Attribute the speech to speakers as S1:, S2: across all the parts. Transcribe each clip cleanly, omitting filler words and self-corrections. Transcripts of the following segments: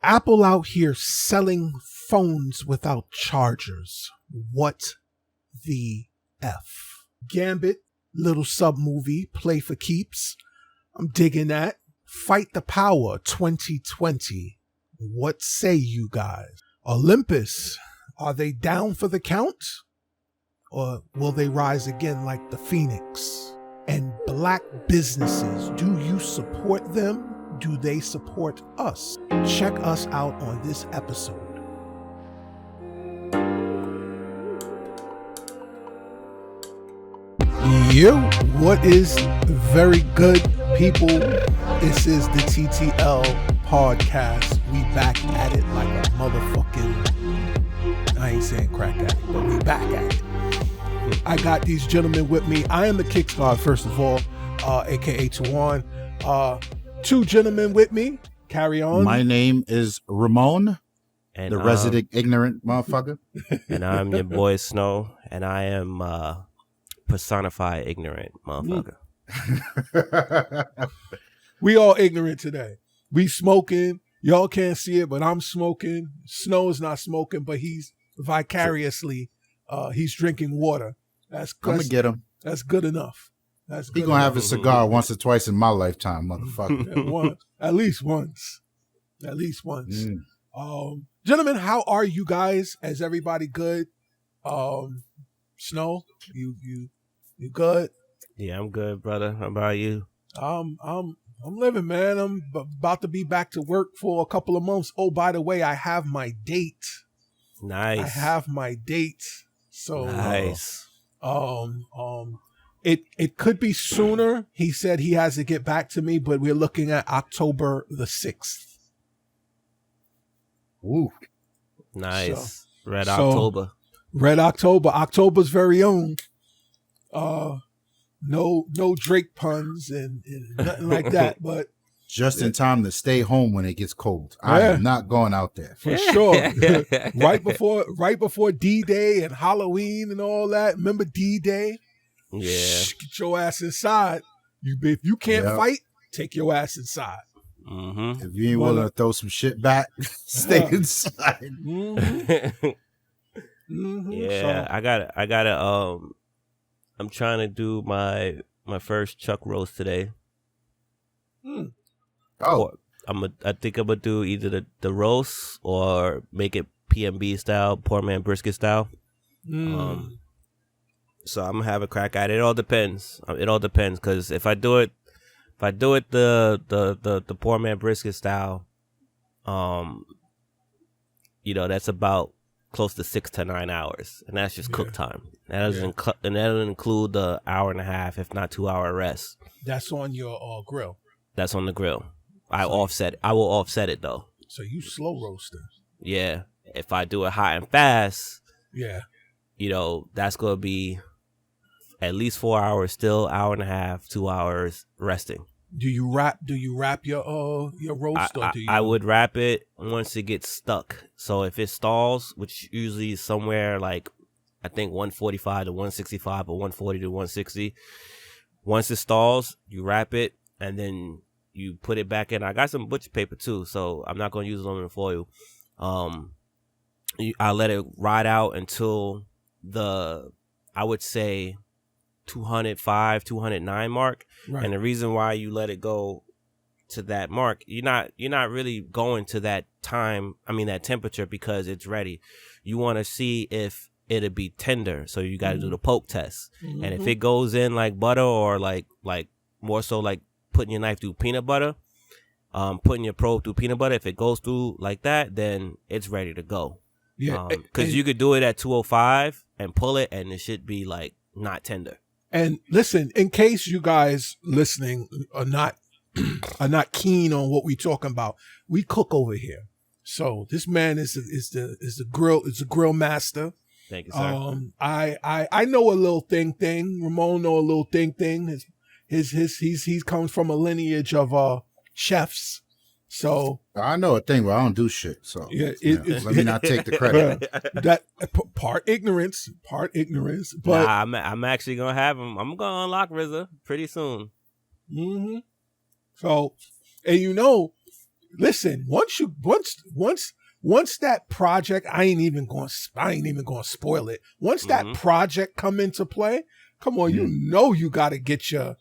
S1: Apple out here selling phones without chargers. What the F? Gambit, little sub movie, play for keeps. I'm digging that. Fight the Power 2020. What say you guys? Olympus, are they down for the count? Or will they rise again like the Phoenix? And black businesses, do you support them? Do they support us? Check us out on this episode. Yo, what is very good, people? This is the TTL podcast. We back at it like a motherfucking, I ain't saying crack at it, but we back at it. I got these gentlemen with me. I am the Kickstart, first of all, aka Tawann. Two gentlemen with me. Carry on.
S2: My name is Ramon,
S3: and
S2: the resident ignorant motherfucker.
S3: And I'm your boy Snow, and I am personified ignorant motherfucker.
S1: We all ignorant today. We smoking. Y'all can't see it, but I'm smoking. Snow is not smoking, but he's vicariously he's drinking water. I'm
S2: gonna get him.
S1: That's good enough. That's good.
S2: He gonna have a cigar once or twice in my lifetime, motherfucker.
S1: At least once. At least once. Gentlemen, how are you guys? Is everybody good? Snow, you good?
S3: Yeah, I'm good, brother. How about you?
S1: I'm living, man. I'm about to be back to work for a couple of months. Oh, by the way, I have my date.
S3: Nice.
S1: I have my date. So
S3: nice.
S1: It could be sooner. He said he has to get back to me, but we're looking at October the 6th.
S2: Ooh.
S3: Nice. Red October.
S1: Red October. October's very own. No Drake puns and nothing like that, but
S2: just in time to stay home when it gets cold. I am not going out there.
S1: For sure. right before D-Day and Halloween and all that. Remember D-Day?
S3: Yeah.
S1: Get your ass inside. If you can't fight, take your ass inside.
S3: Mm-hmm.
S2: If you ain't willing to throw some shit back, stay inside.
S1: Mm-hmm. Mm-hmm.
S3: Yeah, so, I gotta I'm trying to do my first chuck roast today.
S2: Oh,
S3: I think I'm gonna do either the roast or make it PMB style, poor man brisket style. So I'm gonna have a crack at it. It all depends. Because if I do it the poor man brisket style, that's about close to 6 to 9 hours, and that's just cook time. That doesn't include the hour and a half, if not 2 hour rest.
S1: That's on your grill.
S3: That's on the grill. I will offset it though.
S1: So you slow roaster.
S3: Yeah. If I do it hot and fast,
S1: yeah,
S3: that's gonna be at least 4 hours still, hour and a half, 2 hours resting.
S1: Do you wrap your roast or do you?
S3: I would wrap it once it gets stuck. So if it stalls, which usually is somewhere like I think 145 to 165 or 140 to 160. Once it stalls, you wrap it and then you put it back in. I got some butcher paper too, so I'm not going to use aluminum foil. I let it ride out until I would say 205, 209 mark. Right. And the reason why you let it go to that mark, you're not really going to that that temperature because it's ready. You want to see if it'll be tender, so you got to do the poke test. Mm-hmm. And if it goes in like butter or like more so like putting your knife through peanut butter, putting your probe through peanut butter, if it goes through like that, then it's ready to go. Yeah, because you could do it at 205 and pull it, and it should be like not tender.
S1: And listen, in case you guys listening are not keen on what we're talking about, we cook over here. So this man is the grill master.
S3: Thank you, sir.
S1: I know a little thing. Ramon know a little thing. He comes from a lineage of chefs. So
S2: I know a thing, but I don't do shit. So let me not take the credit.
S1: That part ignorance. But
S3: I'm actually gonna have him. I'm gonna unlock RZA pretty soon.
S1: Mm-hmm. So, and listen, once that project, I ain't even going to spoil it. Once that project come into play, come on, you got to get your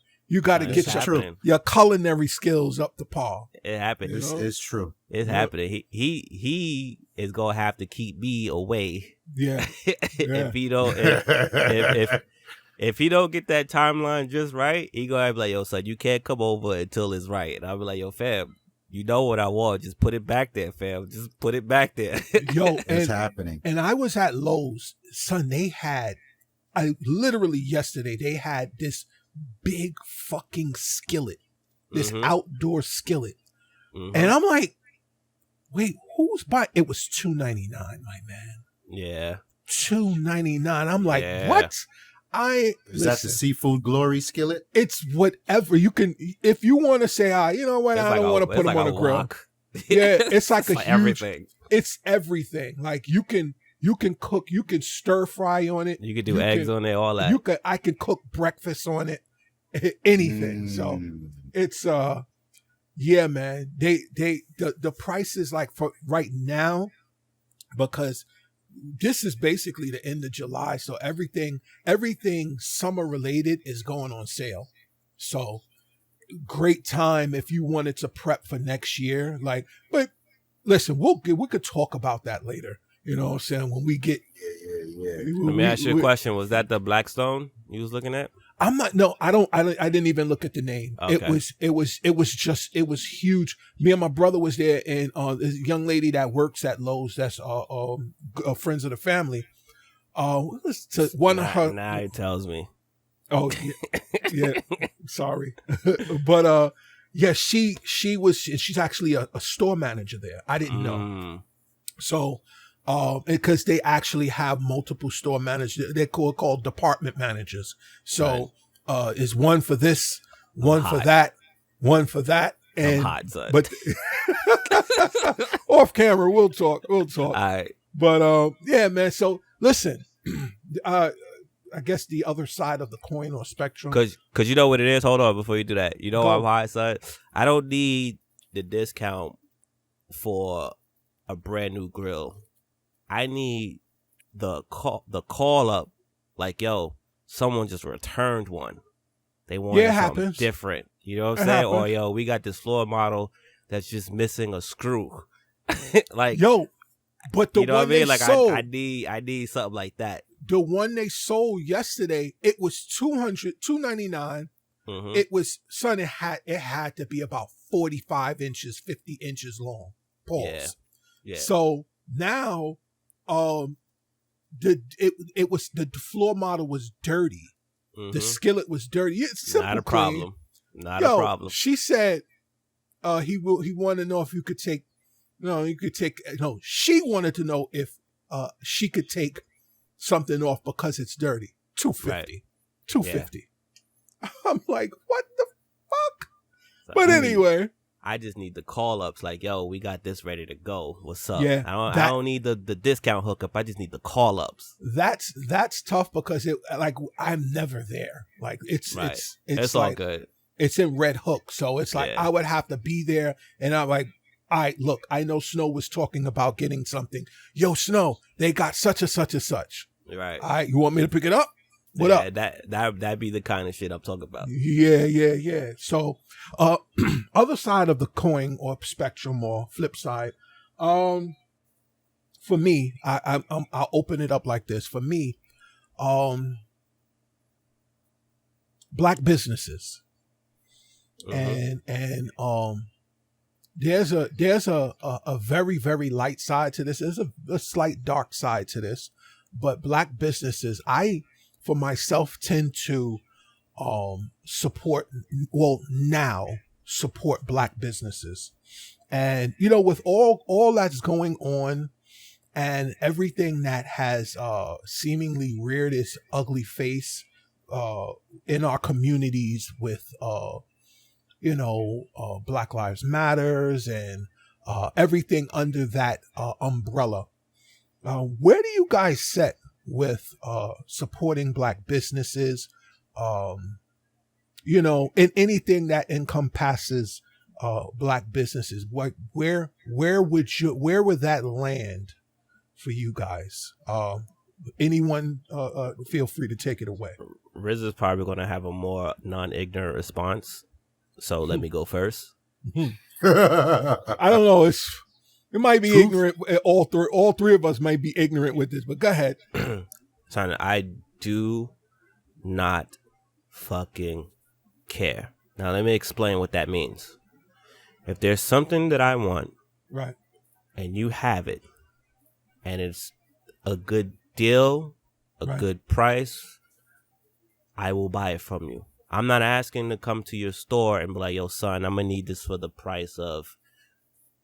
S1: culinary skills up to par.
S3: It happened.
S2: It's true.
S3: It's happening. He is gonna have to keep me away.
S1: Yeah.
S3: If he don't, if he don't get that timeline just right, he gonna be like, "Yo, son, you can't come over until it's right." And I'll be like, "Yo, fam, you know what I want? Just put it back there, fam. Just put it back there."
S1: Yo,
S2: it's happening.
S1: And I was at Lowe's, son. Literally yesterday, they had this big fucking skillet, this outdoor skillet, and I'm like, wait, who's buying? It was $2.99, my man.
S3: Yeah,
S1: $2.99. I'm like, what?
S2: Is that the seafood glory skillet?
S1: It's whatever you can. If you want to say, you know what, I don't want to put them on a grill. Yeah, it's like huge.
S3: Everything.
S1: It's everything. Like you can cook, you can stir fry on it.
S3: You can do eggs on it, all that.
S1: I can cook breakfast on it. Anything. So it's yeah, man. The prices, like, for right now, because this is basically the end of July, so everything summer related is going on sale. So great time if you wanted to prep for next year. Like, but listen, we could talk about that later. You know what I'm saying? When we get
S3: Let me ask you a question. Was that the Blackstone you was looking at?
S1: I'm not. No, I don't. I didn't even look at the name. Okay. It was huge. Me and my brother was there, and this young lady that works at Lowe's, that's friends of the family.
S3: Now it tells me.
S1: Oh yeah. Sorry, but yeah, she's actually a store manager there. I didn't know. So. Because they actually have multiple store managers. They're called department managers. So, is one for this, one for that, one for that. And,
S3: I'm hot, son.
S1: But off camera, we'll talk. All
S3: right.
S1: But, yeah, man. So listen, I guess the other side of the coin or spectrum.
S3: Cause you know what it is? Hold on before you do that. You know I'm hot, son? I don't need the discount for a brand new grill. I need the call up, like, yo, someone just returned one. They want something different. You know what I'm saying? Or, yo, we got this floor model that's just missing a screw. Like,
S1: yo, but the
S3: you know
S1: one
S3: what I mean?
S1: they
S3: Like,
S1: sold,
S3: I need something like that.
S1: The one they sold yesterday, it was $299. It was, son, it had to be about 45 inches, 50 inches long. Pause. Yeah. So now, it was the floor model was dirty. The skillet was dirty. It's simple,
S3: not a problem. Not a problem.
S1: She said, he wanted to know if you could take. She wanted to know if she could take something off because it's dirty. $250.
S3: Right.
S1: $250. Yeah. I'm like, what the fuck? But anyway.
S3: I just need the call ups, like, yo, we got this ready to go. What's up?
S1: Yeah,
S3: I don't need the discount hookup. I just need the call ups.
S1: That's tough because I'm never there. Like it's
S3: like, all good.
S1: It's in Red Hook, so it's like I would have to be there, and I'm like, all right, look, I know Snow was talking about getting something. Yo, Snow, they got such and such and such.
S3: Right.
S1: All right, you want me to pick it up? What up?
S3: That'd be the kind of shit I'm talking about.
S1: Yeah. So, other side of the coin or spectrum or flip side, for me, I'll open it up like this. For me, black businesses, and there's a very, very light side to this. There's a slight dark side to this, but black businesses, for myself, tend to support black businesses. And, with all that's going on and everything that has seemingly reared its ugly face in our communities with, Black Lives Matters and everything under that umbrella, where do you guys sit with supporting black businesses, in anything that encompasses black businesses, where would that land for you guys? Anyone feel free to take it away.
S3: Riz is probably going to have a more non-ignorant response, so let me go first.
S1: I don't know. It might be ignorant. All three of us might be ignorant with this, but go ahead.
S3: Son, I do not fucking care. Now let me explain what that means. If there's something that I want,
S1: right,
S3: and you have it, and it's a good deal, a good price, I will buy it from you. I'm not asking to come to your store and be like, yo, son, I'm going to need this for the price of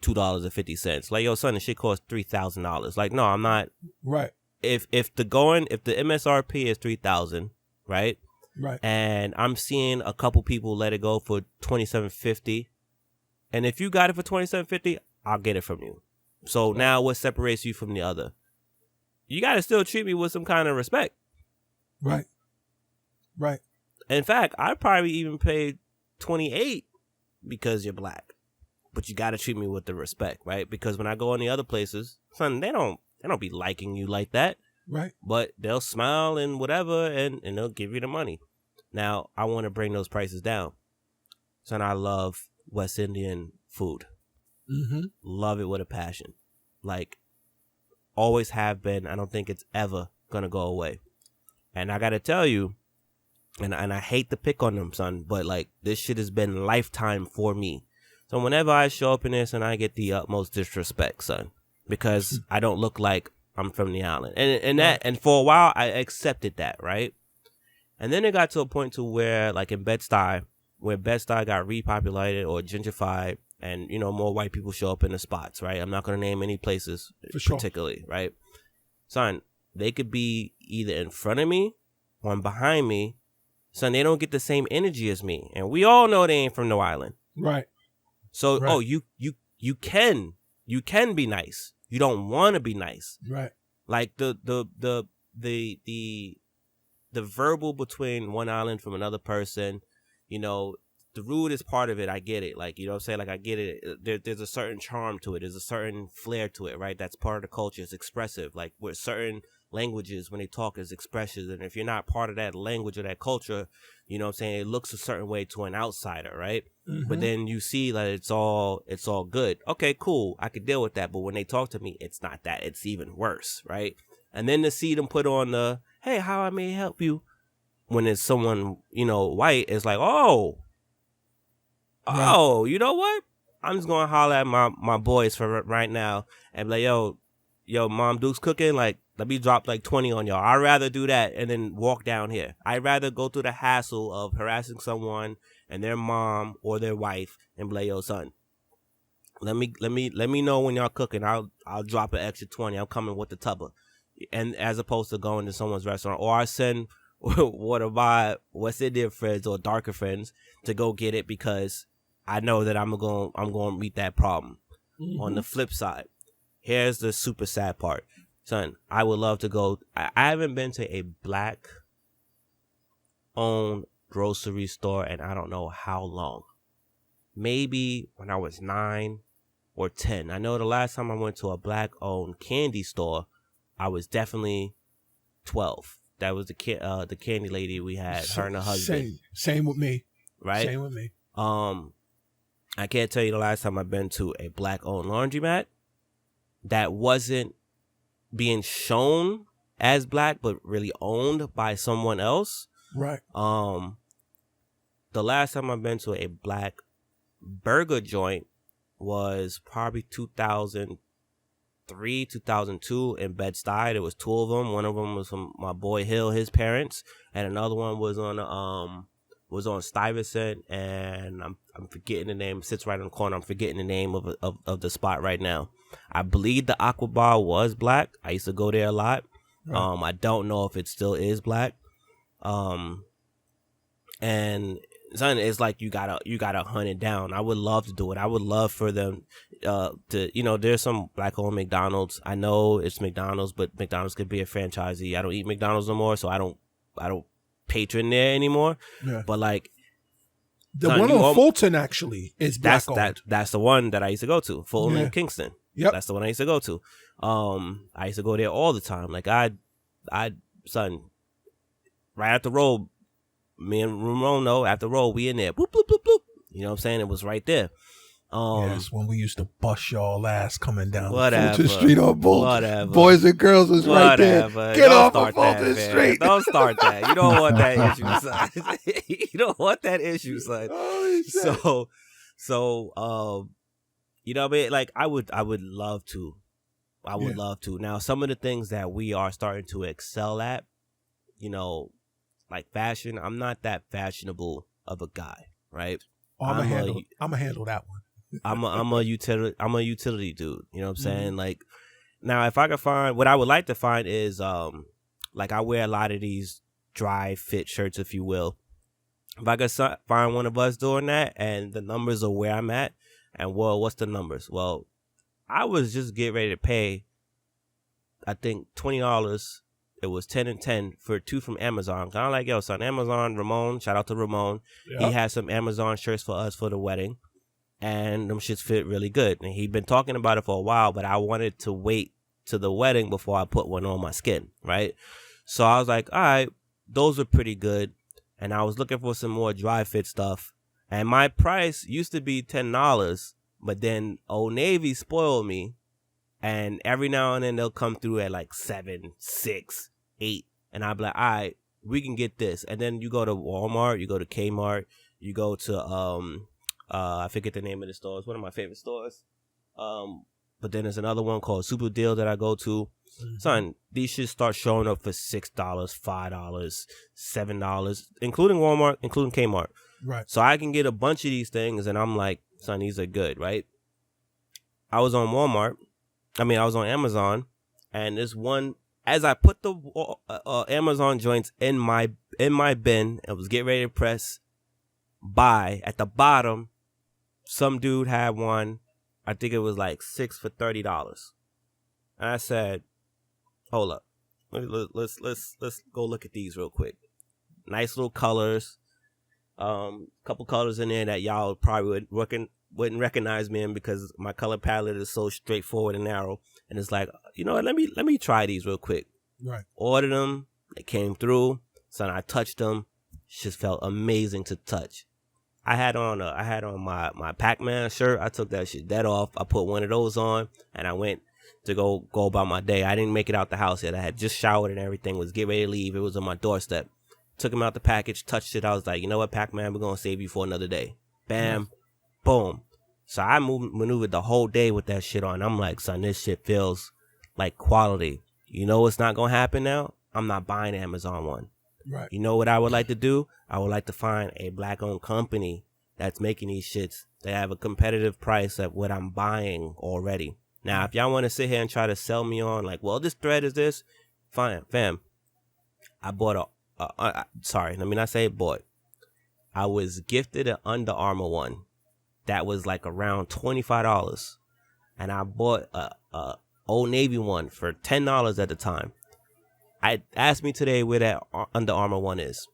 S3: $2.50. Like, yo, son, the shit costs $3,000. Like, no, I'm not.
S1: Right.
S3: If the MSRP is $3,000, right?
S1: Right.
S3: And I'm seeing a couple people let it go for $27.50. And if you got it for $27.50, I'll get it from you. So now what separates you from the other? You got to still treat me with some kind of respect.
S1: Right. Right.
S3: In fact, I probably even paid $28 because you're black. But you got to treat me with the respect, right? Because when I go in the other places, son, they don't be liking you like that.
S1: Right.
S3: But they'll smile and whatever, and they'll give you the money. Now, I want to bring those prices down. Son, I love West Indian food.
S1: Mm-hmm.
S3: Love it with a passion. Like, always have been. I don't think it's ever going to go away. And I got to tell you, and I hate to pick on them, son, but like this shit has been lifetime for me. So whenever I show up in this, and I get the utmost disrespect, son, because I don't look like I'm from the island, and for a while I accepted that, right? And then it got to a point to where, like in Bed-Stuy, where Bed-Stuy got repopulated or gentrified, and you know more white people show up in the spots, right? I'm not gonna name any places particularly, right? Son, they could be either in front of me or behind me. Son, they don't get the same energy as me. And we all know they ain't from no island.
S1: Right.
S3: So, you can be nice. You don't want to be nice.
S1: Right.
S3: Like the verbal between one island from another person, you know, the rude is part of it. I get it. Like, you know what I'm saying? Like, I get it. There's a certain charm to it. There's a certain flair to it, right? That's part of the culture. It's expressive. Like, with certain languages, when they talk, is expressions. And if you're not part of that language or that culture, you know what I'm saying, it looks a certain way to an outsider, right? Mm-hmm. But then you see that it's all good. Okay, cool. I could deal with that. But when they talk to me, it's not that. It's even worse, right? And then to see them put on the, hey, how I may help you, when it's someone, you know, white, it's like, oh, you know what? I'm just going to holler at my boys for right now and be like, yo, Mom Duke's cooking. Like, let me drop like 20 on y'all. I'd rather do that and then walk down here. I'd rather go through the hassle of harassing someone and their mom or their wife and be like, yo, son, let me know when y'all cooking. I'll drop an extra 20. I'm coming with the tubber. And as opposed to going to someone's restaurant, or I send one of my West Indian friends or darker friends to go get it because I know that I'm going to meet that problem. Mm-hmm. On the flip side, here's the super sad part. Son, I would love to go. I haven't been to a black-owned grocery store and I don't know how long. Maybe when I was 9 or 10. I know the last time I went to a black-owned candy store, I was definitely 12. That was the candy lady we had, her and her husband.
S1: Same with me.
S3: Right?
S1: Same with me.
S3: I can't tell you the last time I've been to a black-owned laundromat that wasn't being shown as black, but really owned by someone else.
S1: Right.
S3: The last time I've been to a black burger joint was probably 2003, 2002 in Bed-Stuy. There was 2 of them. One of them was from my boy Hill, his parents, and another one was on Stuyvesant, and I'm forgetting the name. It sits right on the corner. I'm forgetting the name of the spot right now. I believe the Aqua Bar was black. I used to go there a lot. Right. I don't know if it still is black. And son, it's like you gotta hunt it down. I would love to do it. I would love for them to, you know, there's some black-owned McDonald's. I know it's McDonald's, but McDonald's could be a franchisee. I don't eat McDonald's no more, so I don't patron there anymore. Yeah. But like,
S1: The one on Fulton actually is black owned.
S3: That's the one that I used to go to. Fulton and Kingston.
S1: Yep.
S3: That's the one I used to go to. I used to go there all the time. Like I son, right at the road, me and Ramon after the road, we in there. Boop, boop, boop, boop. You know what I'm saying? It was right there.
S1: Yes, when we used to bust y'all ass coming down
S3: Fulton
S1: Street on Bulls.
S3: Whatever.
S1: Boys and girls was right there. Get off of Fulton Street.
S3: Don't start that. You don't want that issue, son. You don't want that issue, son. So, you know what I mean? Like, I would love to. I would love to. Now, some of the things that we are starting to excel at, you know, like fashion, I'm not that fashionable of a guy, right?
S1: I'm gonna handle that one.
S3: I'm a utility dude. You know what I'm saying? Like, now if I could find, what I would like to find is like I wear a lot of these dry fit shirts, if you will. If I could find one of us doing that and the numbers are where I'm at, and well, what's the numbers? Well, I was just getting ready to pay, I think $20. It was 10 and 10 for 2 from Amazon. Kind of like, yo, son, Amazon, Ramon, shout out to Ramon. Yep. He had some Amazon shirts for us for the wedding. And them shits fit really good. And he'd been talking about it for a while, but I wanted to wait to the wedding before I put one on my skin, right? So I was like, all right, those are pretty good. And I was looking for some more dry fit stuff. And my price used to be $10, but then Old Navy spoiled me. And every now and then they'll come through at like 7, 6, 8. And I'll be like, all right, we can get this. And then you go to Walmart, you go to Kmart, you go to, I forget the name of the store. It's one of my favorite stores. But then there's another one called Super Deal that I go to. Mm-hmm. Son, these should start showing up for $6, $5, $7, including Walmart, including Kmart.
S1: Right.
S3: So I can get a bunch of these things, and I'm like, son, these are good, right? I was on Amazon, and this one, as I put the Amazon joints in my bin, and was getting ready to press buy, at the bottom, some dude had one. I think it was like 6 for $30. And I said, hold up, let's go look at these real quick. Nice little colors, couple colors in there that y'all probably wouldn't recognize me in, because my color palette is so straightforward and narrow. And it's like, you know what, let me try these real quick.
S1: Right.
S3: Ordered them, they came through. Son, I touched them. Just felt amazing to touch. I had on my Pac-Man shirt. I took that shit dead off. I put one of those on, and I went to go about my day. I didn't make it out the house yet. I had just showered and everything, was getting ready to leave. It was on my doorstep. Took him out the package, touched it. I was like, you know what, Pac-Man, we're gonna save you for another day. Bam, boom. So I maneuvered the whole day with that shit on. I'm like, son, this shit feels like quality. You know what's not gonna happen now? I'm not buying Amazon one.
S1: Right.
S3: You know what I would like to do? I would like to find a black-owned company that's making these shits. They have a competitive price at what I'm buying already. Now, if y'all want to sit here and try to sell me on, like, well, this thread is this, fine, fam. I bought sorry, let me not say bought. I was gifted an Under Armour one that was like around $25. And I bought a Old Navy one for $10 at the time. Asked me today where that Under Armour one is.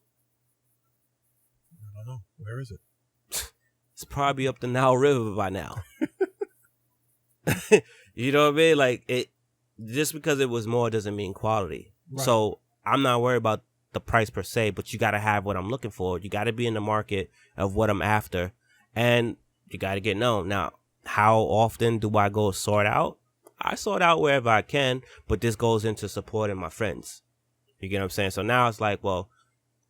S1: I don't know. Where is it?
S3: It's probably up the Nile River by now. You know what I mean? Like, it, just because it was more doesn't mean quality. Right. So I'm not worried about the price per se, but you got to have what I'm looking for. You got to be in the market of what I'm after, and you got to get known. Now, how often do I go sort out? I sort out wherever I can, but this goes into supporting my friends. You get what I'm saying? So now it's like, well,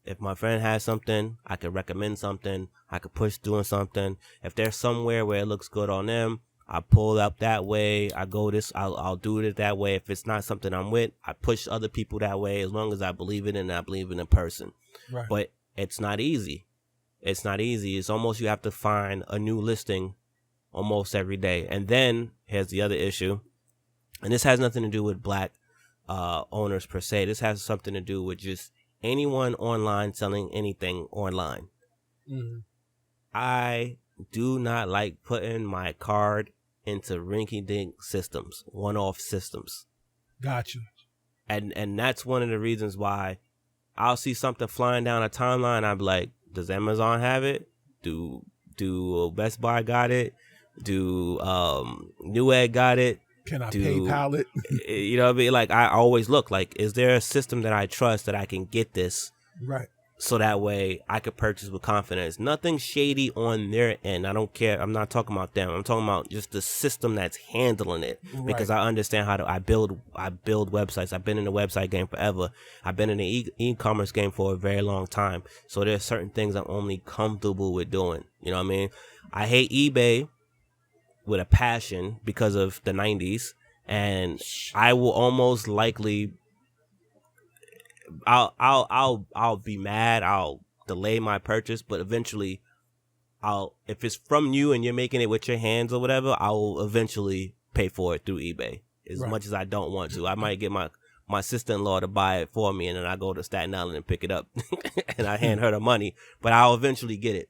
S3: if my friend has something, I could recommend something. I could push doing something. If there's somewhere where it looks good on them, I pull up that way. I go this, I'll do it that way. If it's not something I'm with, I push other people that way, as long as I believe it and I believe in a person.
S1: Right.
S3: But it's not easy. It's not easy. It's almost, you have to find a new listing almost every day. And then here's the other issue. And this has nothing to do with black owners per se. This has something to do with just anyone online selling anything online. Mm-hmm. I do not like putting my card into rinky-dink systems, one-off systems.
S1: Got you.
S3: And that's one of the reasons why I'll see something flying down a timeline. I'm like, does Amazon have it? Do Best Buy got it? Do Newegg got it?
S1: Can I PayPal it?
S3: You know what I mean? Like, I always look like, is there a system that I trust that I can get this?
S1: Right.
S3: So that way I could purchase with confidence. Nothing shady on their end. I don't care. I'm not talking about them. I'm talking about just the system that's handling it. Right. Because I understand how to. I build websites. I've been in the website game forever. I've been in the e-commerce game for a very long time. So there's certain things I'm only comfortable with doing. You know what I mean? I hate eBay with a passion because of the 90s, and I will almost likely. I'll be mad. I'll delay my purchase, but eventually, if it's from you and you're making it with your hands or whatever, I will eventually pay for it through eBay. As much as I don't want to, I might get my sister-in-law to buy it for me, and then I go to Staten Island and pick it up, and I hand her the money. But I'll eventually get it.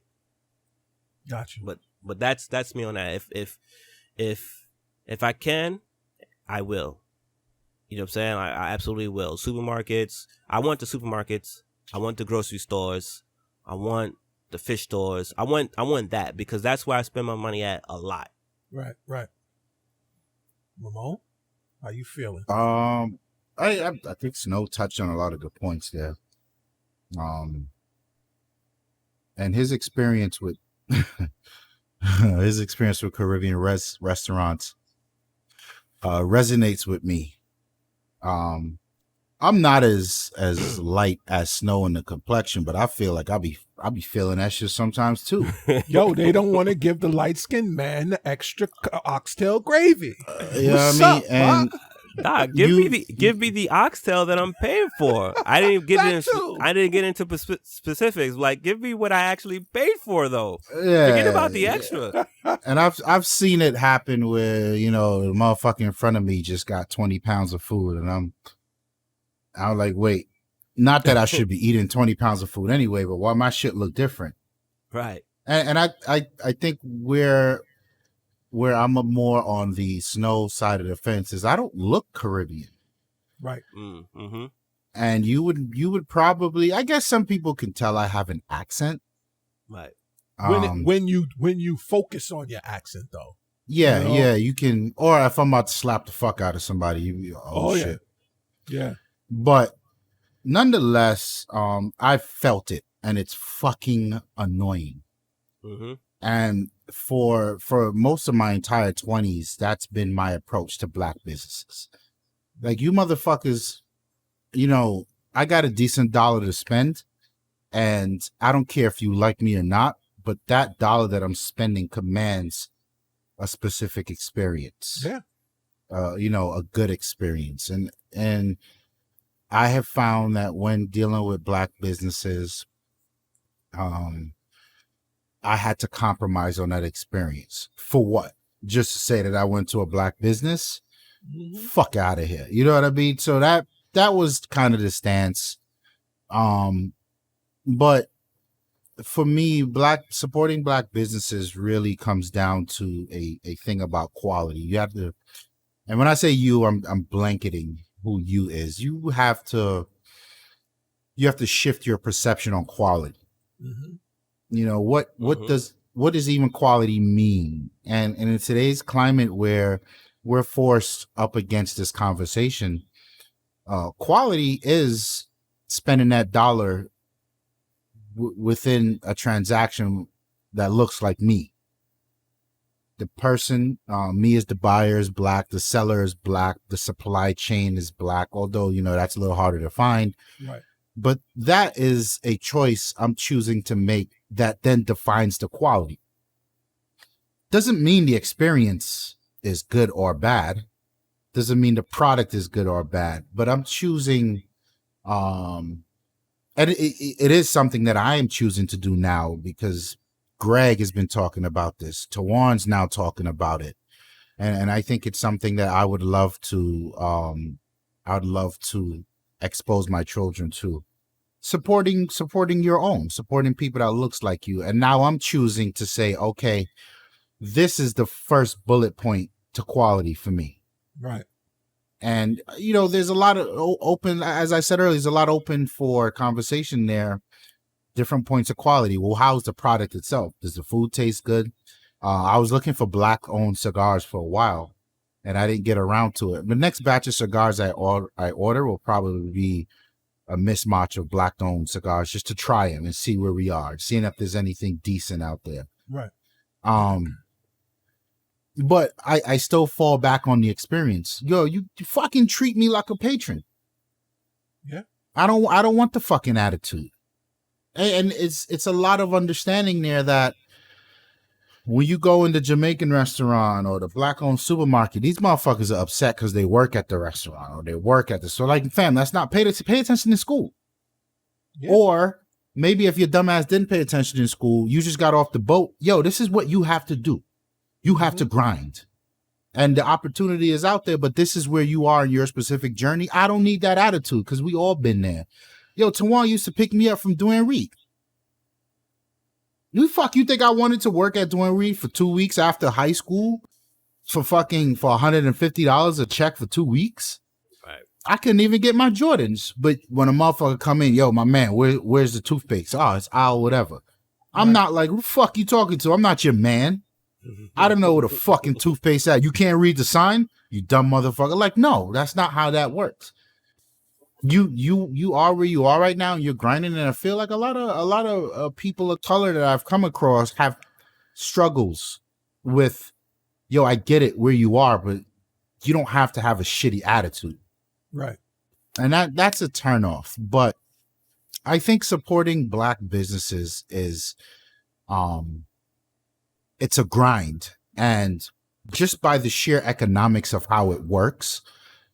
S1: Gotcha.
S3: But that's me on that. If I can, I will. You know what I'm saying? I absolutely will. Supermarkets. I want the supermarkets. I want the grocery stores. I want the fish stores. I want that because that's where I spend my money at a lot.
S1: Right. Ramon, how you feeling?
S2: I think Snow touched on a lot of good points there. And his experience with Caribbean restaurants resonates with me. I'm not as light as Snow in the complexion, but I feel like I'll be feeling that shit sometimes too.
S1: Yo, they don't want to give the light skinned man the extra oxtail gravy.
S2: You know what I mean? And
S3: nah, give me the oxtail that I'm paying for. I didn't get into specifics. Like, give me what I actually paid for, though. Yeah, forget about the extra.
S2: And I've seen it happen where, the motherfucker in front of me just got 20 pounds of food, and I'm like, wait, not that I should be eating 20 pounds of food anyway, but why my shit look different?
S3: Right.
S2: And I think where I'm more on the Snow side of the fence is I don't look Caribbean.
S1: Right.
S3: Mm-hmm.
S2: And you would probably, I guess some people can tell I have an accent.
S3: Right.
S1: When you focus on your accent though.
S2: Yeah, you can, or if I'm about to slap the fuck out of somebody, shit.
S1: Yeah.
S2: But nonetheless, I felt it and it's fucking annoying.
S3: Mm-hmm.
S2: And for most of my entire 20s, that's been my approach to black businesses. Like, you motherfuckers, I got a decent dollar to spend, and I don't care if you like me or not, but that dollar that I'm spending commands a specific experience.
S1: Yeah.
S2: A good experience. And I have found that when dealing with black businesses, I had to compromise on that experience. For what? Just to say that I went to a black business? Mm-hmm. Fuck out of here. You know what I mean? So that was kind of the stance. But for me, supporting black businesses really comes down to a thing about quality. You have to, and when I say you, I'm blanketing who you is. You have to shift your perception on quality. Mm-hmm. What does even quality mean? And in today's climate where we're forced up against this conversation, quality is spending that dollar within a transaction that looks like me. The person, me as the buyer, is black, the seller is black, the supply chain is black, although, that's a little harder to find.
S1: Right.
S2: But that is a choice I'm choosing to make that then defines the quality. Doesn't mean the experience is good or bad. Doesn't mean the product is good or bad. But I'm choosing, and it is something that I am choosing to do now because Greg has been talking about this. Tawann's now talking about it. And I think it's something that I would love to expose my children to. Supporting your own, supporting people that looks like you. And now I'm choosing to say, okay, this is the first bullet point to quality for me.
S1: Right.
S2: And, there's a lot of open, as I said earlier, there's a lot open for conversation there. different points of quality. Well, how's the product itself? Does the food taste good? I was looking for black-owned cigars for a while, and I didn't get around to it. The next batch of cigars I order will probably be a mismatch of black-owned cigars just to try them and see where we are, seeing if there's anything decent out there.
S1: Right.
S2: But I still fall back on the experience. Yo, you fucking treat me like a patron.
S1: Yeah.
S2: I don't want the fucking attitude. And it's a lot of understanding there that when you go in the Jamaican restaurant or the black-owned supermarket, these motherfuckers are upset because they work at the restaurant or they work at the store. Like, fam, that's not pay attention in school. Yeah. Or maybe if your dumbass didn't pay attention in school, you just got off the boat. Yo, this is what you have to do. You have to grind. And the opportunity is out there, but this is where you are in your specific journey. I don't need that attitude because we all been there. Yo, Tawann used to pick me up from Duane Reade. You think I wanted to work at Duane Reade for 2 weeks after high school for $150 a check for 2 weeks?
S3: Right.
S2: I couldn't even get my Jordans. But when a motherfucker come in, yo, my man, where's the toothpaste? Oh, it's Al, whatever. I'm not like, who the fuck you talking to? I'm not your man. I don't know where the fucking toothpaste at. You can't read the sign? You dumb motherfucker. Like, no, that's not how that works. You are where you are right now, and you're grinding. And I feel like a lot of people of color that I've come across have struggles with, yo, I get it where you are, but you don't have to have a shitty attitude.
S1: Right.
S2: And that's a turnoff. But I think supporting black businesses is, it's a grind. And just by the sheer economics of how it works,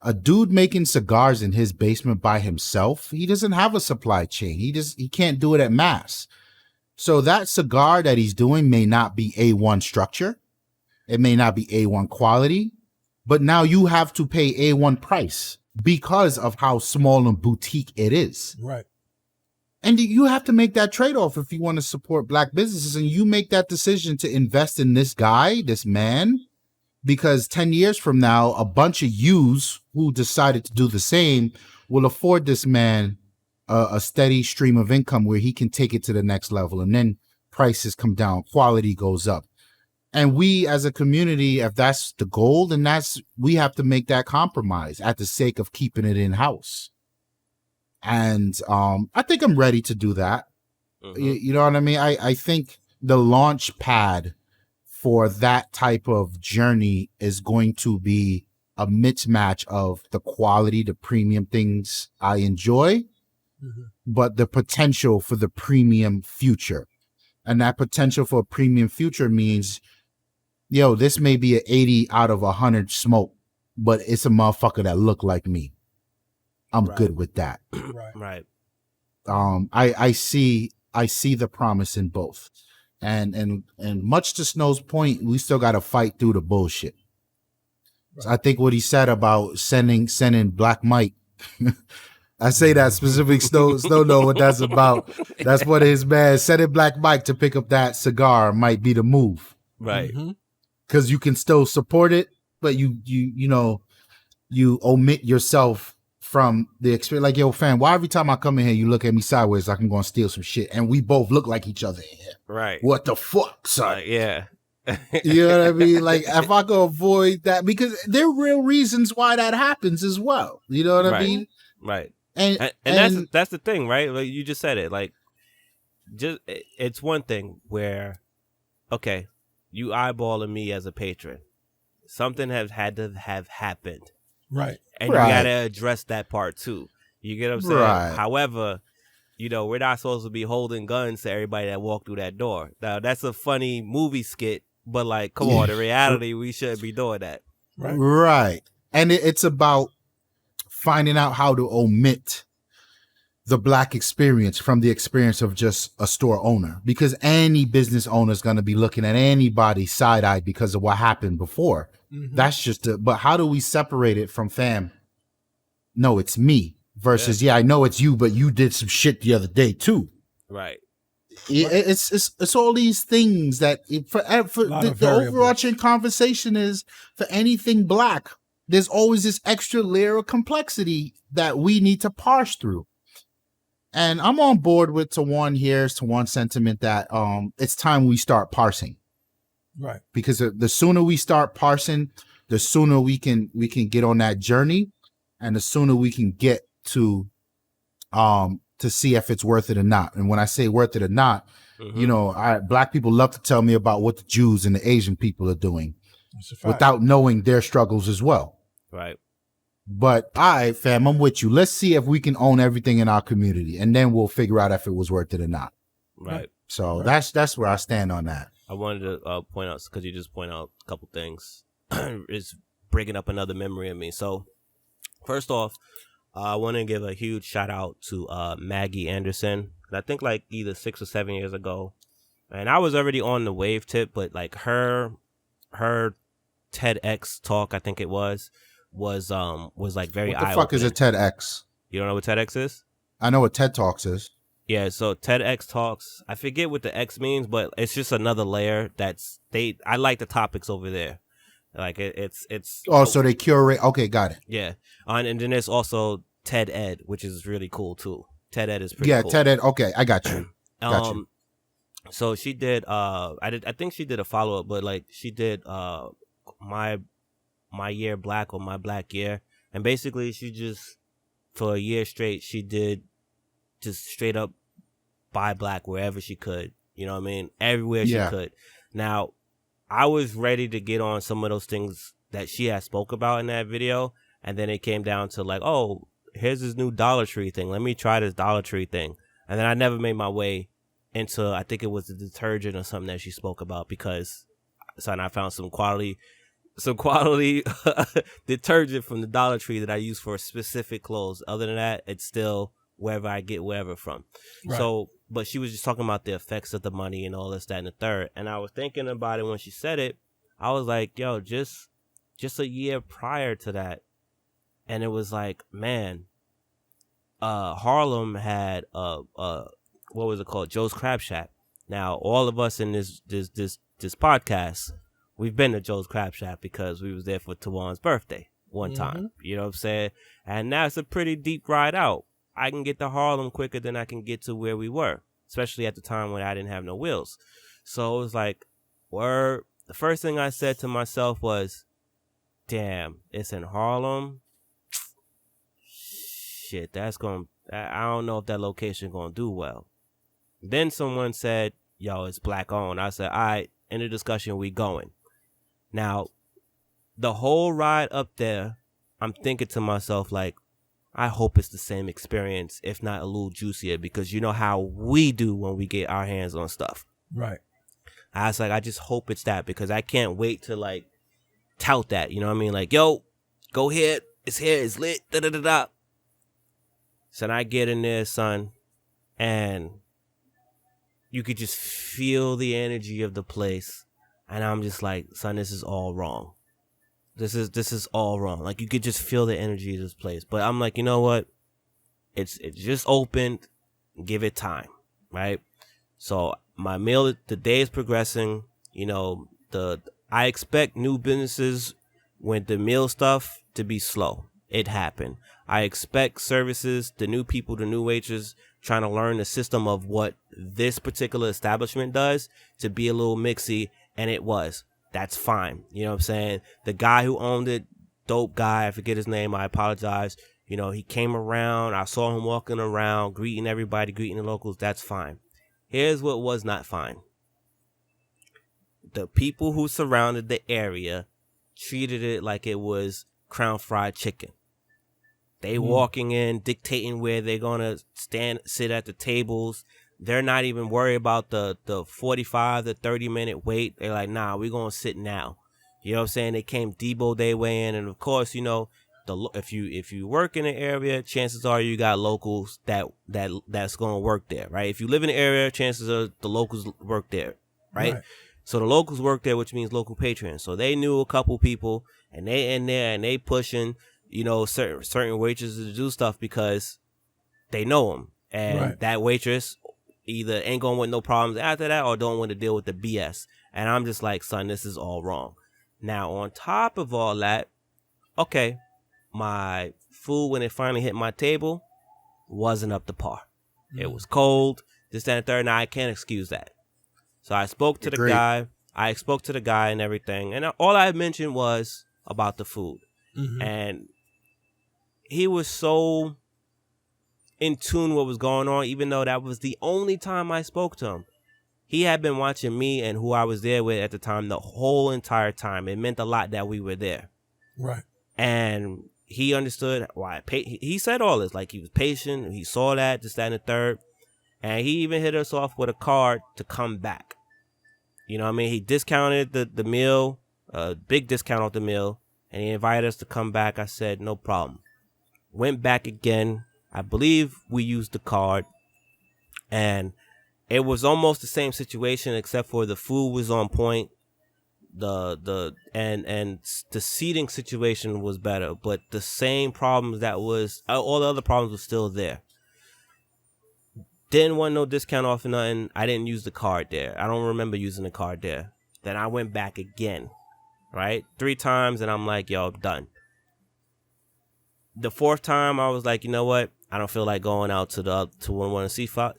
S2: a dude making cigars in his basement by himself, he doesn't have a supply chain. He can't do it at mass. So that cigar that he's doing may not be A1 structure. It may not be A1 quality, but now you have to pay A1 price because of how small and boutique it is.
S1: Right.
S2: And you have to make that trade-off if you want to support black businesses, and you make that decision to invest in this guy, this man, because 10 years from now, a bunch of yous who decided to do the same will afford this man a steady stream of income where he can take it to the next level. And then prices come down, quality goes up. And we as a community, if that's the goal, then we have to make that compromise at the sake of keeping it in-house. And I think I'm ready to do that. Mm-hmm. You know what I mean? I think the launch pad for that type of journey is going to be a mismatch of the quality, the premium things I enjoy, but the potential for the premium future. And that potential for a premium future means, yo, this may be an 80 out of 100 smoke, but it's a motherfucker that look like me. I'm good with that.
S3: Right.
S2: I see the promise in both. And much to Snow's point, we still got to fight through the bullshit. Right. So I think what he said about sending Black Mike, I say that specific Snow know what that's about. That's what his man sending Black Mike to pick up that cigar might be the move.
S3: Right.
S2: Because you can still support it, but you omit yourself from the experience. Like, yo, fam, why every time I come in here, you look at me sideways like I'm going to steal some shit, and we both look like each other in here.
S3: Right.
S2: What the fuck, son?
S3: Yeah.
S2: You know what I mean? Like, if I can avoid that, because there are real reasons why that happens as well. You know what I mean?
S3: Right.
S2: And
S3: that's the thing, right? Like you just said it. Like, just it's one thing where, okay, you eyeballing me as a patron. Something has had to have happened.
S1: Right.
S3: And you got to address that part too. You get what I'm saying?
S2: Right.
S3: However, we're not supposed to be holding guns to everybody that walk through that door. Now, that's a funny movie skit, but like, come on, in reality, we shouldn't be doing that.
S2: Right. And it's about finding out how to omit the black experience from the experience of just a store owner, because any business owner is going to be looking at anybody side-eyed because of what happened before. That's just but how do we separate it from fam? No, it's me versus I know it's you, but you did some shit the other day too.
S3: Right.
S2: It's all these things that for the overarching conversation is, for anything black, there's always this extra layer of complexity that we need to parse through. And I'm on board with Tawann here. It's Tawann's sentiment that it's time we start parsing.
S1: Right.
S2: Because the sooner we start parsing, the sooner we can get on that journey, and the sooner we can get to see if it's worth it or not. And when I say worth it or not, you know, Black people love to tell me about what the Jews and the Asian people are doing without knowing their struggles as well.
S3: Right.
S2: But fam, I'm with you. Let's see if we can own everything in our community, and then we'll figure out if it was worth it or not.
S3: Right.
S2: So that's where I stand on that.
S3: I wanted to point out, because you just point out a couple things, is bringing up another memory of me. So first off, I want to give a huge shout out to Maggie Anderson. I think like either 6 or 7 years ago, and I was already on the wave tip, but like her TEDx talk, I think it was like very eye-opening.
S2: What the fuck is a TEDx?
S3: You don't know what TEDx is?
S2: I know what TED Talks is. Yeah,
S3: so TEDx Talks, I forget what the X means, but it's just another layer I like the topics over there. Like it's
S2: so they curate. Okay, got it.
S3: Yeah. And then there's also TED Ed, which is really cool too. TED Ed is pretty cool.
S2: Yeah, TED Ed. Okay, I got you. Got you.
S3: So she did I think she did a follow-up, but like she did my year black, or my black year, and basically she just for a year straight she did just straight up buy black wherever she could, you know what I mean, everywhere she could. Now I was ready to get on some of those things that she had spoke about in that video, and then it came down to like, oh, here's this new Dollar Tree thing, let me try this Dollar Tree thing, and then I never made my way into, I think it was the detergent or something that she spoke about, because I found some quality detergent from the Dollar Tree that I use for specific clothes. Other than that, it's still wherever I get wherever from. Right. So, but she was just talking about the effects of the money and all this, that, and the third. And I was thinking about it when she said it. I was like, yo, just a year prior to that, and it was like, man, Harlem had what was it called? Joe's Crab Shack. Now, all of us in this podcast, we've been to Joe's Crab Shack because we was there for Tawann's birthday one time. You know what I'm saying? And now it's a pretty deep ride out. I can get to Harlem quicker than I can get to where we were, especially at the time when I didn't have no wheels. So it was like, word. The first thing I said to myself was, damn, it's in Harlem. Shit, I don't know if that location gonna do well. Then someone said, yo, it's black owned. I said, all right, in the discussion, we going. Now, the whole ride up there, I'm thinking to myself, like, I hope it's the same experience, if not a little juicier, because you know how we do when we get our hands on stuff.
S1: Right.
S3: I was like, I just hope it's that, because I can't wait to, like, tout that. You know what I mean? Like, yo, go here. It's lit. Da-da-da-da. So then I get in there, son, and you could just feel the energy of the place. And I'm just like, son, this is all wrong. This is all wrong. Like, you could just feel the energy of this place. But I'm like, you know what? It's just opened. Give it time, right? So my meal, the day is progressing. You know, I expect new businesses with the meal stuff to be slow. It happened. I expect services, the new people, the new waiters, trying to learn the system of what this particular establishment does, to be a little mixy, and it was. That's fine. You know what I'm saying? The guy who owned it, dope guy, I forget his name, I apologize. You know, he came around, I saw him walking around, greeting everybody, greeting the locals, that's fine. Here's what was not fine. The people who surrounded the area treated it like it was Crown Fried Chicken. They walking in, dictating where they're going to sit at the tables. They're not even worried about the 45 to 30-minute wait. They're like, nah, we're going to sit now. You know what I'm saying? They came Debo Day way in. And, of course, you know, if you work in the area, chances are you got locals that's going to work there, right? If you live in the area, chances are the locals work there, right? So the locals work there, which means local patrons. So they knew a couple people, and they in there, and they pushing, you know, certain waitresses to do stuff because they know them. And that waitress either ain't going to want no problems after that, or don't want to deal with the BS. And I'm just like, son, this is all wrong. Now, on top of all that, okay, my food, when it finally hit my table, wasn't up to par. It was cold. This, that, and third. Now I can't excuse that. So I spoke to the guy. I spoke to the guy and everything. And all I mentioned was about the food. Mm-hmm. And he was so in tune with what was going on, even though that was the only time I spoke to him. He had been watching me and who I was there with at the time the whole entire time. It meant a lot that we were there.
S1: Right.
S3: And he understood why. He said all this. Like, he was patient. He saw that, this, that, and the third. And he even hit us off with a card to come back. You know what I mean? He discounted the meal, a big discount off the meal. And he invited us to come back. I said, no problem. Went back again. I believe we used the card. And it was almost the same situation, except for the food was on point. The seating situation was better, but the same problems that was all the other problems were still there. Didn't want no discount off or nothing. I didn't use the card there. I don't remember using the card there. Then I went back again, right? 3 times, and I'm like, yo, I'm done. The 4th time, I was like, you know what? I don't feel like going out to one of the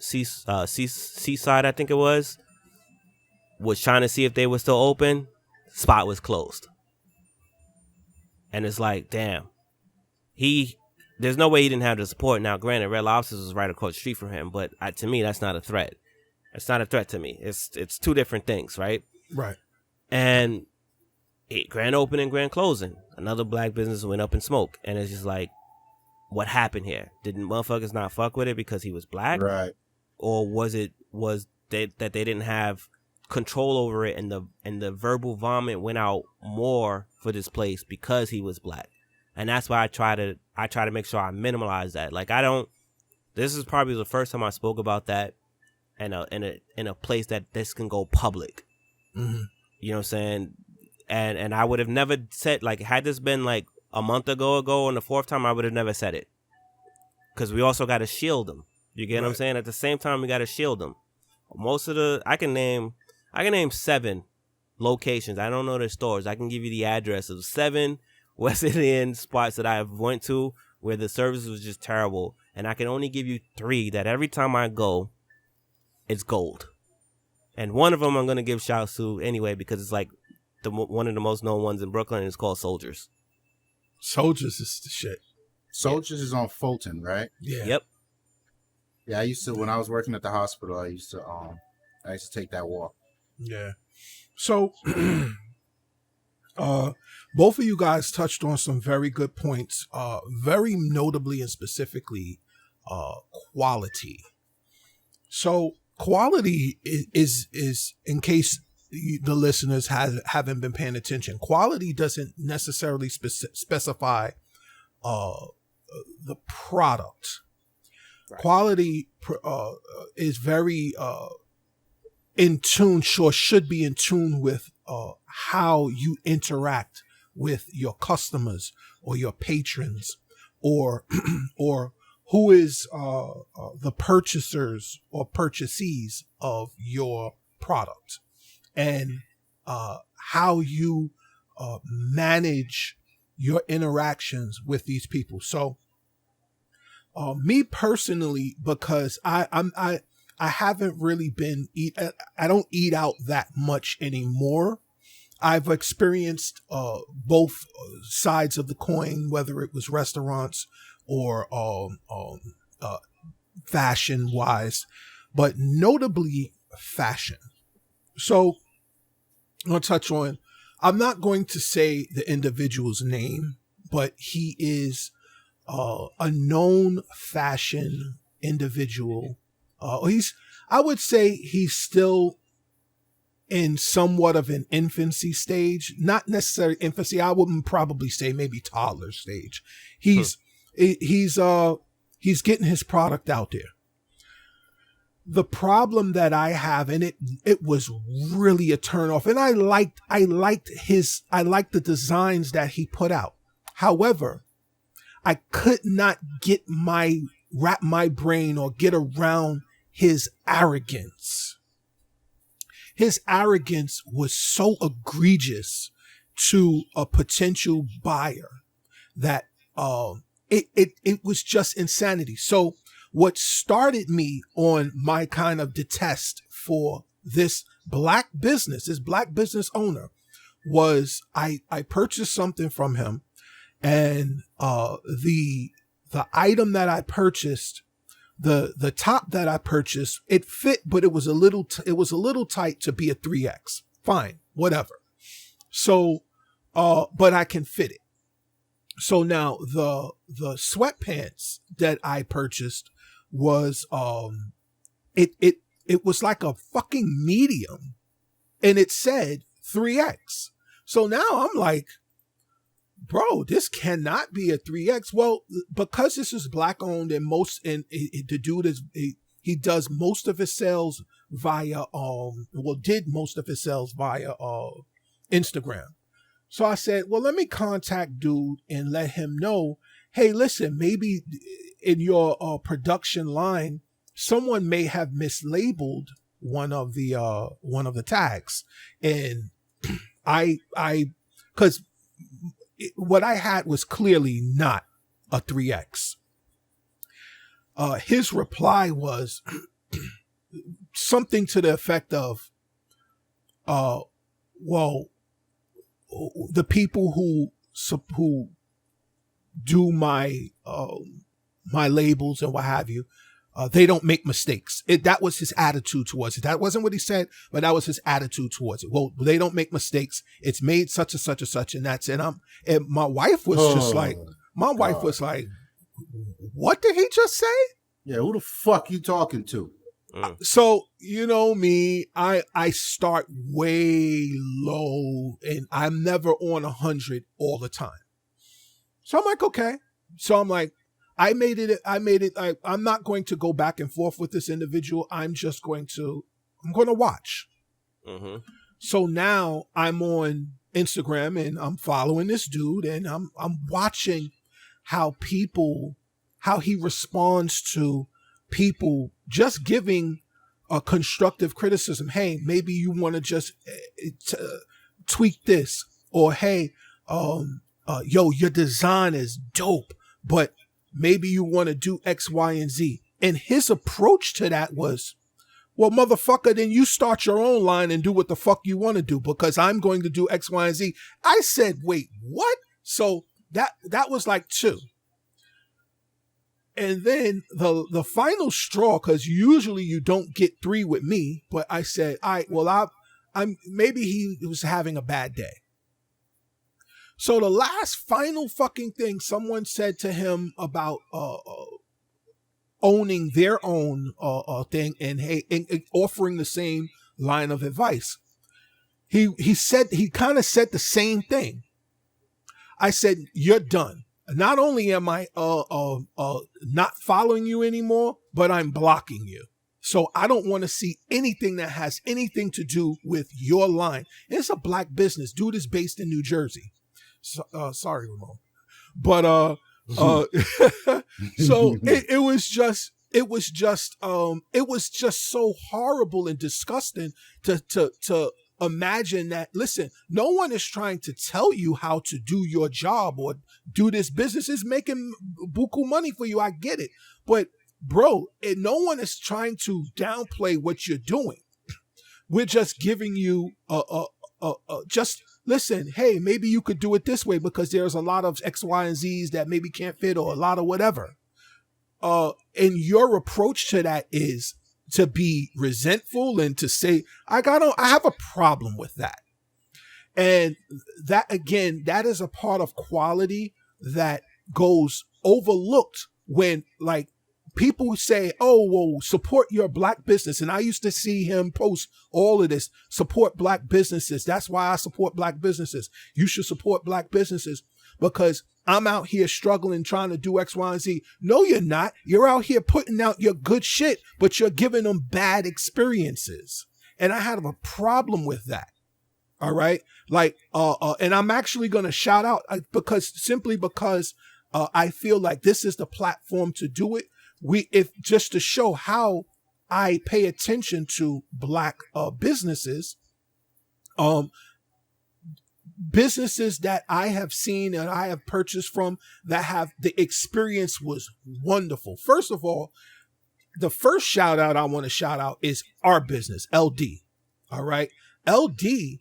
S3: seaside, I think it was. Was trying to see if they were still open. Spot was closed. And it's like, damn. There's no way he didn't have the support. Now, granted, Red Lobsters was right across the street from him, but to me, that's not a threat. It's not a threat to me. It's 2 different things, right?
S1: Right.
S3: And grand opening, grand closing. Another black business went up in smoke. And it's just like, what happened here? Did motherfuckers not fuck with it because he was black?
S2: Right.
S3: Or was that they didn't have control over it, and the verbal vomit went out more for this place because he was black? And that's why I try to make sure I minimize that. Like, this is probably the first time I spoke about that in a place that this can go public.
S1: Mm-hmm.
S3: You know what I'm saying? And I would have never said, like, had this been like a month ago on the 4th time, I would have never said it. Because we also got to shield them. You get what I'm saying? At the same time, we got to shield them. Most of I can name 7 locations. I don't know their stores. I can give you the address of 7 West Indian spots that I went to where the service was just terrible. And I can only give you 3 that every time I go, it's gold. And one of them I'm going to give shouts to anyway, because it's like one of the most known ones in Brooklyn, and it's called Soldiers.
S1: Soldiers is the shit.
S2: Soldiers is on Fulton, right?
S1: Yeah.
S3: Yep.
S2: Yeah, I used to, when I was working at the hospital, I used to take that walk.
S1: Yeah. So, both of you guys touched on some very good points. Very notably and specifically, quality. So, quality is in case the listeners haven't been paying attention. Quality doesn't necessarily specify the product. Right. Quality is very in tune, should be in tune with how you interact with your customers or your patrons, or who is the purchasers or purchasees of your product, and how you manage your interactions with these people. So, me personally, because I haven't really been I don't eat out that much anymore. I've experienced both sides of the coin, whether it was restaurants or fashion wise, but notably fashion. So I'm going to touch on, I'm not going to say the individual's name, but he is a known fashion individual. I would say he's still in somewhat of an infancy stage, not necessarily infancy. I wouldn't probably say maybe toddler stage. He's getting his product out there. The problem that I have, and it was really a turnoff, and I liked the designs that he put out. However, I could not wrap my brain or get around his arrogance. His arrogance was so egregious to a potential buyer that it was just insanity. So what started me on my kind of detest for this black business owner was I purchased something from him, and the item that I purchased, the top that I purchased, it fit, but it was a little tight to be a 3X. Fine, whatever. So, but I can fit it. So now the sweatpants that I purchased was it was like a fucking medium, and it said 3X. So now I'm like, bro, this cannot be a 3X. Well, because this is black owned, and the dude is he does most of his sales via did most of his sales via Instagram. So I said, well, let me contact dude and let him know, hey, listen, maybe in your production line, someone may have mislabeled one of the tags. And because what I had was clearly not a 3X. His reply was something to the effect of, well, the people who do my labels and what have you, they don't make mistakes. That was his attitude towards it. That wasn't what he said, but that was his attitude towards it. Well, they don't make mistakes. It's made such and such and such, and that's it. And my wife was just like, what did he just say?
S2: Yeah, who the fuck you talking to?
S1: So, you know me, I start way low, and I'm never on 100 all the time. So I'm like, okay. So I'm like, I'm not going to go back and forth with this individual. I'm going to watch. Mm-hmm. So now I'm on Instagram and I'm following this dude, and I'm watching how he responds to people just giving a constructive criticism. Hey, maybe you want to just tweak this, or hey, yo, your design is dope, but maybe you want to do X, Y, and Z. And his approach to that was, well, motherfucker, then you start your own line and do what the fuck you want to do, because I'm going to do X, Y, and Z. I said, wait, what? So that was like 2. And then the final straw, because usually you don't get 3 with me, but I said, all right, well, I'm maybe he was having a bad day. So the last final fucking thing someone said to him about owning their own thing, and hey, and offering the same line of advice. He kind of said the same thing. I said, you're done. Not only am I not following you anymore, but I'm blocking you. So I don't want to see anything that has anything to do with your line. It's a black business. Dude is based in New Jersey. So, sorry, Ramon. But so it was just so horrible and disgusting to imagine that. Listen, no one is trying to tell you how to do your job or do this business. Is making buku money for you. I get it. But bro, no one is trying to downplay what you're doing. We're just giving you just listen, hey, maybe you could do it this way because there's a lot of X, Y, and Z's that maybe can't fit, or a lot of whatever. And your approach to that is to be resentful and to say, I have a problem with that. And that, again, that is a part of quality that goes overlooked when, like, people say, oh, well, support your black business. And I used to see him post all of this, support black businesses. That's why I support black businesses. You should support black businesses because I'm out here struggling, trying to do X, Y, and Z. No, you're not. You're out here putting out your good shit, but you're giving them bad experiences. And I had a problem with that. All right. Like, and I'm actually going to shout out because I feel like this is the platform to do it. If just to show how I pay attention to black businesses, businesses that I have seen and I have purchased from that have the experience was wonderful. First of all, the first shout out I want to shout out is our business, LD. All right. LD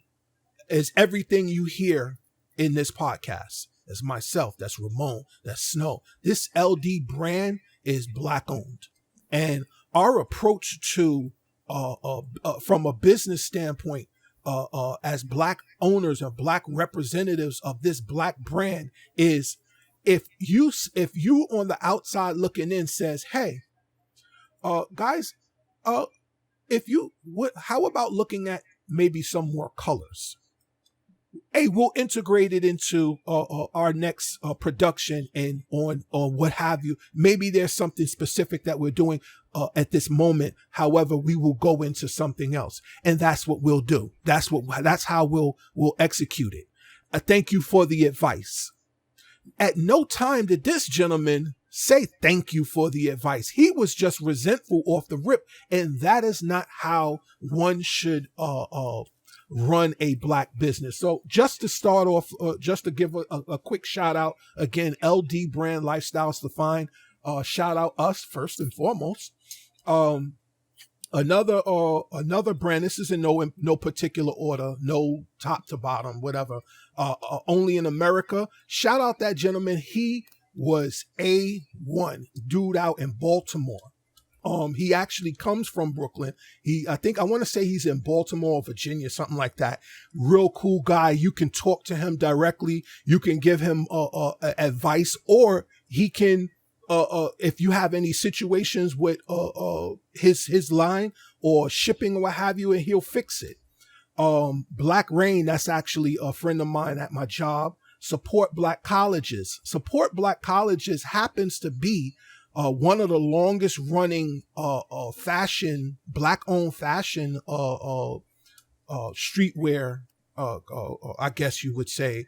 S1: is everything you hear in this podcast. That's myself. That's Ramon. That's Snow. This LD brand is Black owned. And our approach to, from a business standpoint, as Black owners or Black representatives of this Black brand is, if you on the outside looking in says, hey, guys, how about looking at maybe some more colors? Hey, we'll integrate it into our next production and on what have you. Maybe there's something specific that we're doing at this moment. However, we will go into something else, and that's what we'll do. That's how we'll execute it. Thank you for the advice. At no time did this gentleman say thank you for the advice. He was just resentful off the rip, and that is not how one should run a Black business. So just to start off, just to give a quick shout out again, LD Brand Lifestyles Defined. Shout out us first and foremost. Another brand. This is in no particular order, no top to bottom, whatever. Only in America. Shout out that gentleman. He was A1 dude out in Baltimore. He actually comes from Brooklyn. I want to say he's in Baltimore, Virginia, something like that. Real cool guy. You can talk to him directly. You can give him advice, or he can, if you have any situations with his line or shipping or what have you, and he'll fix it. Black Rain, that's actually a friend of mine at my job. Support Black colleges. Support Black colleges happens to be one of the longest running fashion, Black owned fashion streetwear, I guess you would say,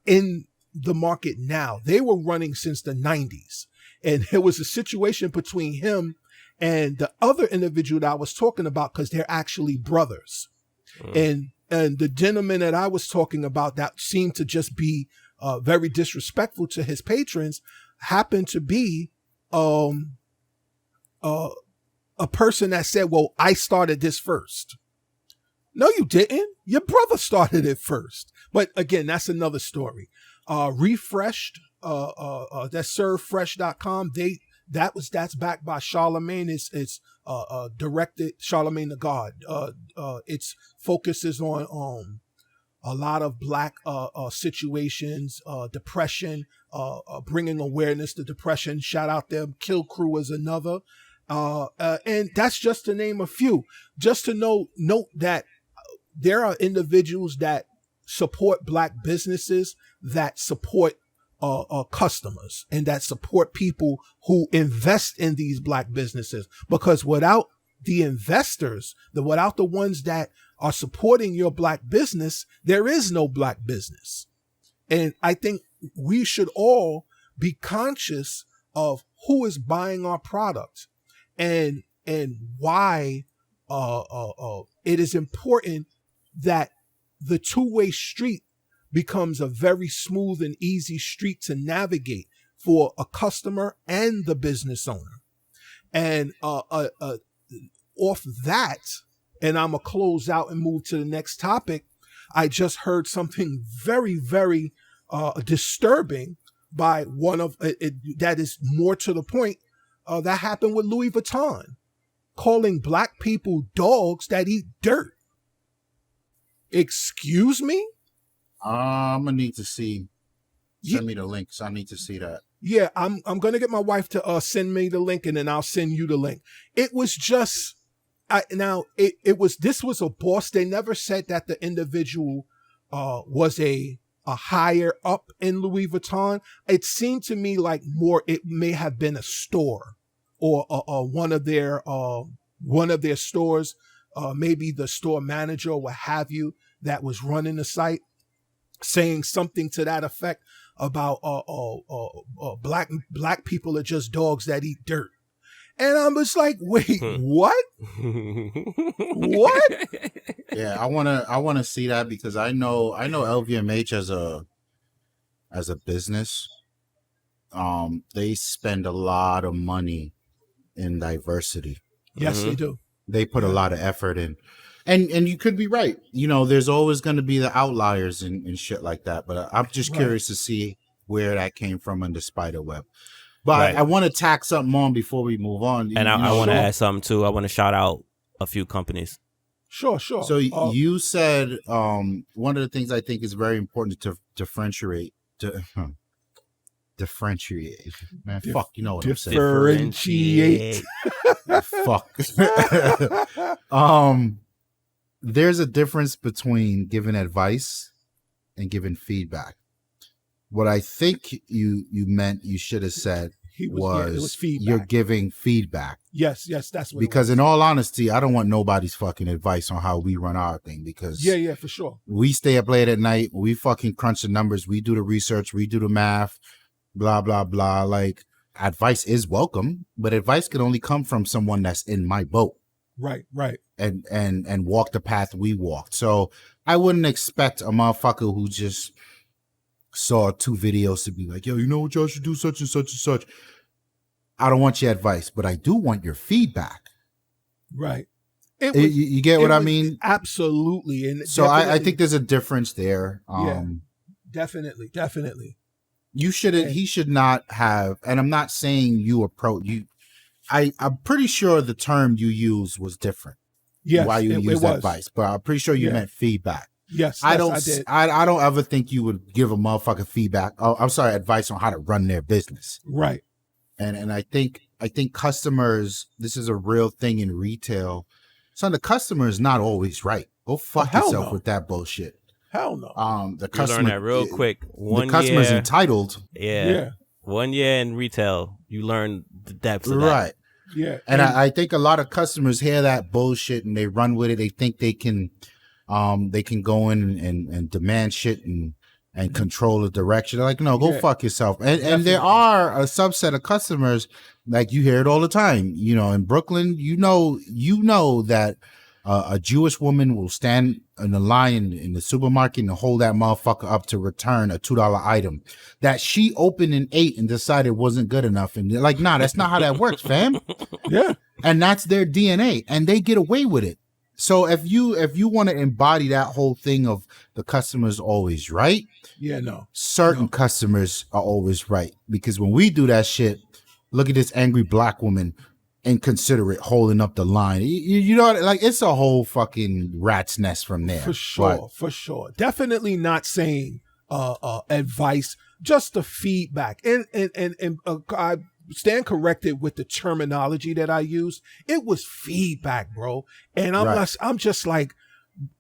S1: in the market now. They were running since the 90s. And there was a situation between him and the other individual that I was talking about, because they're actually brothers. And the gentleman that I was talking about that seemed to just be very disrespectful to his patrons happened to be a person that said, well, I started this first. No, you didn't. Your brother started it first. But again, that's another story. Refreshed, that's servefresh.com. That's backed by Charlemagne. It's directed Charlemagne the God. Its focuses on a lot of Black situations, depression, bringing awareness to depression. Shout out them. Kill Crew is another. And that's just to name a few. Just to note that there are individuals that support Black businesses, that support customers, and that support people who invest in these Black businesses. Because without the investors, without the ones that are supporting your Black business, there is no Black business. And I think we should all be conscious of who is buying our product and why it is important that the two-way street becomes a very smooth and easy street to navigate for a customer and the business owner. And off that, and I'm going to close out and move to the next topic, I just heard something very, very disturbing by one of that is more to the point, that happened with Louis Vuitton, calling Black people dogs that eat dirt. Excuse me?
S2: I'm gonna need to see. Send me the link, so I need to see that.
S1: Yeah, I'm gonna get my wife to send me the link, and then I'll send you the link. It was just, this was a boss. They never said that the individual was a higher up in Louis Vuitton. It seemed to me like it may have been a store or one of their stores, maybe the store manager or what have you that was running the site, saying something to that effect about black people are just dogs that eat dirt. And I'm just like, wait, what? What?
S2: Yeah, I wanna see that, because I know LVMH as a business. They spend a lot of money in diversity.
S1: Yes, they do.
S2: They put a lot of effort in. And you could be right. You know, there's always going to be the outliers and shit like that. But I'm just curious to see where that came from in the spider web. But I want to tack something on before we move on.
S3: And I want to add something too. I want to shout out a few companies.
S1: Sure.
S2: So you said one of the things I think is very important to differentiate. Differentiate, man. Fuck, you know what I'm saying.
S1: Differentiate.
S2: Fuck. There's a difference between giving advice and giving feedback. What I think you meant, you should have said was feedback. You're giving feedback.
S1: Yes, that's what.
S2: Because in all honesty, I don't want nobody's fucking advice on how we run our thing. Because
S1: yeah, for sure.
S2: We stay up late at night. We fucking crunch the numbers. We do the research. We do the math. Blah blah blah. Like, advice is welcome, but advice can only come from someone that's in my boat.
S1: Right.
S2: And walk the path we walked. So I wouldn't expect a motherfucker who just saw 2 videos to be like, yo, you know what y'all should do, such and such and such. I don't want your advice, but I do want your feedback.
S1: Right.
S2: You get what I mean?
S1: Absolutely. And
S2: so I think there's a difference there.
S1: Definitely.
S2: You shouldn't. He should not have. And I'm not saying you approach you. I'm pretty sure the term you used was different.
S1: Yes,
S2: while you used advice, but I'm pretty sure you meant feedback.
S1: Yes,
S2: I
S1: did.
S2: I don't ever think you would give a motherfucker feedback. Oh, I'm sorry, advice on how to run their business.
S1: Right.
S2: And I think customers. This is a real thing in retail. So the customer is not always right. Go fuck yourself with that bullshit.
S1: Hell no.
S2: The customer.
S3: You learn that real quick.
S2: The customer's entitled.
S3: Yeah. 1 year in retail, you learn the depths of that.
S2: Right.
S1: Yeah.
S2: And I think a lot of customers hear that bullshit and they run with it. They think they can go in and demand shit and control the direction. They're like, no, go fuck yourself. And there are a subset of customers, like you hear it all the time. You know, in Brooklyn, you know that a Jewish woman will stand in the line in the supermarket and hold that motherfucker up to return a $2 item that she opened and ate and decided wasn't good enough. And they're like, nah, that's not how that works, fam.
S1: Yeah.
S2: And that's their DNA and they get away with it. So if you want to embody that whole thing of the customer's always right.
S1: Yeah, no.
S2: Certain customers are always right. Because when we do that shit, look at this angry black woman, inconsiderate, holding up the line. You know, like, it's a whole fucking rat's nest from there.
S1: For sure. Definitely not saying advice, just the feedback. And I stand corrected with the terminology that I used. It was feedback, bro. And I'm just like,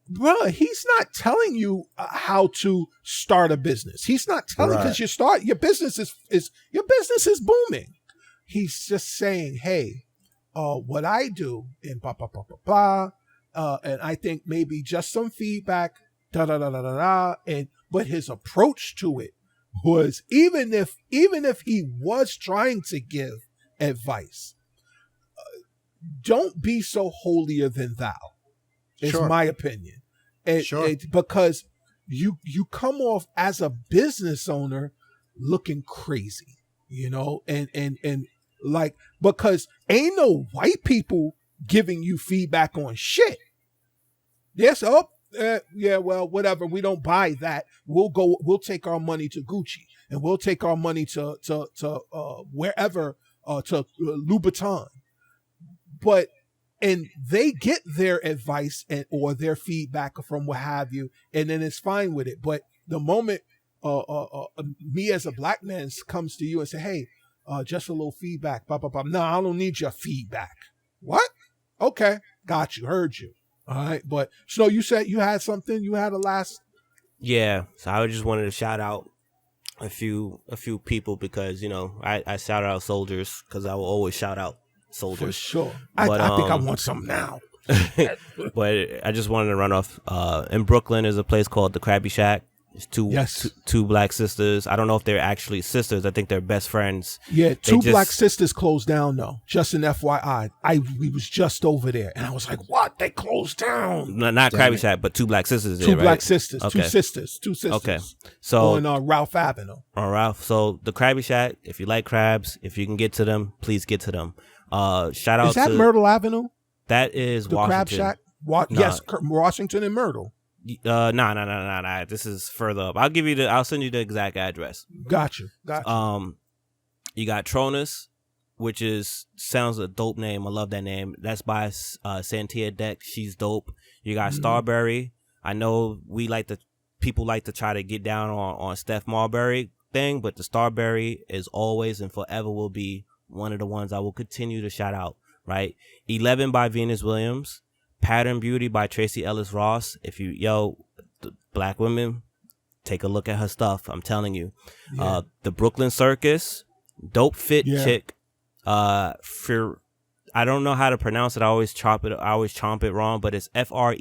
S1: bro, he's not telling you how to start a business. He's not telling, because your business is booming. He's just saying, hey, what I do and blah blah blah blah blah, and I think maybe just some feedback, but his approach to it was, even if he was trying to give advice, don't be so holier than thou. Is my opinion, because you come off as a business owner looking crazy, you know, and like, because ain't no white people giving you feedback on shit. Yes, well, whatever. We don't buy that. We'll take our money to Gucci, and we'll take our money to wherever, to Louboutin. And they get their advice or their feedback from what have you, and then it's fine with it. But the moment me as a black man comes to you and say, hey, just a little feedback, blah, blah, blah. No, I don't need your feedback. What? Okay. Got you. Heard you. All right. But so you said you had something, you had a last.
S3: Yeah. So I just wanted to shout out a few people, because, you know, I shout out soldiers because I will always shout out soldiers.
S1: For sure. But, I think I want some now.
S3: But I just wanted to run off. In Brooklyn, there's a place called the Krabby Shack. It's two black sisters. I don't know if they're actually sisters. I think they're best friends.
S1: Yeah, black sisters closed down though. Just an FYI. We was just over there and I was like, what? They closed down.
S3: No, not Krabby Shack, but two black sisters there,
S1: Two black sisters. Okay. Two sisters.
S3: Okay. So
S1: on Ralph Avenue.
S3: On Ralph. So the Krabby Shack, if you like crabs, if you can get to them, please get to them. Shout out
S1: Is that
S3: to
S1: Myrtle Avenue?
S3: that is
S1: The
S3: Washington.
S1: Crab Shack? Yes, Washington and Myrtle.
S3: Nah. This is further up. I'll send you the exact address.
S1: Gotcha.
S3: You got Tronus, which sounds a dope name. I love that name. That's by Santia Deck. She's dope. You got Starberry. I know people like to try to get down on Steph Marbury thing, but the Starberry is always and forever will be one of the ones I will continue to shout out. Right, 11 by Venus Williams. Pattern Beauty by Tracy Ellis Ross. If the black women, take a look at her stuff. I'm telling you. Yeah. The Brooklyn Circus, Dope Fit Chick. I don't know how to pronounce it. I always chomp it wrong, but it's FRERE.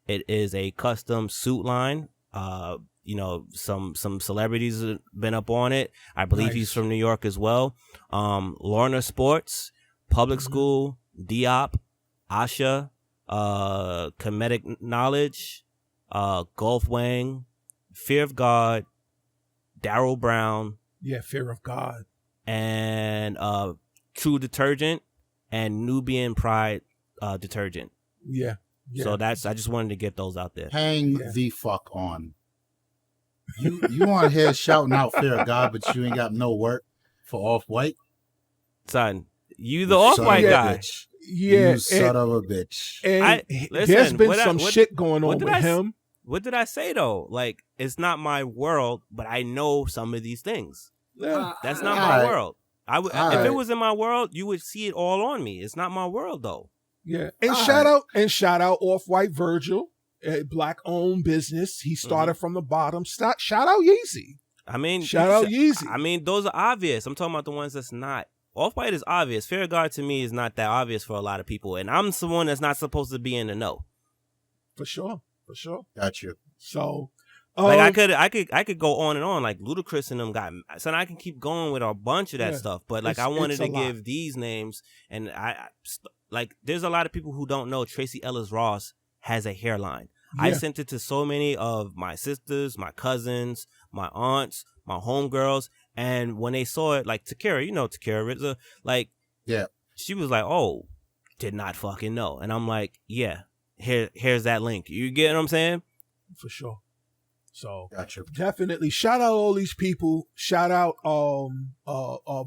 S3: It is a custom suit line. Some celebrities have been up on it. I believe he's from New York as well. Lorna Sports, Public School, Diop, Asha, Comedic Knowledge, Gulf Wang, Fear of God, Daryl Brown.
S1: Yeah, Fear of God.
S3: And True Detergent and Nubian Pride Detergent.
S1: Yeah.
S3: So I just wanted to get those out there.
S2: Hang the fuck on. You on here shouting out Fear of God, but you ain't got no work for Off-White?
S3: Son, you the Off-White guy.
S2: Bitch.
S1: Yeah,
S2: you son of a bitch.
S1: And there's been some shit going on with him.
S3: What did I say though? Like, it's not my world, but I know some of these things. That's not my world. If it was in my world, you would see it all on me. It's not my world though.
S1: Yeah, and shout out Off-White Virgil, a black owned business. He started from the bottom. Shout out Yeezy. Shout out Yeezy.
S3: Those are obvious. I'm talking about the ones that's not. Off-White is obvious. Fear of God to me is not that obvious for a lot of people, and I'm someone that's not supposed to be in the know.
S1: For sure.
S2: Got you.
S1: So,
S3: I could go on and on. Like Ludacris and them got. So I can keep going with a bunch of that stuff. But I wanted to give these names, and there's a lot of people who don't know Tracy Ellis Ross has a hairline. Yeah. I sent it to so many of my sisters, my cousins, my aunts, my homegirls. And when they saw it, like Takira, Takira Rizza, she was like, oh, did not fucking know. And I'm like, yeah, here's that link. You get what I'm saying?
S1: For sure. So
S2: gotcha.
S1: Definitely shout out all these people. Shout out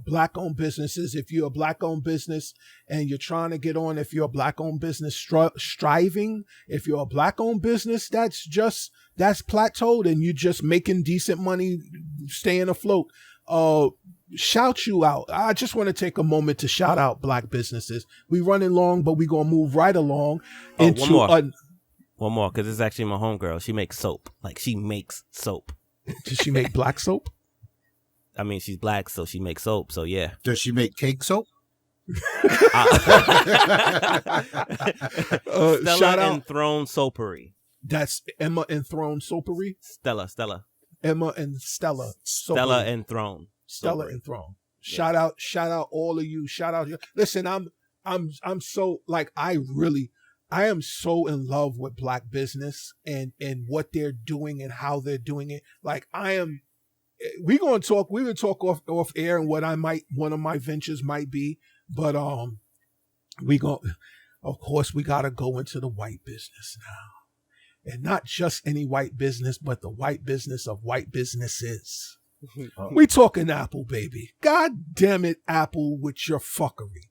S1: black owned businesses. If you're a black owned business and you're trying to get on, if you're a black owned business striving, if you're a black owned business that's plateaued and you're just making decent money, staying afloat, shout you out. I just want to take a moment to shout out black businesses. We running long, but we gonna move right along into
S3: one more, because it's actually my homegirl. She makes soap. Like, she makes soap.
S1: Does she make black soap?
S3: She's black, so she makes soap. So yeah.
S2: Does she make cake soap?
S3: Stella Enthroned Soapery.
S1: That's Emma Enthroned Soapery.
S3: Stella.
S1: Emma and Stella.
S3: Stella Enthroned.
S1: Stella Enthroned. Shout out all of you. Shout out you. Listen, I'm so I am so in love with black business and what they're doing and how they're doing it. Like we will talk off air and what one of my ventures might be, but of course we got to go into the white business now. And not just any white business, but the white business of white businesses. We talking Apple, baby. God damn it, Apple, with your fuckery.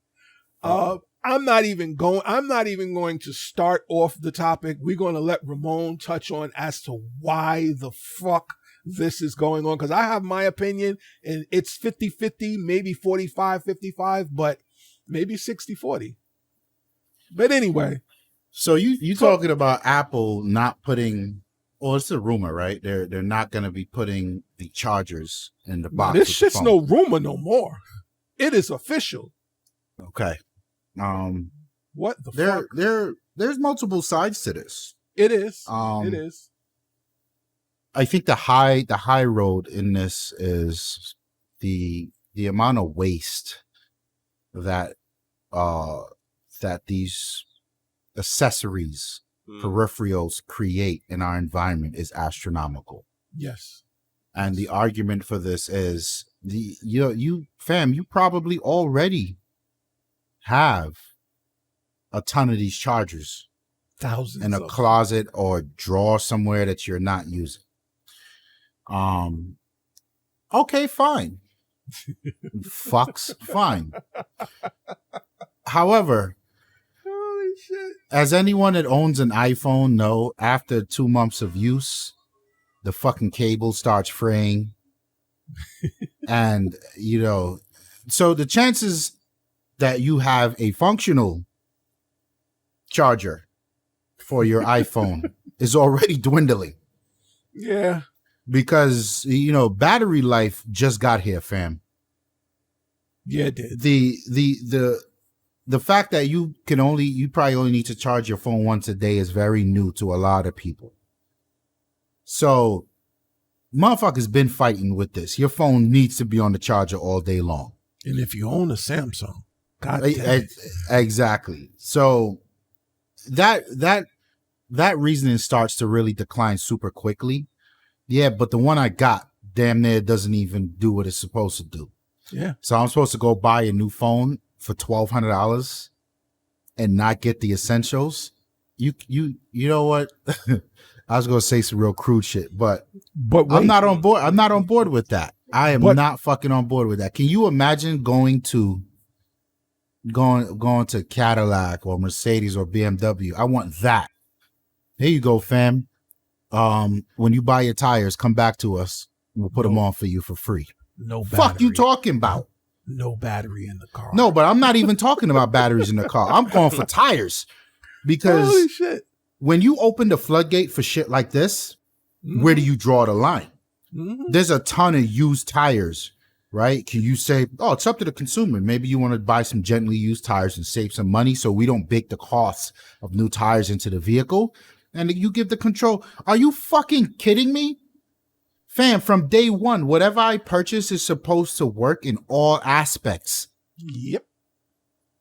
S1: I'm not even going to start off the topic. We're going to let Ramon touch on as to why the fuck this is going on. Because I have my opinion, and it's 50-50, maybe 45-55, but maybe 60-40. But anyway.
S2: So you talking about Apple not putting, well, it's a rumor, right? They're not going to be putting the chargers in the box.
S1: This shit's no rumor no more. It is official.
S2: Okay.
S1: What the fuck?
S2: There's multiple sides to this.
S1: It is. It is.
S2: I think the high road in this is the amount of waste that these accessories, peripherals create in our environment is astronomical.
S1: Yes.
S2: And the argument for this is you probably already have a ton of these chargers.
S1: Thousands
S2: in a closet or drawer somewhere that you're not using. Okay, fine. Fucks, fine. However,
S1: holy shit.
S2: As anyone that owns an iPhone know, after 2 months of use, the fucking cable starts fraying. And, so the chances that you have a functional charger for your iPhone is already dwindling.
S1: Yeah.
S2: Because, battery life just got here, fam.
S1: Yeah, it did.
S2: The fact that you probably only need to charge your phone once a day is very new to a lot of people. So, motherfuckers been fighting with this. Your phone needs to be on the charger all day long.
S1: And if you own a Samsung, God damn it.
S2: Exactly. So, that reasoning starts to really decline super quickly. Yeah, but the one I got damn near doesn't even do what it's supposed to do.
S1: Yeah.
S2: So I'm supposed to go buy a new phone for $1,200 and not get the essentials. You know what? I was gonna say some real crude shit, but
S1: wait,
S2: I'm not on board. I'm not on board with that. I am not fucking on board with that. Can you imagine going to Cadillac or Mercedes or BMW? I want that. Here you go, fam. When you buy your tires, come back to us. We'll put them on for you for free.
S1: No battery.
S2: Fuck you talking about?
S1: No battery in the car.
S2: No, but I'm not even talking about batteries in the car. I'm going for tires. Because
S1: holy shit.
S2: When you open the floodgate for shit like this, where do you draw the line?
S1: Mm-hmm.
S2: There's a ton of used tires, right? Can you say, oh, it's up to the consumer. Maybe you want to buy some gently used tires and save some money so we don't bake the costs of new tires into the vehicle. And you give the control. Are you fucking kidding me? Fam, from day one, whatever I purchase is supposed to work in all aspects.
S1: Yep.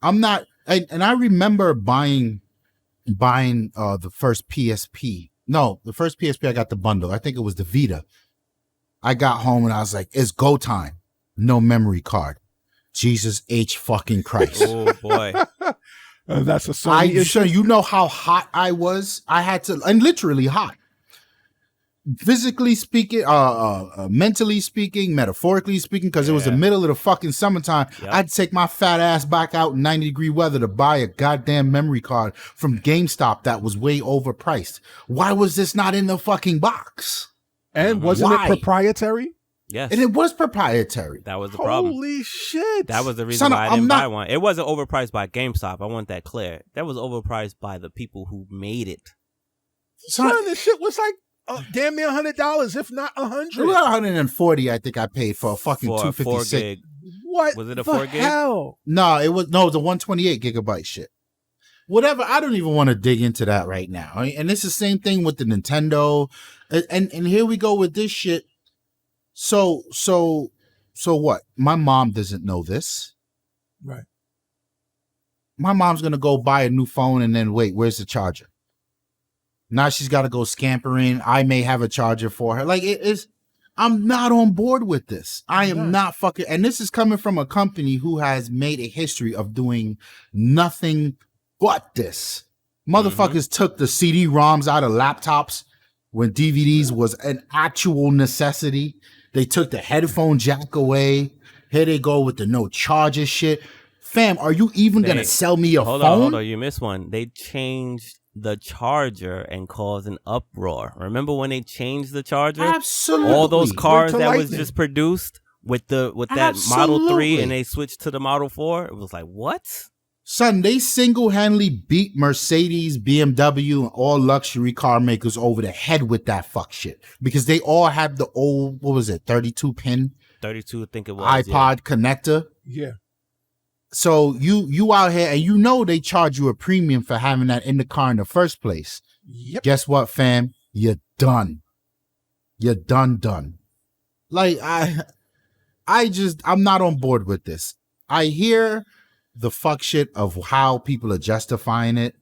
S2: I'm not, and I remember buying the first PSP. No, the first PSP, I got the bundle. I think it was the Vita. I got home and I was like, it's go time. No memory card. Jesus H fucking Christ.
S3: Oh boy.
S1: That's a Sony issue.
S2: So you know how hot I was? I had to, and literally hot. Physically speaking, mentally speaking, metaphorically speaking, because it was the middle of the fucking summertime. Yep. I'd take my fat ass back out in 90-degree weather to buy a goddamn memory card from GameStop that was way overpriced. Why was this not in the fucking box?
S1: And wasn't it proprietary?
S3: Yes.
S2: And it was proprietary.
S3: That was the problem.
S1: Holy shit.
S3: That was the reason why I didn't buy one. It wasn't overpriced by GameStop. I want that clear. That was overpriced by the people who made it.
S1: Son, this shit was like damn near $100, if not $100.
S2: It was $140. I think I paid for a fucking 256.
S3: 4 gig.
S1: What?
S3: Was it a 4 gig?
S1: Hell?
S2: No, it was a 128 gigabyte shit. Whatever. I don't even want to dig into that right now. And it's the same thing with the Nintendo. And here we go with this shit. So what? My mom doesn't know this.
S1: Right.
S2: My mom's going to go buy a new phone and then wait, where's the charger? Now she's got to go scampering. I may have a charger for her. Like I'm not on board with this. I am not fucking, and this is coming from a company who has made a history of doing nothing but this. Motherfuckers took the CD-ROMs out of laptops when DVDs was an actual necessity. They took the headphone jack away. Here they go with the no charger shit. Fam, are you even going to sell me a phone?
S3: Hold on. You missed one. They changed the charger and caused an uproar. Remember when they changed the charger?
S2: Absolutely.
S3: All those cars that was just produced with that Model 3 and they switched to the Model 4. It was like, what?
S2: Son, they single-handedly beat Mercedes, BMW, and all luxury car makers over the head with that fuck shit. Because they all have the old, 32-pin?
S3: 32, I think it was.
S2: iPod connector.
S1: Yeah.
S2: So you out here, and you know they charge you a premium for having that in the car in the first place.
S1: Yep.
S2: Guess what, fam? You're done. You're done. Like, I'm not on board with this. I hear the fuck shit of how people are justifying it,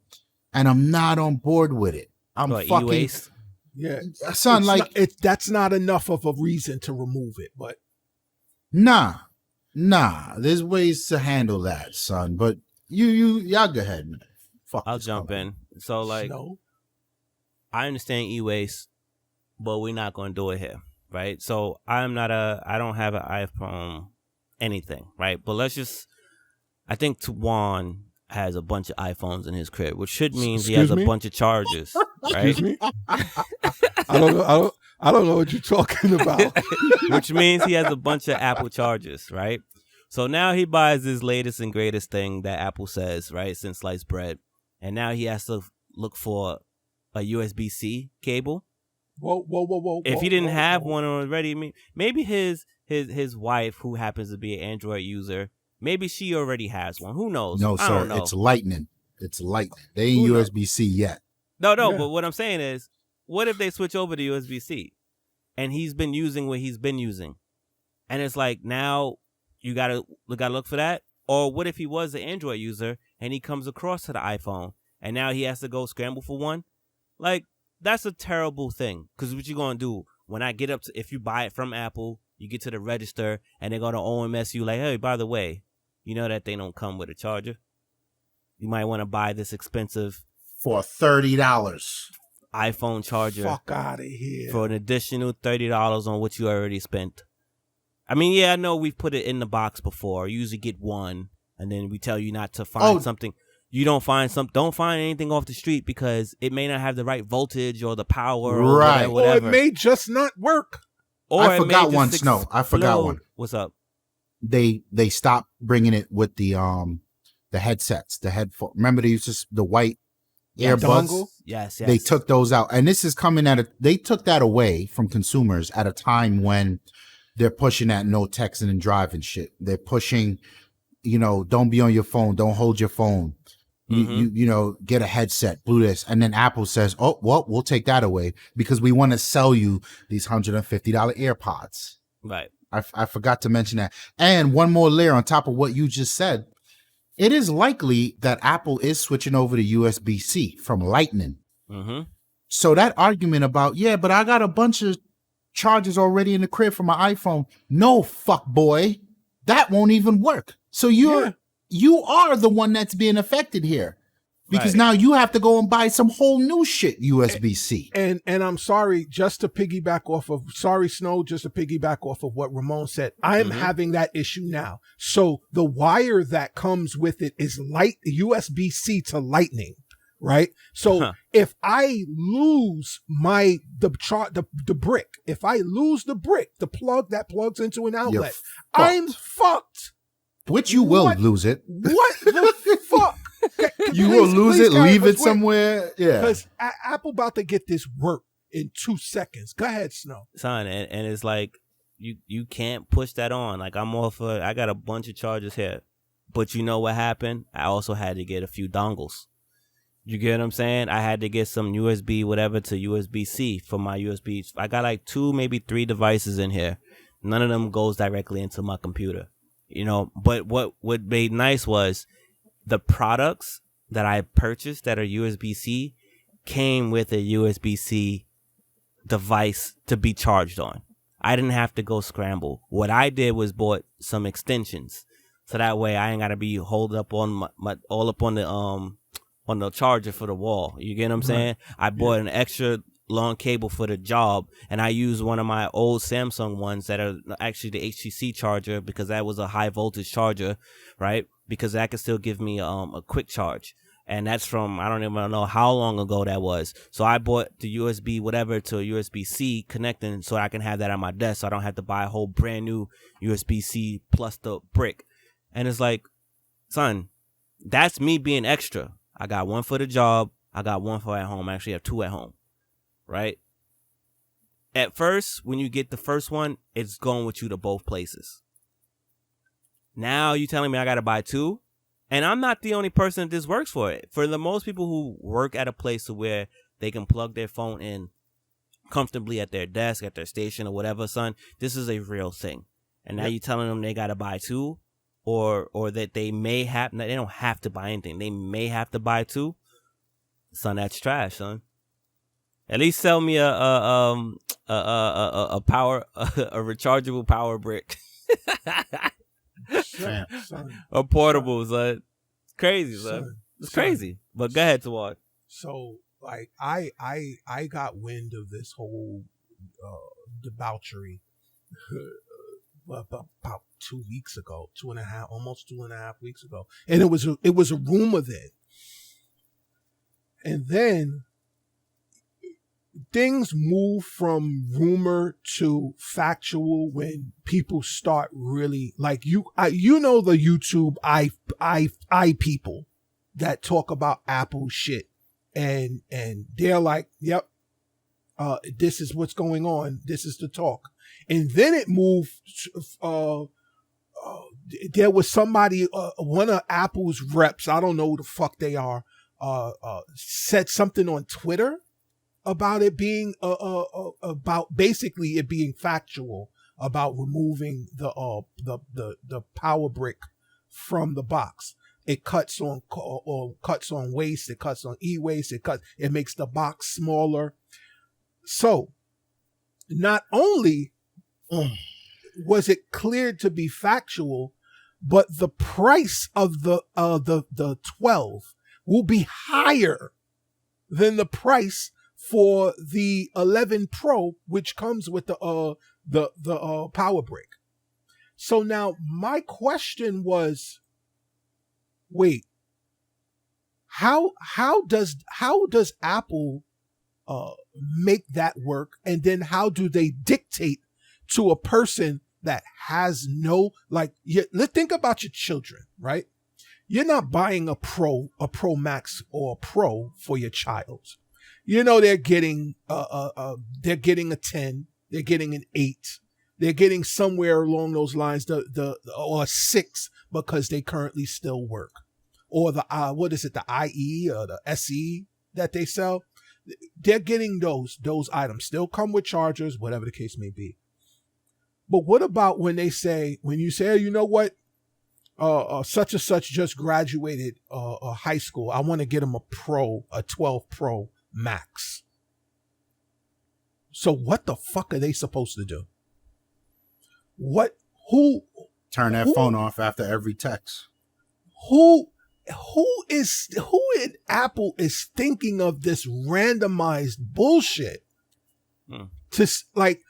S2: and I'm not on board with it. I'm fucking
S1: e-waste. Yeah,
S2: son,
S1: that's not enough of a reason to remove it, but
S2: nah, there's ways to handle that, son. But y'all go ahead, man. Fuck.
S3: I'll jump in. So like, I understand e-waste, but we're not going to do it here, right? So I don't have an iPhone anything, right? But I think Tawann has a bunch of iPhones in his crib, which should mean he has a bunch of chargers, right?
S1: Excuse me? I don't know what you're talking about.
S3: Which means he has a bunch of Apple chargers, right? So now he buys this latest and greatest thing that Apple says, right, since sliced bread. And now he has to look for a USB-C cable.
S1: Whoa.
S3: If he didn't have one already, maybe his wife, who happens to be an Android user, maybe she already has one. Who knows?
S2: No,
S3: I
S2: sir.
S3: don't know.
S2: It's Lightning. They ain't USB-C yet.
S3: No, but what I'm saying is, what if they switch over to USB-C and he's been using what he's been using? And it's like, now you gotta look for that. Or what if he was an Android user and he comes across to the iPhone and now he has to go scramble for one? Like, that's a terrible thing. Because what you gonna do when I get if you buy it from Apple, you get to the register and they go to OMS you like, hey, by the way, you know that they don't come with a charger. You might want to buy this expensive
S2: for $30
S3: iPhone charger.
S1: Fuck out of here.
S3: For an additional $30 on what you already spent. I mean, yeah, I know we've put it in the box before. You usually get one, and then we tell you not to find something. You don't find anything off the street because it may not have the right voltage or the power or whatever.
S1: Or it may just not work.
S3: Or
S2: I forgot one, Snow. I forgot one.
S3: What's up?
S2: They stopped bringing it with the headsets, the headphone. Remember they used the white earbuds?
S3: Yes.
S2: They took those out. And this is coming they took that away from consumers at a time when they're pushing that no texting and driving shit. They're pushing, don't be on your phone. Don't hold your phone. You get a headset, do this. And then Apple says, oh, well, we'll take that away because we want to sell you these $150 AirPods.
S3: Right.
S2: I forgot to mention that. And one more layer on top of what you just said. It is likely that Apple is switching over to USB-C from Lightning. Mm-hmm. So that argument about, but I got a bunch of chargers already in the crib for my iPhone. No, fuck boy. That won't even work. So you are the one that's being affected here. Because now you have to go and buy some whole new shit USB-C.
S1: And I'm sorry, Snow, just to piggyback off of what Ramon said. I'm having that issue now. So the wire that comes with it is USB-C to Lightning, right? So if I lose the brick, if I lose the brick, the plug that plugs into an outlet, I'm fucked.
S2: Which you will lose it.
S1: What the fuck?
S2: You will lose it, leave it somewhere. Yeah.
S1: Because Apple about to get this work in 2 seconds. Go ahead, Snow.
S3: Son, and it's like, you can't push that on. Like, I got a bunch of chargers here. But you know what happened? I also had to get a few dongles. You get what I'm saying? I had to get some USB whatever to USB-C for my USB. I got like 2, maybe 3 devices in here. None of them goes directly into my computer. But what made nice was the products that I purchased that are USB-C came with a USB-C device to be charged on. I didn't have to go scramble. What I did was bought some extensions, so that way I ain't gotta be holed up on on the charger for the wall. You get what I'm saying? I bought an extra long cable for the job, and I used one of my old Samsung ones that are actually the HTC charger because that was a high voltage charger, right? Because that could still give me a quick charge. And that's from, I don't even know how long ago that was. So I bought the USB whatever to a USB-C connecting so I can have that on my desk so I don't have to buy a whole brand new USB-C plus the brick. And it's like, son, that's me being extra. I got one for the job. I got one for at home. I actually have 2 at home, right? At first, when you get the first one, it's going with you to both places. Now you telling me I got to buy 2? And I'm not the only person that this works for. For the most people who work at a place where they can plug their phone in comfortably at their desk, at their station or whatever, son, this is a real thing. And now you're telling them they got to buy 2 or that they may have, they don't have to buy anything. They may have to buy 2. Son, that's trash, son. At least sell me a rechargeable power brick.
S1: Son.
S3: A portable, son. crazy, son. It's crazy. But go ahead, Tawann.
S1: So like I got wind of this whole debauchery about 2 weeks ago, almost 2.5 weeks ago, and it was a rumor then, and then things move from rumor to factual when people start really like the YouTube I people that talk about Apple shit, and they're like, yep, this is what's going on, this is the talk. And then it moved there was somebody, one of Apple's reps, I don't know who the fuck they are, said something on Twitter about it being about basically it being factual about removing the power brick from the box. It cuts on waste, it cuts on e-waste, it makes the box smaller. So not only was it cleared to be factual, but the price of the 12 will be higher than the price for the 11 Pro, which comes with the power brick. So now my question was, wait, how does Apple make that work, and then how do they dictate to a person that has no, like, let's think about your children, right? You're not buying a Pro Max or a Pro for your child. You know, they're getting a 10, they're getting an 8, they're getting somewhere along those lines, or a 6 because they currently still work, or the the IE or the SE that they sell. They're getting those items, still come with chargers, whatever the case may be. But what about when you say, you know what, such and such just graduated high school, I want to get him a 12 Pro Max. So what the fuck are they supposed to do?
S2: Turn that phone off after every text.
S1: Who in Apple is thinking of this randomized bullshit? To like,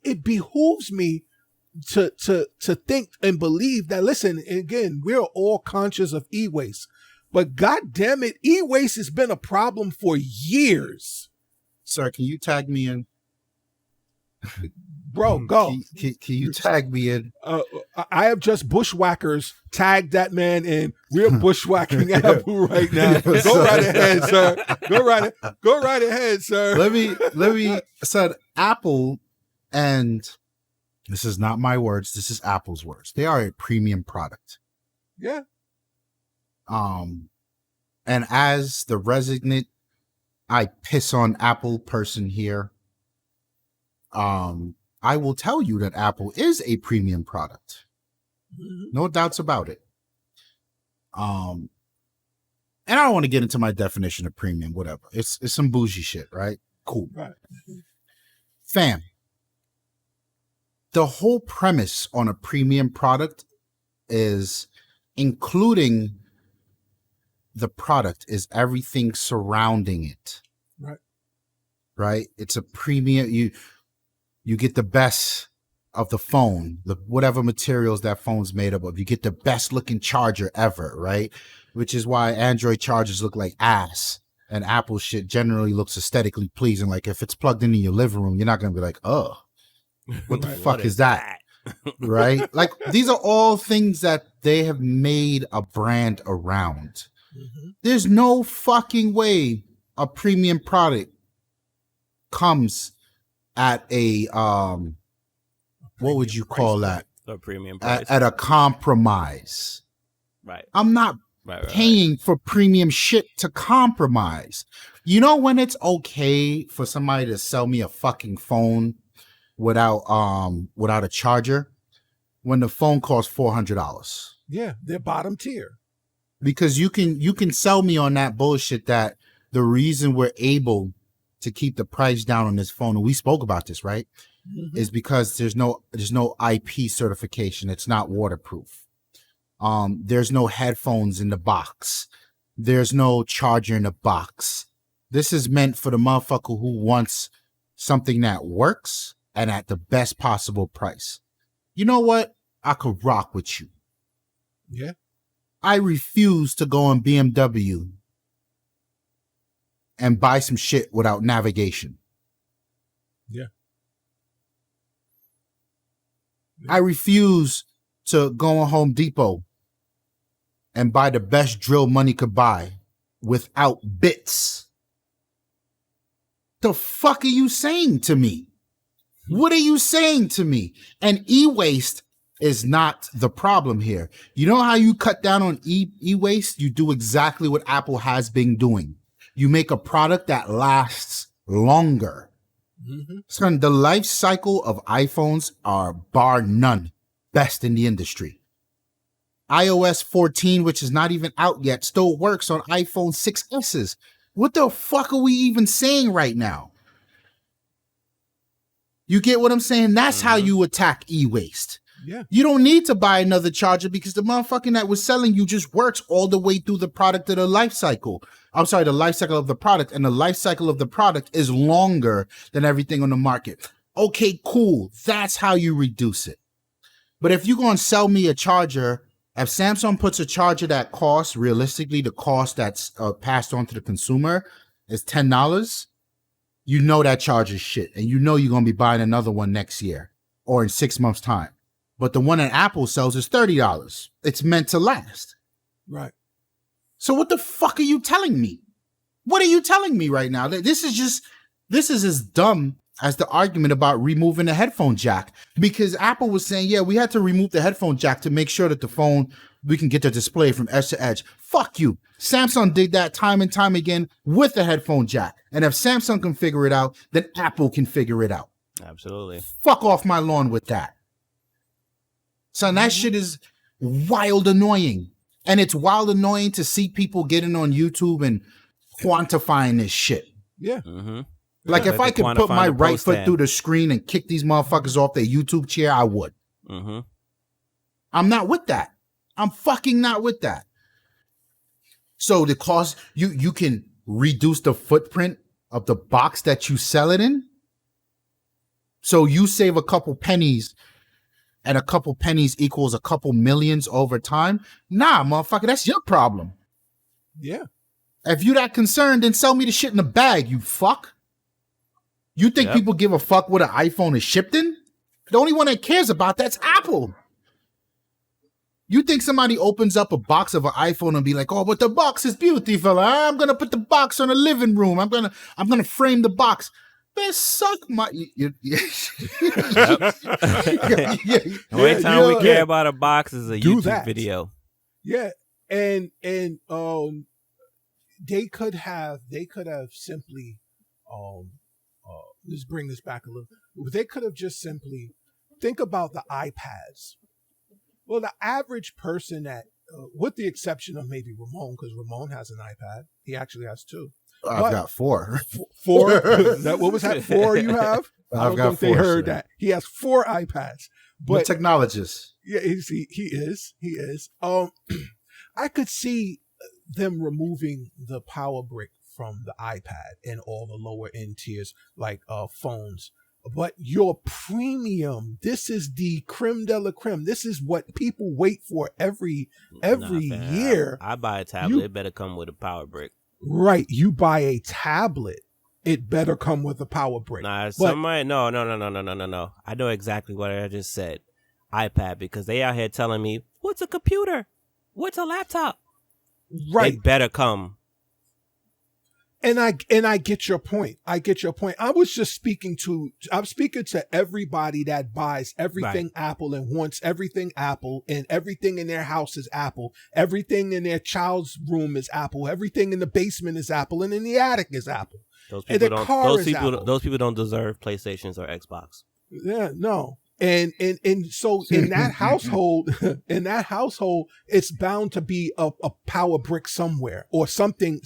S1: it behooves me to think and believe that, listen, again, we're all conscious of e-waste, but god damn it, e-waste has been a problem for years.
S2: Sir, can you tag me in?
S1: Bro, go.
S2: Can you tag me in?
S1: I have just bushwhackers tagged that man in. We're bushwhacking Apple right now. Go right ahead, sir. Go right ahead, sir.
S2: Let me said Apple, and this is not my words, this is Apple's words. They are a premium product.
S1: Yeah.
S2: And as the resident I piss on Apple person here, I will tell you that Apple is a premium product. No doubts about it. And I don't want to get into my definition of premium, whatever. It's some bougie shit, right? Cool.
S1: Right.
S2: Fam, the whole premise on a premium product is, including the product, is everything surrounding it.
S1: Right.
S2: Right? It's a premium. You get the best of the phone, whatever materials that phone's made up of. You get the best looking charger ever, right? Which is why Android chargers look like ass, and Apple shit generally looks aesthetically pleasing. Like if it's plugged into your living room, you're not going to be like, oh, what the fuck is that? Right? Like these are all things that they have made a brand around. There's no fucking way a premium product comes at a what would you call that?
S3: A premium price.
S2: At a compromise.
S3: Right.
S2: I'm not paying for premium shit to compromise. You know when it's okay for somebody to sell me a fucking phone without a charger? When the phone costs $400.
S1: Yeah, they're bottom tier.
S2: Because you can sell me on that bullshit that the reason we're able to keep the price down on this phone, and we spoke about this, right? Is because there's no IP certification. It's not waterproof. There's no headphones in the box. There's no charger in the box. This is meant for the motherfucker who wants something that works and at the best possible price. You know what? I could rock with you.
S1: Yeah.
S2: I refuse to go on BMW and buy some shit without navigation.
S1: Yeah.
S2: I refuse to go on Home Depot and buy the best drill money could buy without bits. The fuck are you saying to me? What are you saying to me? And e-waste is not the problem here. You know how you cut down on e-waste? You do exactly what Apple has been doing. You make a product that lasts longer. Mm-hmm. Son, the life cycle of iPhones are bar none best in the industry. iOS 14, which is not even out yet, still works on iPhone 6Ss. What the fuck are we even saying right now? You get what I'm saying? That's how you attack e-waste.
S1: Yeah.
S2: You don't need to buy another charger because the motherfucking that was selling you just works all the way through the product of the life cycle. I'm sorry, the life cycle of the product, and the life cycle of the product is longer than everything on the market. Okay, cool. That's how you reduce it. But if you're going to sell me a charger, if Samsung puts a charger that costs, realistically, the cost that's passed on to the consumer is $10, you know that charger's shit. And you know you're going to be buying another one next year or in 6 months' time. But the one that Apple sells is $30. It's meant to last.
S1: Right.
S2: So what the fuck are you telling me? What are you telling me right now? This is as dumb as the argument about removing the headphone jack, because Apple was saying, yeah, we had to remove the headphone jack to make sure that the phone, we can get the display from edge to edge. Fuck you. Samsung did that time and time again with the headphone jack. And if Samsung can figure it out, then Apple can figure it out.
S3: Absolutely.
S2: Fuck off my lawn with that. Son, that shit is wild annoying. And it's wild annoying to see people getting on YouTube and quantifying this shit.
S1: Yeah.
S3: Mm-hmm.
S2: Like if I could put my right foot through the screen and kick these motherfuckers off their YouTube chair, I would.
S3: Mm-hmm.
S2: I'm not with that. I'm fucking not with that. So the cost, you can reduce the footprint of the box that you sell it in. So you save a couple pennies, and a couple pennies equals a couple millions over time. Nah, motherfucker, that's your problem.
S1: Yeah.
S2: If you that concerned, then sell me the shit in a bag, you fuck. You think people give a fuck what an iPhone is shipped in? The only one that cares about that's Apple. You think somebody opens up a box of an iPhone and be like, oh, but the box is beautiful. I'm going to put the box on the living room. I'm going to frame the box. Man, suck my... The
S3: only time we care about a box is a YouTube video.
S1: Yeah. And they could have simply let's bring this back a little. They could have just simply think about the iPads. Well, the average person that, with the exception of maybe Ramon, because Ramon has an iPad. He actually has two.
S2: I've got four.
S1: Four? What was that? Four you have?
S2: I've got four.
S1: They heard that. He has 4 iPads.
S2: But technologist.
S1: Yeah, he is. I could see them removing the power brick from the iPad and all the lower end tiers like phones. But your premium, this is the creme de la creme. This is what people wait for every year.
S3: I buy a tablet. It better come with a power brick.
S1: Right. You buy a tablet, it better come with a power brick.
S3: No. I know exactly what I just said. iPad, because they out here telling me, what's a computer? What's a laptop?
S1: Right.
S3: It better come.
S1: And I get your point. I'm speaking to everybody that buys everything Apple and wants everything Apple, and everything in their house is Apple. Everything in their child's room is Apple. Everything in the basement is Apple, and in the attic is Apple. Those people
S3: don't deserve PlayStations or Xbox.
S1: Yeah, no. And so in that household, it's bound to be a power brick somewhere, or something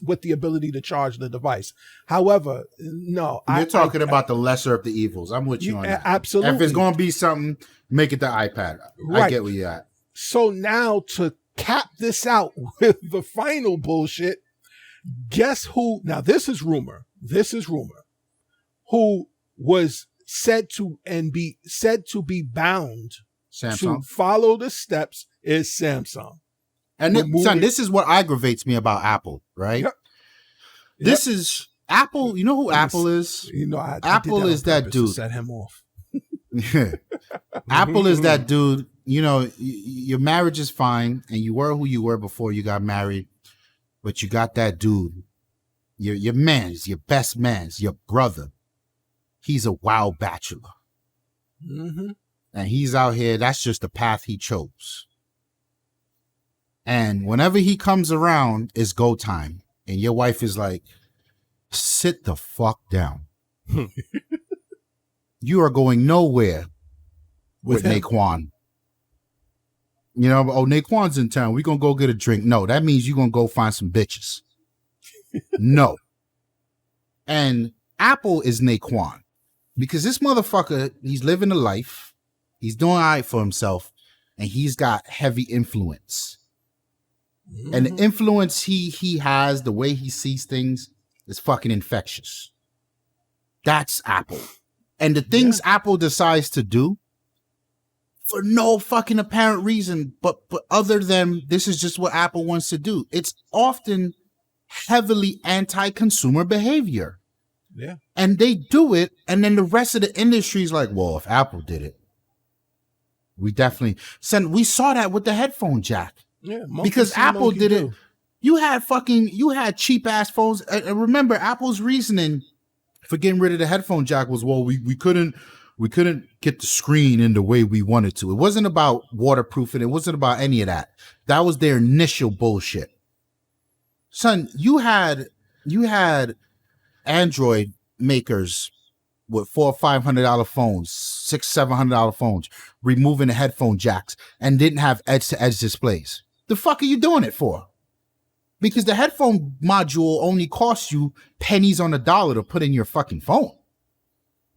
S1: with the ability to charge the device. However, no,
S2: you're talking about the lesser of the evils. I'm with you on that.
S1: Absolutely.
S2: If it's going to be something, make it the iPad. Right. I get where you're at.
S1: So now to cap this out with the final bullshit, guess who? Now this is rumor. Who was said to be bound
S2: Samsung.
S1: to follow the steps is Samsung.
S2: And son, this is what aggravates me about Apple, right?
S1: Yep.
S2: This is Apple. You know who Apple is?
S1: You know,
S2: Apple is that dude.
S1: To set him off.
S2: Apple is that dude. You know, your marriage is fine, and you were who you were before you got married, but you got that dude. Your man's, your best man's, your brother. He's a wild bachelor.
S1: Mm-hmm.
S2: And he's out here. That's just the path he chose. And whenever he comes around, it's go time. And your wife is like, sit the fuck down. You are going nowhere with Naquan. You know, oh, Naquan's in town. We're going to go get a drink. No, that means you're going to go find some bitches. No. And Apple is Naquan. Because this motherfucker, he's living a life. He's doing all right for himself. And he's got heavy influence. Mm-hmm. And the influence he has, the way he sees things, is fucking infectious. That's Apple. And the things Apple decides to do, for no fucking apparent reason, but other than this is just what Apple wants to do, it's often heavily anti-consumer behavior.
S1: Yeah.
S2: And they do it, and then the rest of the industry is like, well, if Apple did it, we definitely... we saw that with the headphone jack.
S1: Yeah,
S2: because Apple did it. You had cheap ass phones. And remember, Apple's reasoning for getting rid of the headphone jack was, well, we couldn't get the screen in the way we wanted to. It wasn't about waterproofing. It wasn't about any of that. That was their initial bullshit. Son, you had Android makers with $400 or $500 phones, $600-700 phones, removing the headphone jacks and didn't have edge-to-edge displays. The fuck are you doing it for? Because the headphone module only costs you pennies on the dollar to put in your fucking phone.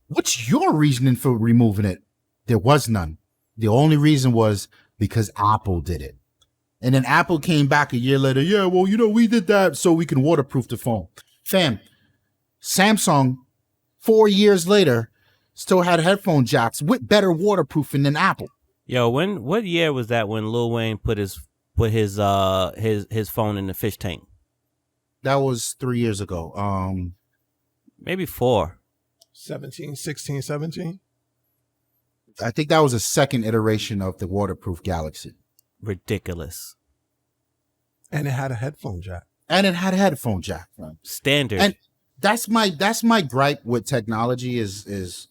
S2: What's your reasoning for removing it? There was none. The only reason was because Apple did it. And then Apple came back a year later. Yeah, well, we did that so we can waterproof the phone. Fam, Samsung, 4 years later, still had headphone jacks with better waterproofing than Apple.
S3: Yo, what year was that when Lil Wayne put his phone in the fish tank?
S2: That was 3 years ago.
S3: Maybe 4.
S1: 16, 17.
S2: I think that was a second iteration of the waterproof Galaxy.
S3: Ridiculous.
S1: And it had a headphone jack.
S2: Right?
S3: Standard.
S2: And that's my gripe with technology is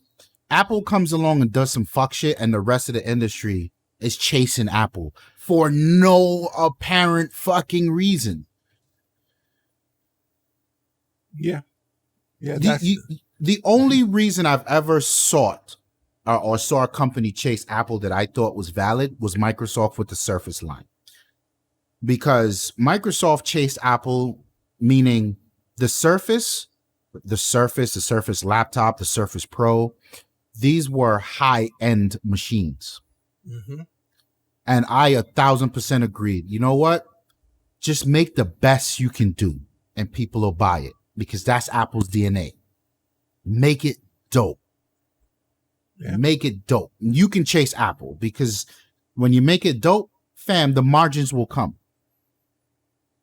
S2: Apple comes along and does some fuck shit, and the rest of the industry is chasing Apple for no apparent fucking reason.
S1: Yeah. Yeah.
S2: The only reason I've ever sought or saw a company chase Apple that I thought was valid was Microsoft with the Surface line. Because Microsoft chased Apple, meaning the Surface laptop, the Surface Pro, these were high-end machines.
S1: Mm-hmm.
S2: And I 1,000% agreed. You know what? Just make the best you can do and people will buy it because that's Apple's DNA. Make it dope.
S1: Yeah.
S2: Make it dope. You can chase Apple because when you make it dope, fam, the margins will come.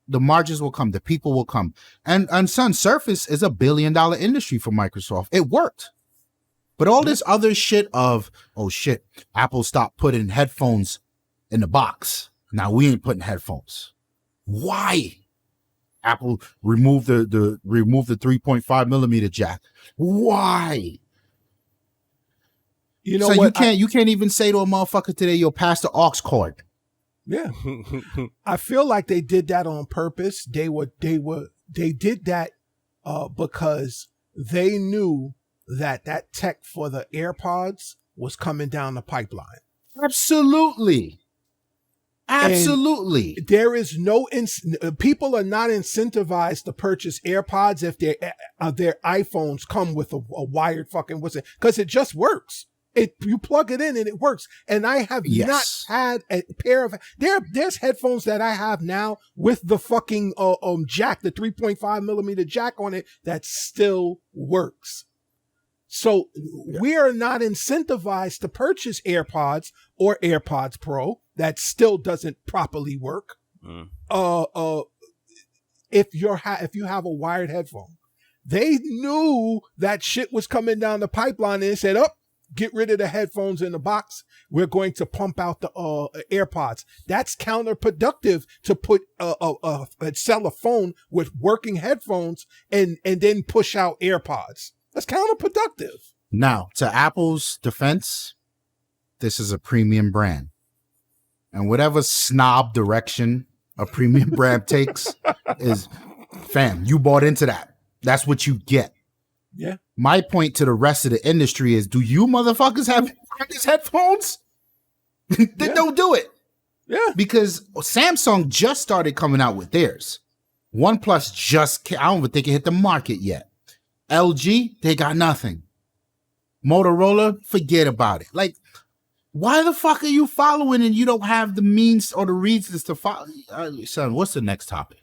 S2: The margins will come. The people will come. And son, Surface is $1 billion industry for Microsoft. It worked. But all this other shit of, oh shit, Apple stopped putting headphones in the box. Now we ain't putting headphones. Why? Apple removed the 3.5 millimeter jack. Why?
S1: You know
S2: so
S1: what?
S2: You can't even say to a motherfucker today, yo, pass the aux cord.
S1: Yeah. I feel like they did that on purpose. They did that because they knew that tech for the AirPods was coming down the pipeline.
S2: Absolutely. Absolutely.
S1: And there is no people are not incentivized to purchase AirPods if their iPhones come with a wired fucking because it just works. You plug it in and it works. And I have not had a pair of there's headphones that I have now with the fucking jack, the 3.5 millimeter jack on it that still works. So we are not incentivized to purchase AirPods or AirPods Pro that still doesn't properly work. If you have a wired headphone, they knew that shit was coming down the pipeline and said, get rid of the headphones in the box. We're going to pump out the AirPods. That's counterproductive to put sell a phone with working headphones and then push out AirPods. That's counterproductive.
S2: Now, to Apple's defense, this is a premium brand. And whatever snob direction a premium brand takes is, fam, you bought into that. That's what you get.
S1: Yeah.
S2: My point to the rest of the industry is, do you motherfuckers have these headphones? Then don't do it.
S1: Yeah.
S2: Because Samsung just started coming out with theirs. OnePlus I don't even think it hit the market yet. LG, they got nothing. Motorola, forget about it. Like, why the fuck are you following and you don't have the means or the reasons to follow? Son, what's the next topic?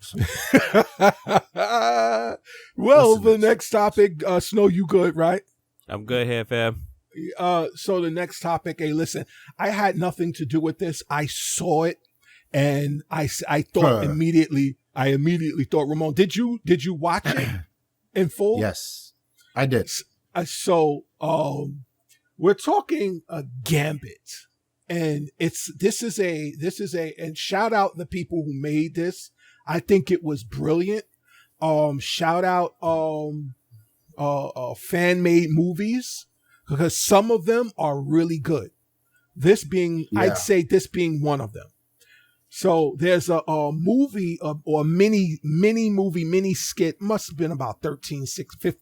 S1: Well, the next topic, Snow, you good, right?
S3: I'm good here, fam.
S1: So the next topic, hey, listen, I had nothing to do with this. I saw it and I thought immediately, thought, Ramon, did you watch it in full?
S2: Yes, I did.
S1: So, we're talking a Gambit, and this is a and shout out the people who made this. I think it was brilliant. Shout out fan made movies, because some of them are really good. This being, I'd say this being one of them. So there's a movie or mini skit, must have been about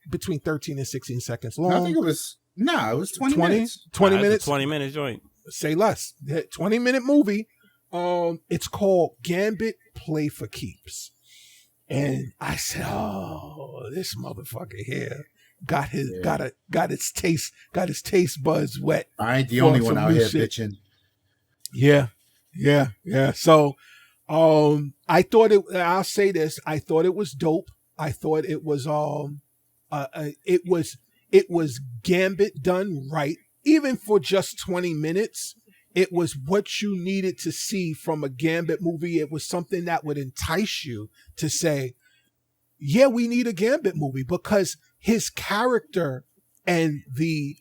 S1: between 13 and 16 seconds long.
S2: I think it was. No, it was 20 minutes.
S1: 20 minutes?
S3: 20 minute joint.
S1: Say less. 20-minute movie. It's called Gambit Play for Keeps. And I said, oh, this motherfucker here got his taste buds wet.
S2: I ain't the only one out here bitching.
S1: Yeah. So I'll say this, I thought it was dope. I thought it was Gambit done right. Even for just 20 minutes, it was what you needed to see from a Gambit movie. It was something that would entice you to say, yeah, we need a Gambit movie, because his character and the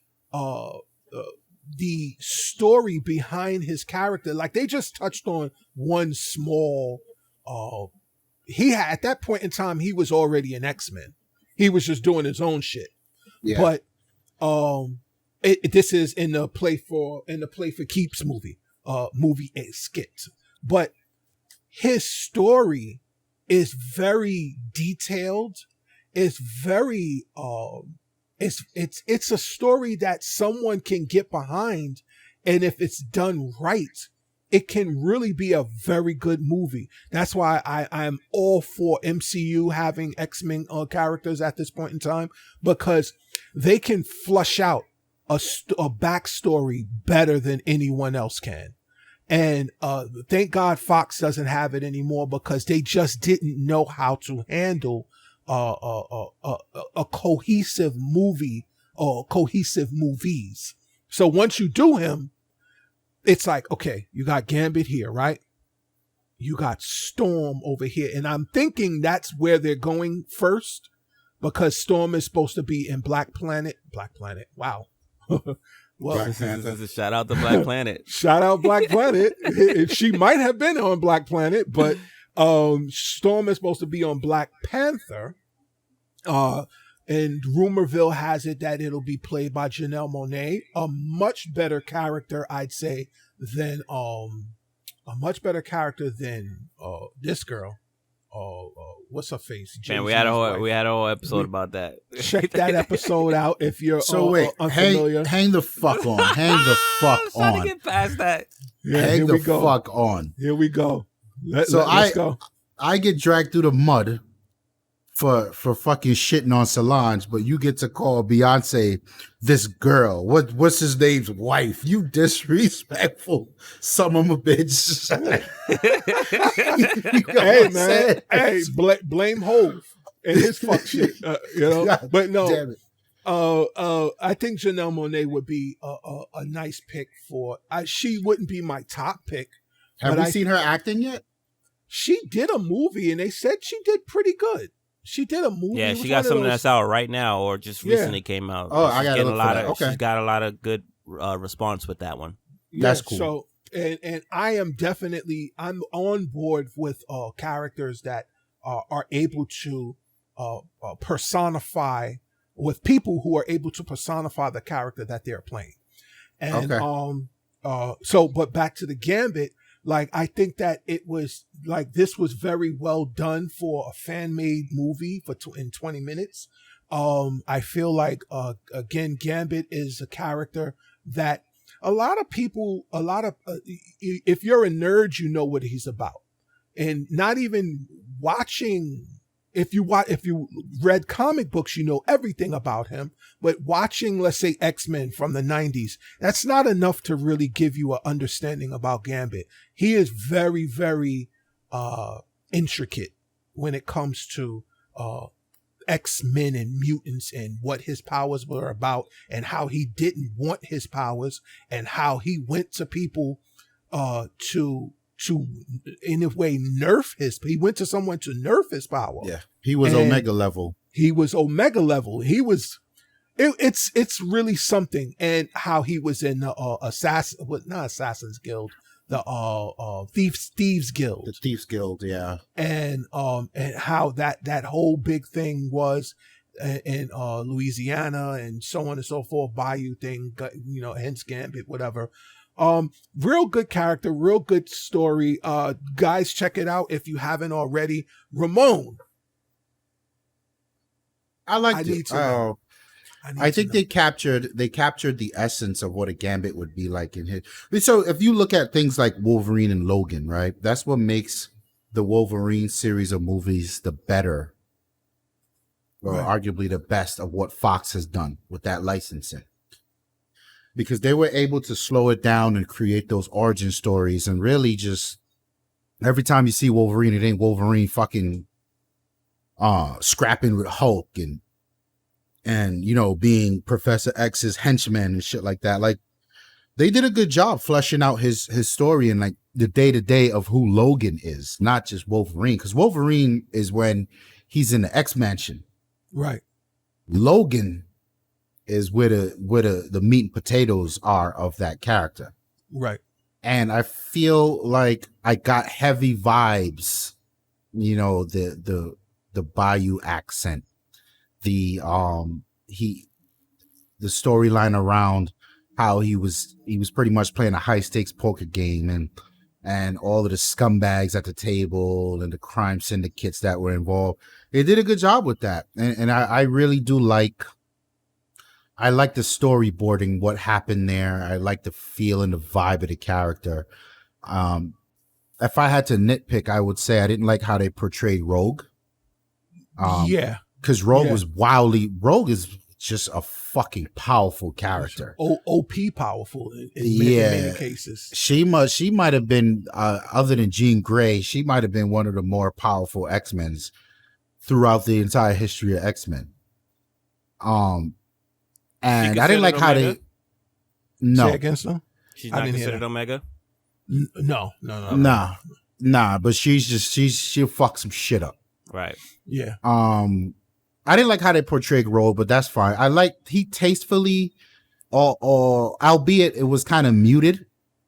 S1: story behind his character, like they just touched on one small, at that point in time, he was already an X-Men. He was just doing his own shit. Yeah. But this is in the Play for Keeps movie skit. But his story is very detailed. It's very it's a story that someone can get behind, and if it's done right, it can really be a very good movie. That's why I'm all for MCU having X-Men characters at this point in time, because they can flush out a backstory better than anyone else can. And thank God Fox doesn't have it anymore, because they just didn't know how to handle a cohesive movie or cohesive movies. So once you do him, it's like, okay, you got Gambit here, right? You got Storm over here. And I'm thinking that's where they're going first, because Storm is supposed to be in Black Planet. Wow. Well,
S3: this is a shout out to Black Planet.
S1: Shout out Black Planet. She might have been on Black Planet, but Storm is supposed to be on Black Panther. And Rumorville has it that it'll be played by Janelle Monáe, a much better character, I'd say, than this girl. What's her face?
S3: Man, we had a whole episode about that.
S1: Check that episode out if you're unfamiliar.
S2: Hang the fuck on. Hang the fuck on.
S3: Trying to get past that.
S1: Yeah,
S2: hang the fuck on.
S1: Here we go. Let's
S2: go.
S1: go.
S2: I get dragged through the mud for fucking shitting on Solange, but you get to call Beyonce this girl. What's his name's wife? You disrespectful son of a bitch.
S1: Hey man, hey, blame Hove and his fuck shit.
S2: God,
S1: but no.
S2: damn it.
S1: I think Janelle Monáe would be a nice pick for. She wouldn't be my top pick.
S2: Have we seen her acting yet?
S1: She did a movie, and they said she did pretty good. She did a movie.
S3: Yeah, she got something that's out right now, or just recently came out.
S2: Oh, I got a lot of. Okay.
S3: She's got a lot of good response with that one.
S2: That's cool.
S1: So, and I am definitely on board with characters that are able to personify, with people who are able to personify the character that they're playing. And but back to the Gambit. Like, I think that it was like, this was very well done for a fan-made movie in 20 minutes. I feel like, again, Gambit is a character that a lot of people, if you're a nerd, you know what he's about. And not even watching, if you read comic books, you know everything about him. But watching, let's say, X-Men from the 90s, that's not enough to really give you an understanding about Gambit. He is very, very intricate when it comes to X-Men and mutants and what his powers were about, and how he didn't want his powers, and how he went to people to in a way he went to someone to nerf his power.
S2: Yeah, he was Omega level. It's really something. And how he was in the Assassin's Guild, the Thieves Guild. The Thieves Guild, yeah.
S1: And how that whole big thing was in Louisiana, and so on and so forth, Bayou thing, hence Gambit, whatever. Real good character, real good story. Guys, check it out if you haven't already. Ramon.
S2: I liked it. I think they captured the essence of what a Gambit would be like in his. So if you look at things like Wolverine and Logan, right? That's what makes the Wolverine series of movies the better, or arguably the best of what Fox has done with that licensing. Because they were able to slow it down and create those origin stories, and really just every time you see Wolverine, it ain't Wolverine fucking scrapping with Hulk and being Professor X's henchman and shit like that. Like, they did a good job fleshing out his story and like the day-to-day of who Logan is, not just Wolverine. Because Wolverine is when he's in the X Mansion. Right. Logan is where the meat and potatoes are of that character. Right. And I feel like I got heavy vibes, the Bayou accent, the storyline around how he was pretty much playing a high stakes poker game, and all of the scumbags at the table and the crime syndicates that were involved. They did a good job with that. And I really do like the storyboarding, what happened there. I like the feel and the vibe of the character. If I had to nitpick, I would say I didn't like how they portrayed Rogue. Because Rogue is just a fucking powerful character.
S1: OP powerful in many cases.
S2: She might have been, other than Jean Grey, she might have been one of the more powerful X-Men's throughout the entire history of X-Men. And I didn't like how they. No.
S1: Say against them?
S3: She's not considered Omega?
S1: No.
S2: Nah, but she'll fuck some shit up.
S3: Right.
S1: Yeah.
S2: I didn't like how they portrayed Rogue, but that's fine. I like he tastefully, or albeit it was kind of muted,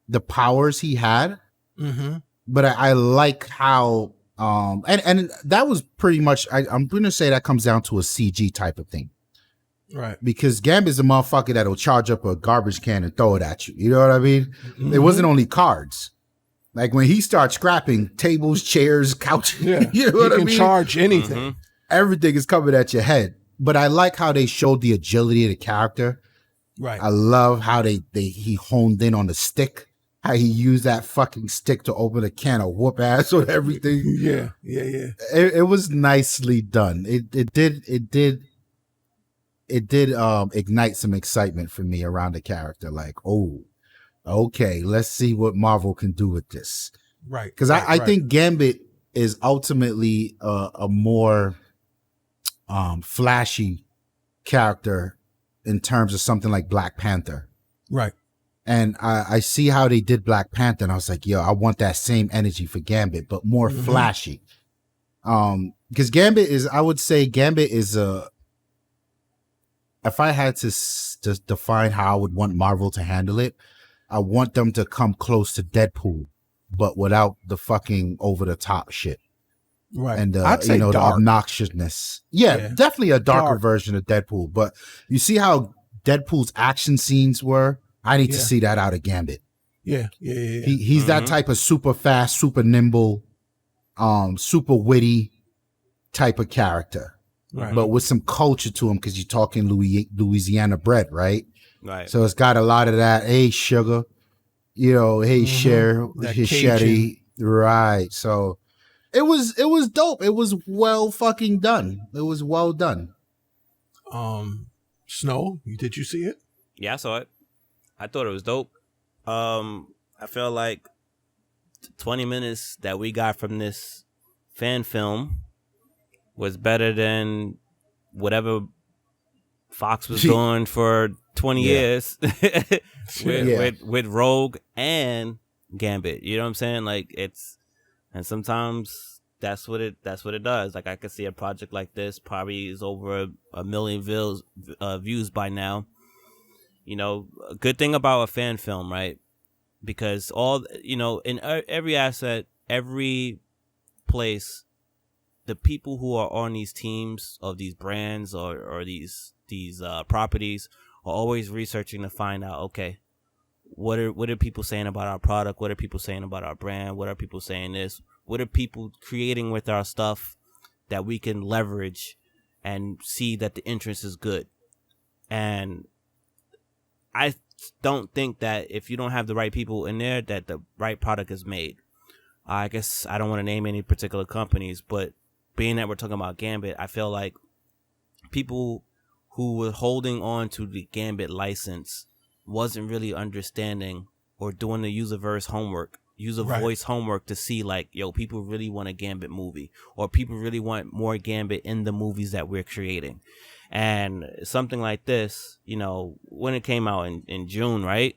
S2: the powers he had. Mm-hmm. But I like how and that was pretty much. I'm going to say that comes down to a CG type of thing. Right. Because Gambit's a motherfucker that'll charge up a garbage can and throw it at you. You know what I mean? Mm-hmm. It wasn't only cards. Like when he starts scrapping tables, chairs, couches, you know what I mean?
S1: He can charge anything.
S2: Mm-hmm. Everything is covered at your head. But I like how they showed the agility of the character. Right. I love how he honed in on the stick how he used that fucking stick to open a can of whoop ass or everything.
S1: Yeah.
S2: It was nicely done. It did ignite some excitement for me around the character. Like, oh, okay, let's see what Marvel can do with this.
S1: Right.
S2: Because I think Gambit is ultimately a more flashy character in terms of something like Black Panther.
S1: Right.
S2: And I see how they did Black Panther, and I was like, yo, I want that same energy for Gambit, but more flashy. Because Gambit is, I would say Gambit is if I had to define how I would want Marvel to handle it, I want them to come close to Deadpool, but without the fucking over the top shit.
S1: Right.
S2: And
S1: I'd say
S2: the
S1: dark.
S2: obnoxiousness. Yeah, definitely a darker
S1: Dark.
S2: version of Deadpool. But you see how Deadpool's action scenes were? I need to see that out of Gambit.
S1: Yeah.
S2: He's that type of super fast, super nimble, super witty type of character.
S1: Right.
S2: But with some culture to him, because you're talking Louisiana bread, right?
S3: Right.
S2: So it's got a lot of that. Hey, sugar, hey, share,
S1: That
S2: shetty, right? So it was dope. It was well fucking done. It was well done.
S1: Snow, did you see it?
S3: Yeah, I saw it. I thought it was dope. I felt like 20 minutes that we got from this fan film was better than whatever Fox was doing for 20 years with Rogue and Gambit. You know what I'm saying? Like and sometimes that's what it does. Like I could see a project like this probably is over a million views by now. A good thing about a fan film, right? Because in every asset, every place, the people who are on these teams of these brands or these properties are always researching to find out, okay, what are people saying about our product? What are people saying about our brand? What are people saying this? What are people creating with our stuff that we can leverage and see that the interest is good? And I don't think that if you don't have the right people in there, that the right product is made. I guess I don't want to name any particular companies, but being that we're talking about Gambit, I feel like people who were holding on to the Gambit license wasn't really understanding or doing the user voice homework to see like, yo, people really want a Gambit movie, or people really want more Gambit in the movies that we're creating. And something like this, when it came out in June, right?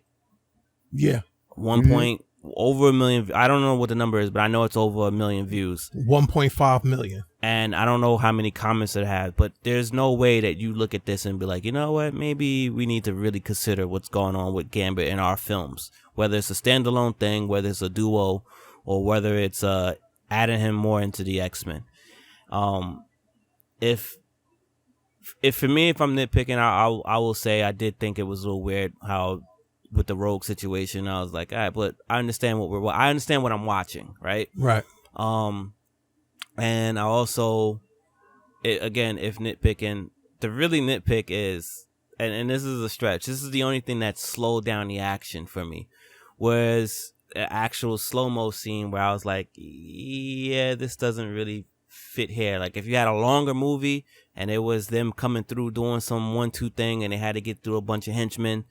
S1: Yeah.
S3: Over 1 million. I don't know what the number is, but I know it's over 1 million views.
S1: 1.5 million.
S3: And I don't know how many comments it has, but there's no way that you look at this and be like, you know what? Maybe we need to really consider what's going on with Gambit in our films, whether it's a standalone thing, whether it's a duo, or whether it's adding him more into the X-Men. If for me, if I'm nitpicking, I will say I did think it was a little weird how with the Rogue situation, I was like, all right, but I understand I understand what I'm watching, right?
S1: Right.
S3: And I also, again, if nitpicking, the really nitpick is, and this is a stretch, this is the only thing that slowed down the action for me, was an actual slow-mo scene where I was like, yeah, this doesn't really fit here. Like if you had a longer movie and it was them coming through doing some 1-2 thing and they had to get through a bunch of henchmen,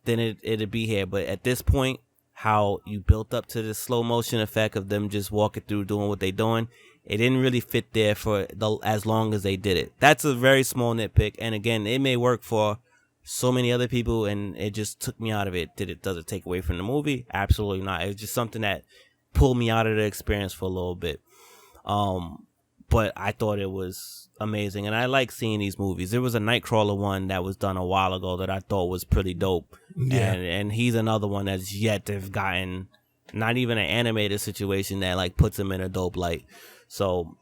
S3: then it'd be here. But at this point, how you built up to this slow motion effect of them just walking through doing what they doing, it didn't really fit there for as long as they did it. That's a very small nitpick, and again, it may work for so many other people, and it just took me out of it. Does it take away from the movie? Absolutely not. It's just something that pulled me out of the experience for a little bit. But I thought it was amazing, and I like seeing these movies. There was a Nightcrawler one that was done a while ago that I thought was pretty dope. Yeah. And he's another one that's yet to have gotten not even an animated situation that like puts him in a dope light. So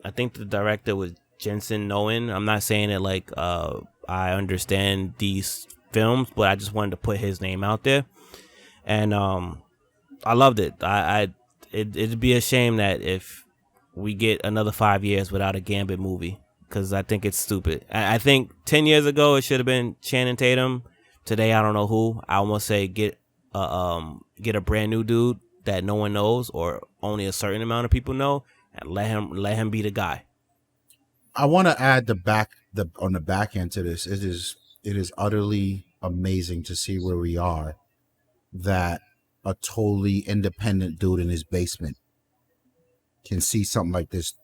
S3: I think the director was Jensen Noen. I'm not saying it like I understand these films, but I just wanted to put his name out there. And I loved it. It'd be a shame that if we get another 5 years without a Gambit movie, because I think it's stupid. I think 10 years ago it should have been Channing Tatum. Today I don't know who. I almost say get get a brand new dude that no one knows or only a certain amount of people know, and let him be the guy.
S2: I want to add on the back end to this. It is utterly amazing to see where we are, that a totally independent dude in his basement can see something like this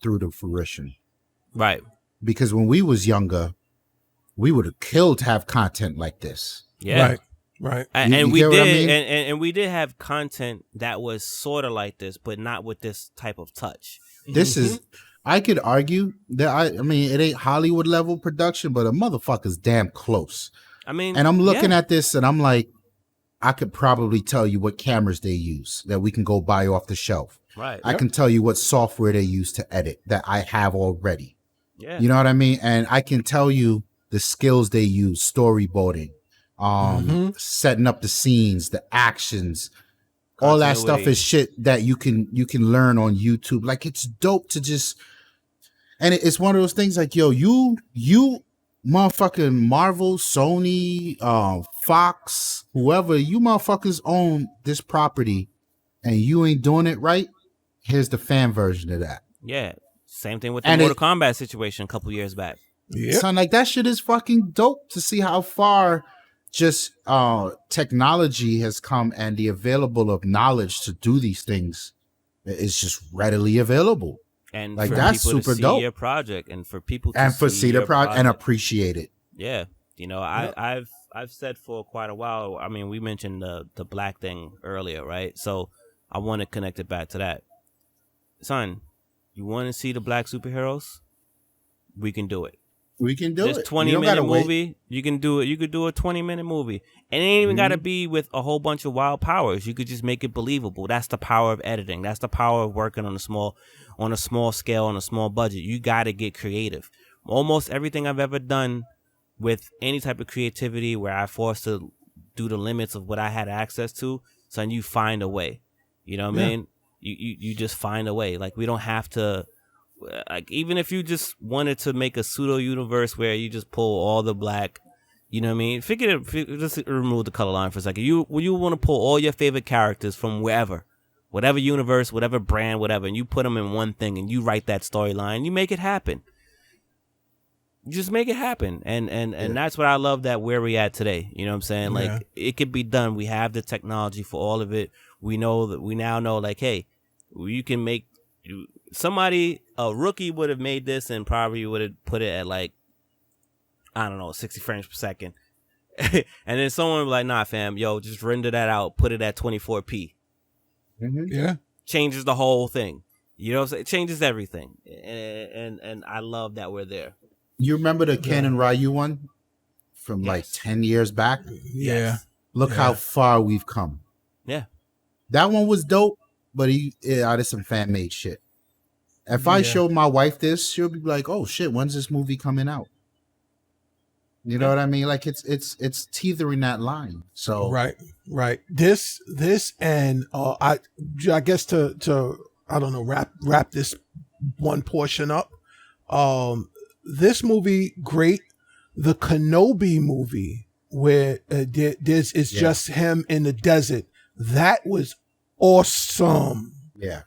S2: through to fruition.
S3: Right.
S2: Because when we was younger, we would have killed to have content like this.
S3: Yeah.
S1: Right.
S3: And we did, I mean? and we did have content that was sort of like this, but not with this type of touch.
S2: This is, I could argue that I mean, it ain't Hollywood level production, but a motherfucker's damn close.
S3: I mean,
S2: and I'm looking at this and I'm like, I could probably tell you what cameras they use that we can go buy off the shelf.
S3: Right.
S2: I can tell you what software they use to edit that I have already.
S3: Yeah.
S2: You know what I mean? And I can tell you the skills they use, storyboarding, setting up the scenes, the actions, all that stuff is shit that you can learn on YouTube. Like, it's dope to just, and it's one of those things like, yo, you motherfucking Marvel, Sony, Fox, whoever, you motherfuckers own this property and you ain't doing it right. Here's the fan version of that.
S3: Yeah. Same thing with the Mortal Kombat situation a couple years back.
S2: Yeah. Son, like, that shit is fucking dope to see how far just technology has come, and the available of knowledge to do these things is just readily available.
S3: And
S2: like,
S3: for
S2: that's
S3: people
S2: super
S3: to see
S2: dope.
S3: Your project, and for people to see
S2: the
S3: your
S2: project and appreciate it.
S3: Yeah, you know, I've said for quite a while. I mean, we mentioned the black thing earlier, right? So I want to connect it back to that. Son, you want to see the black superheroes? We can do it.
S2: We can do it.
S3: This 20-minute movie, you can do it. You could do a 20-minute movie. And it ain't even got to be with a whole bunch of wild powers. You could just make it believable. That's the power of editing. That's the power of working on a small scale, on a small budget. You got to get creative. Almost everything I've ever done with any type of creativity where I forced to do the limits of what I had access to, son, you find a way. You know what I mean? You just find a way. Like, we don't have to, like, even if you just wanted to make a pseudo universe where you just pull all the black, you know what I mean? Just remove the color line for a second. You want to pull all your favorite characters from whatever universe, whatever brand, whatever, and you put them in one thing and you write that storyline, you make it happen. You just make it happen. And that's what I love, that where we at today. You know what I'm saying? Like, it could be done. We have the technology for all of it. We know that we now know, like, hey, you can make a rookie would have made this and probably would have put it at, like, I don't know, 60 frames per second. And then someone would be like, nah, fam, yo, just render that out, put it at 24p.
S2: Mm-hmm.
S1: Yeah.
S3: Changes the whole thing. You know what I'm saying? It changes everything. And I love that we're there.
S2: You remember the Canon Ryu one from like 10 years back?
S1: Yeah.
S3: Yes.
S2: Look how far we've come.
S3: Yeah.
S2: That one was dope, but there's some fan made shit. If I showed my wife this, she'll be like, "Oh shit, when's this movie coming out?" You know what I mean? Like, it's teetering that line. So
S1: right. This and I guess to I don't know, wrap this one portion up. This movie, great. The Kenobi movie, where this is just him in the desert, that was awesome.
S2: Yeah.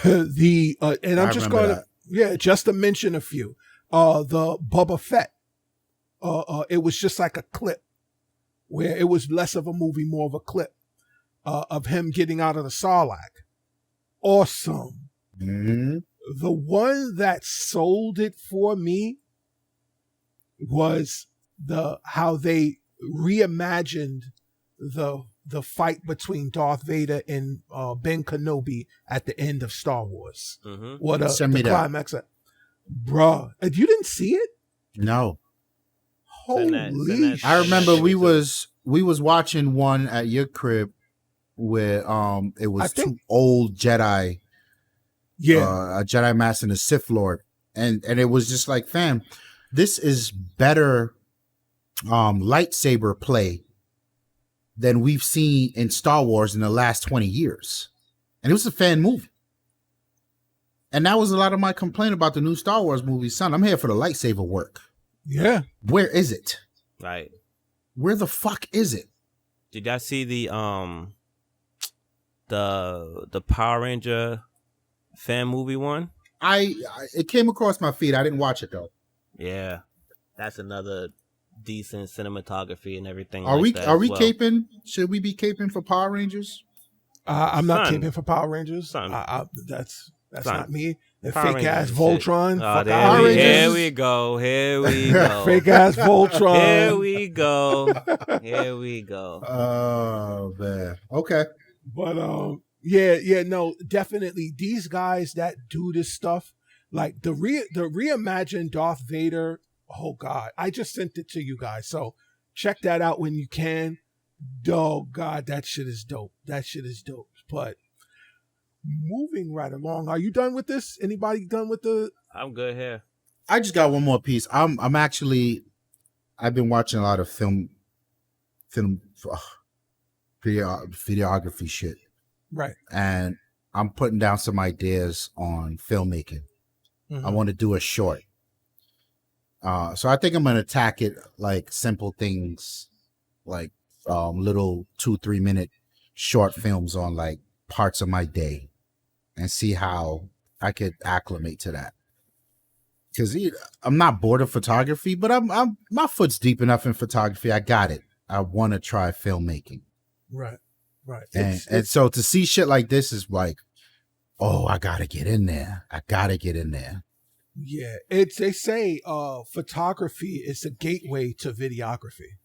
S1: And I'm just going to just to mention a few. The Boba Fett. It was just like a clip, where it was less of a movie, more of a clip of him getting out of the Sarlacc. Awesome.
S2: Mm-hmm.
S1: The one that sold it for me was how they reimagined the fight between Darth Vader and Ben Kenobi at the end of Star Wars.
S3: Mm-hmm.
S1: What a climax! Bruh, you didn't see it?
S2: No.
S1: Holy!
S2: I remember we was watching one at your crib where it was two old Jedi. Yeah, a Jedi Master and a Sith Lord, and it was just like, fam, this is better lightsaber play than we've seen in Star Wars in the last 20 years. And it was a fan movie. And that was a lot of my complaint about the new Star Wars movie. Son, I'm here for the lightsaber work.
S1: Yeah.
S2: Where is it?
S3: Right.
S2: Where the fuck is it?
S3: Did y'all see the Power Ranger fan movie one?
S2: It came across my feed. I didn't watch it though.
S3: Yeah, that's another decent cinematography and everything.
S2: Are we
S3: well.
S2: caping? Should we be caping for Power Rangers?
S1: I'm not caping for Power Rangers. That's not me. The fake ass Voltron.
S3: Here we go.
S1: Fake ass Voltron.
S3: Here we go.
S2: Oh man. Okay.
S1: But no, definitely these guys that do this stuff, like the reimagined Darth Vader. Oh God, I just sent it to you guys, so check that out when you can. Oh God, that shit is dope. But moving right along, are you done with this? Anybody done with the?
S3: I'm good here.
S2: I just got one more piece. I've been watching a lot of videography shit.
S1: Right.
S2: And I'm putting down some ideas on filmmaking. Mm-hmm. I want to do a short. So I think I'm going to attack it like simple things, like little 2-3 minute short films on like parts of my day and see how I could acclimate to that. Because I'm not bored of photography, but I'm my foot's deep enough in photography. I got it. I want to try filmmaking.
S1: Right.
S2: And so to see shit like this is like, oh, I gotta get in there.
S1: Yeah, they say photography is a gateway to videography.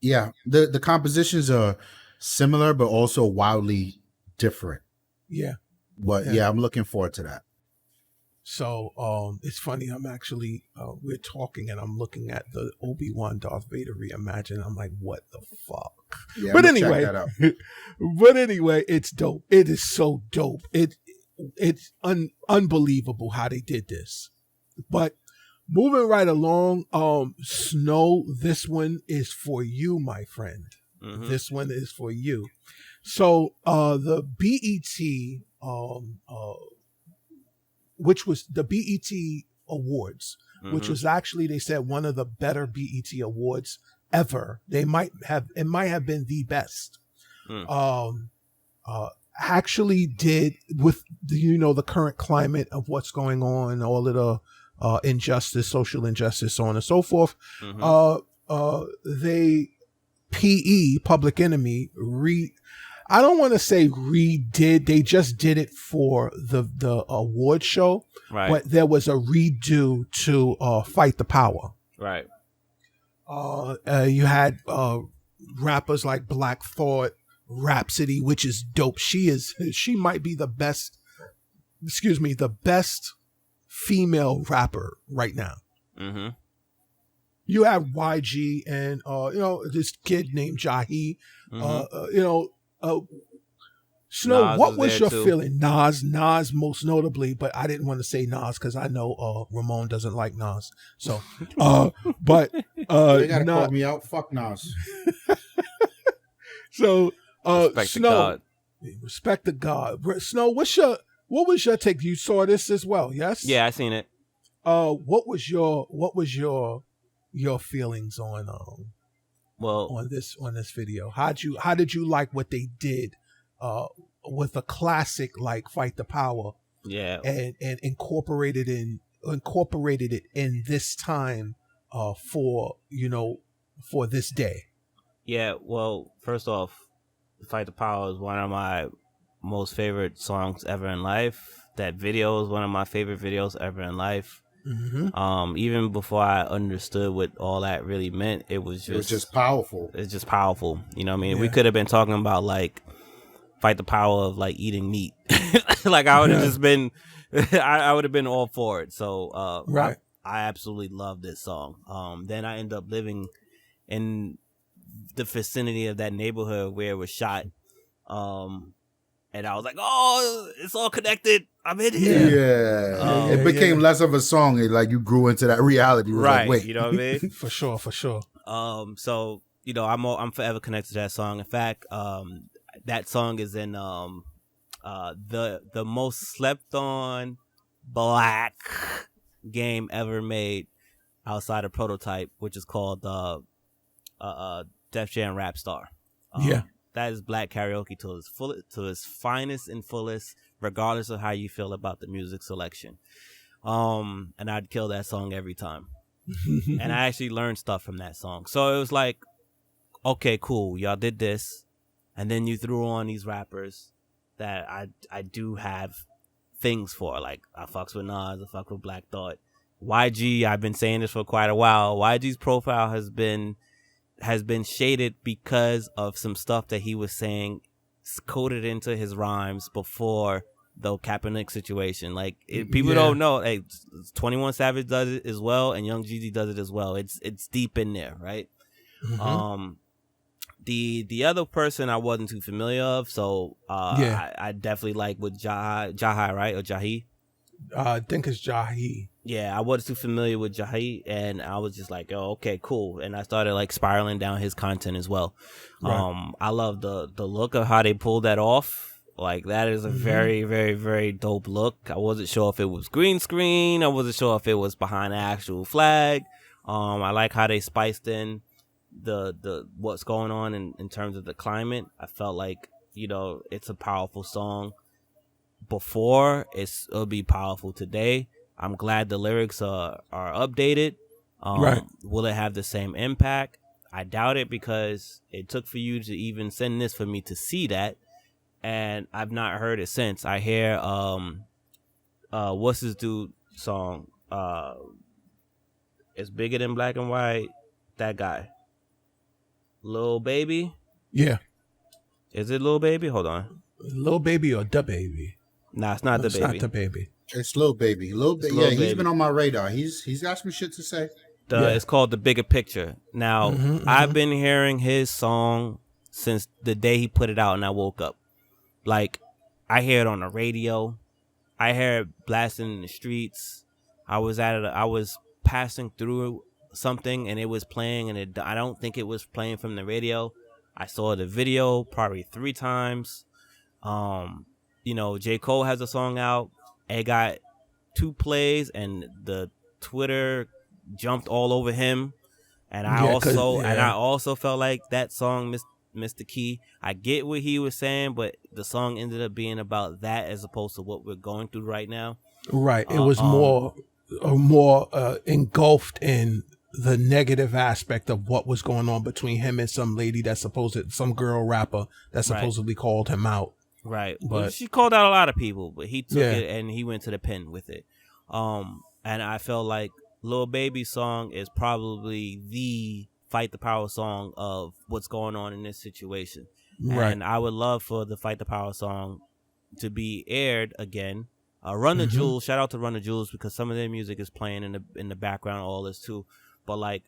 S2: Yeah, the compositions are similar but also wildly different.
S1: Yeah.
S2: But yeah, I'm looking forward to that.
S1: So it's funny. I'm actually we're talking and I'm looking at the Obi-Wan Darth Vader reimagined. I'm like, what the fuck?
S2: Yeah,
S1: but anyway, it's dope. It is so dope. It's unbelievable how they did this. But moving right along, Snow, this one is for you, my friend. Mm-hmm. This one is for you. So the BET, which was the BET Awards, mm-hmm. which was actually, they said, one of the better BET Awards ever. It might have been the best. Actually did with the current climate of what's going on, all of the injustice, social injustice, so on and so forth. Mm-hmm. They Public Enemy I don't want to say redid. They just did it for the award show, right? But there was a redo to Fight the Power,
S3: right?
S1: You had rappers like Black Thought, Rhapsody, which is dope. She might be the best female rapper right now. Mm-hmm. You have YG and this kid named Jahi. Mm-hmm. Snow, Nas what was your feeling? Nas most notably, but I didn't want to say Nas because I know Ramon doesn't like Nas. So, but
S2: they gotta call me out. Fuck Nas.
S1: So, Snow, respect the God. Snow, what was your take? You saw this as well, yes?
S3: Yeah, I seen it.
S1: What was your feelings on on this video? How did you like what they did with a classic like Fight the Power?
S3: Yeah,
S1: and incorporated it in this time for this day.
S3: Yeah, well, first off, Fight the Power is one of my most favorite songs ever in life. That video is one of my favorite videos ever in life. Mm-hmm. Even before I understood what all that really meant, it was just
S2: powerful.
S3: It's just powerful. You know what I mean?
S1: Yeah.
S3: We could have been talking about like Fight the Power of like eating meat. Like I would have just been, I would have been all for it. So
S1: right.
S3: I absolutely love this song. Then I end up living in the vicinity of that neighborhood where it was shot. And I was like, oh, it's all connected. I'm in here.
S2: Yeah. It became less of a song. Like you grew into that reality.
S3: Right.
S2: Like, wait.
S3: You know what I mean?
S1: For sure.
S3: So, I'm forever connected to that song. In fact, that song is in the most slept on black game ever made outside of Prototype, which is called Def Jam Rap Star.
S1: Yeah.
S3: That is black karaoke to its finest and fullest, regardless of how you feel about the music selection. And I'd kill that song every time. And I actually learned stuff from that song. So it was like, okay, cool, y'all did this, and then you threw on these rappers that I do have things for. Like, I fucks with Nas, I fuck with Black Thought. YG, I've been saying this for quite a while. YG's profile has been shaded because of some stuff that he was saying coded into his rhymes before the Kaepernick situation. Like, people don't know. Like, 21 Savage does it as well, and Young Jeezy does it as well. It's deep in there, right? Mm-hmm. The other person I wasn't too familiar of, so I definitely like with Jahi, right, or Jahi.
S1: I think it's Jahi.
S3: Yeah, I wasn't too familiar with Jahi, and I was just like, oh, okay, cool. And I started like spiraling down his content as well. Right. I love the look of how they pulled that off. Like, that is a very, very, very dope look. I wasn't sure if it was green screen. I wasn't sure if it was behind the actual flag. I like how they spiced in the what's going on in terms of the climate. I felt like, it's a powerful song before, it'll be powerful today. I'm glad the lyrics are updated. Right. Will it have the same impact? I doubt it, because it took for you to even send this for me to see that, and I've not heard it since. I hear what's this dude song? It's Bigger Than Black and White. That guy, Lil Baby.
S1: Yeah.
S3: Is it Lil Baby? Hold on.
S1: Lil Baby or Da Baby?
S3: Nah, it's not the baby.
S1: It's not the baby.
S2: It's Lil Baby. Yeah, he's been on my radar. He's got some shit to say.
S3: It's called The Bigger Picture. Now, I've been hearing his song since the day he put it out, and I woke up. Like, I hear it on the radio. I hear it blasting in the streets. I was passing through something, and it was playing, and I don't think it was playing from the radio. I saw the video probably 3 times. J. Cole has a song out. It got 2 plays, and the Twitter jumped all over him. And I also felt like that song missed the key. I get what he was saying, but the song ended up being about that as opposed to what we're going through right now. Right.
S1: It was more engulfed in the negative aspect of what was going on between him and some lady some girl rapper that supposedly called him out.
S3: Right. But she called out a lot of people, but he took it and he went to the pen with it. And I felt like Lil Baby's song is probably the Fight the Power song of what's going on in this situation. Right. And I would love for the Fight the Power song to be aired again. Run the Jewels, shout out to Run the Jewels, because some of their music is playing in the background, all this too. But like,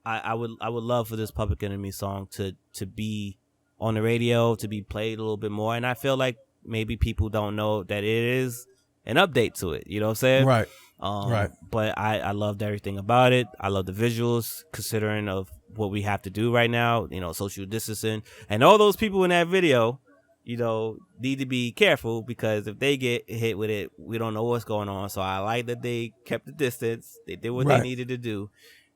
S3: I would love for this Public Enemy song to be on the radio, to be played a little bit more. And I feel like maybe people don't know that it is an update to it. You know what I'm saying?
S1: Right.
S3: Right. But I loved everything about it. I love the visuals, considering of what we have to do right now, social distancing. And all those people in that video, need to be careful, because if they get hit with it, we don't know what's going on. So I like that they kept the distance. They did what they needed to do.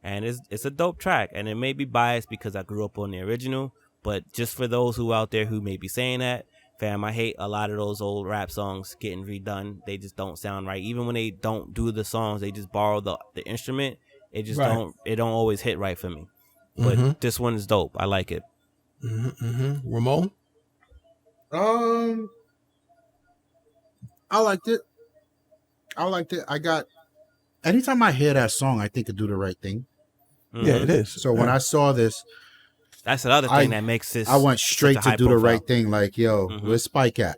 S3: And it's a dope track. And it may be biased because I grew up on the original. But just for those who out there who may be saying that, fam, I hate a lot of those old rap songs getting redone. They just don't sound right. Even when they don't do the songs, they just borrow the instrument. It just don't always hit right for me. But this one is dope. I like it.
S1: Ramon?
S2: I liked it. Anytime I hear that song, I think of Do the Right Thing.
S1: Yeah, it is.
S2: So when I saw this,
S3: that's another thing that makes this.
S2: I went straight to Do the Right Thing. Like, yo, where's Spike at?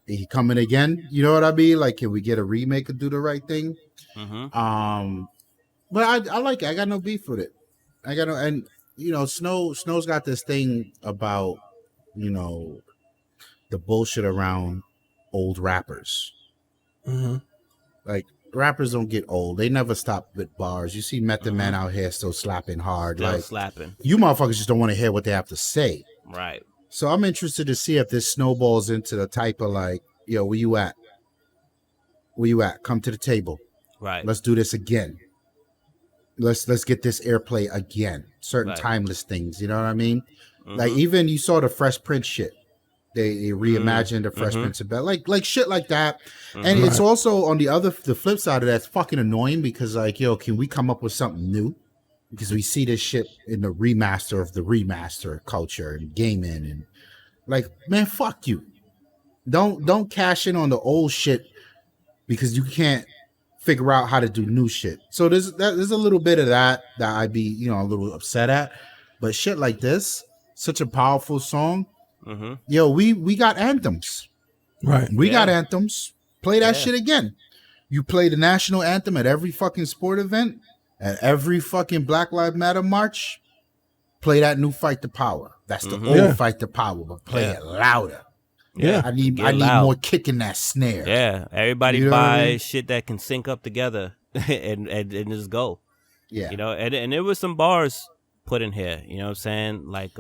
S2: Is he coming again? You know what I mean? Like, can we get a remake of Do the Right Thing? But I like it. I got no beef with it. Snow's got this thing about, the bullshit around old rappers. Like, rappers don't get old. They never stop with bars. You see Method Man out here still slapping hard.
S3: Still slapping.
S2: You motherfuckers just don't want to hear what they have to say.
S3: Right.
S2: So I'm interested to see if this snowballs into the type of like, yo, where you at? Where you at? Come to the table.
S3: Right.
S2: Let's do this again. Let's get this airplay again. Certain timeless things. You know what I mean? Like even you saw the Fresh Prince shit. They reimagined the Fresh Prince of Bel, like shit like that. And it's also on the flip side of that, it's fucking annoying because like, yo, can we come up with something new? Because we see this shit in the remaster of the remaster culture and gaming, and like, man, fuck you. Don't cash in on the old shit because you can't figure out how to do new shit. So there's a little bit of that I'd be, you know, a little upset at. But shit like this, such a powerful song. Yo, we got anthems.
S1: Right.
S2: We got anthems. Play that shit again. You play the national anthem at every fucking sport event, at every fucking Black Lives Matter march. Play that new Fight the Power. That's the old Fight the Power, but play it louder.
S1: Yeah.
S2: I need more kick in that snare.
S3: Yeah. Everybody buy shit that can sync up together and just go.
S2: Yeah.
S3: You know, and there was some bars put in here, you know what I'm saying? Like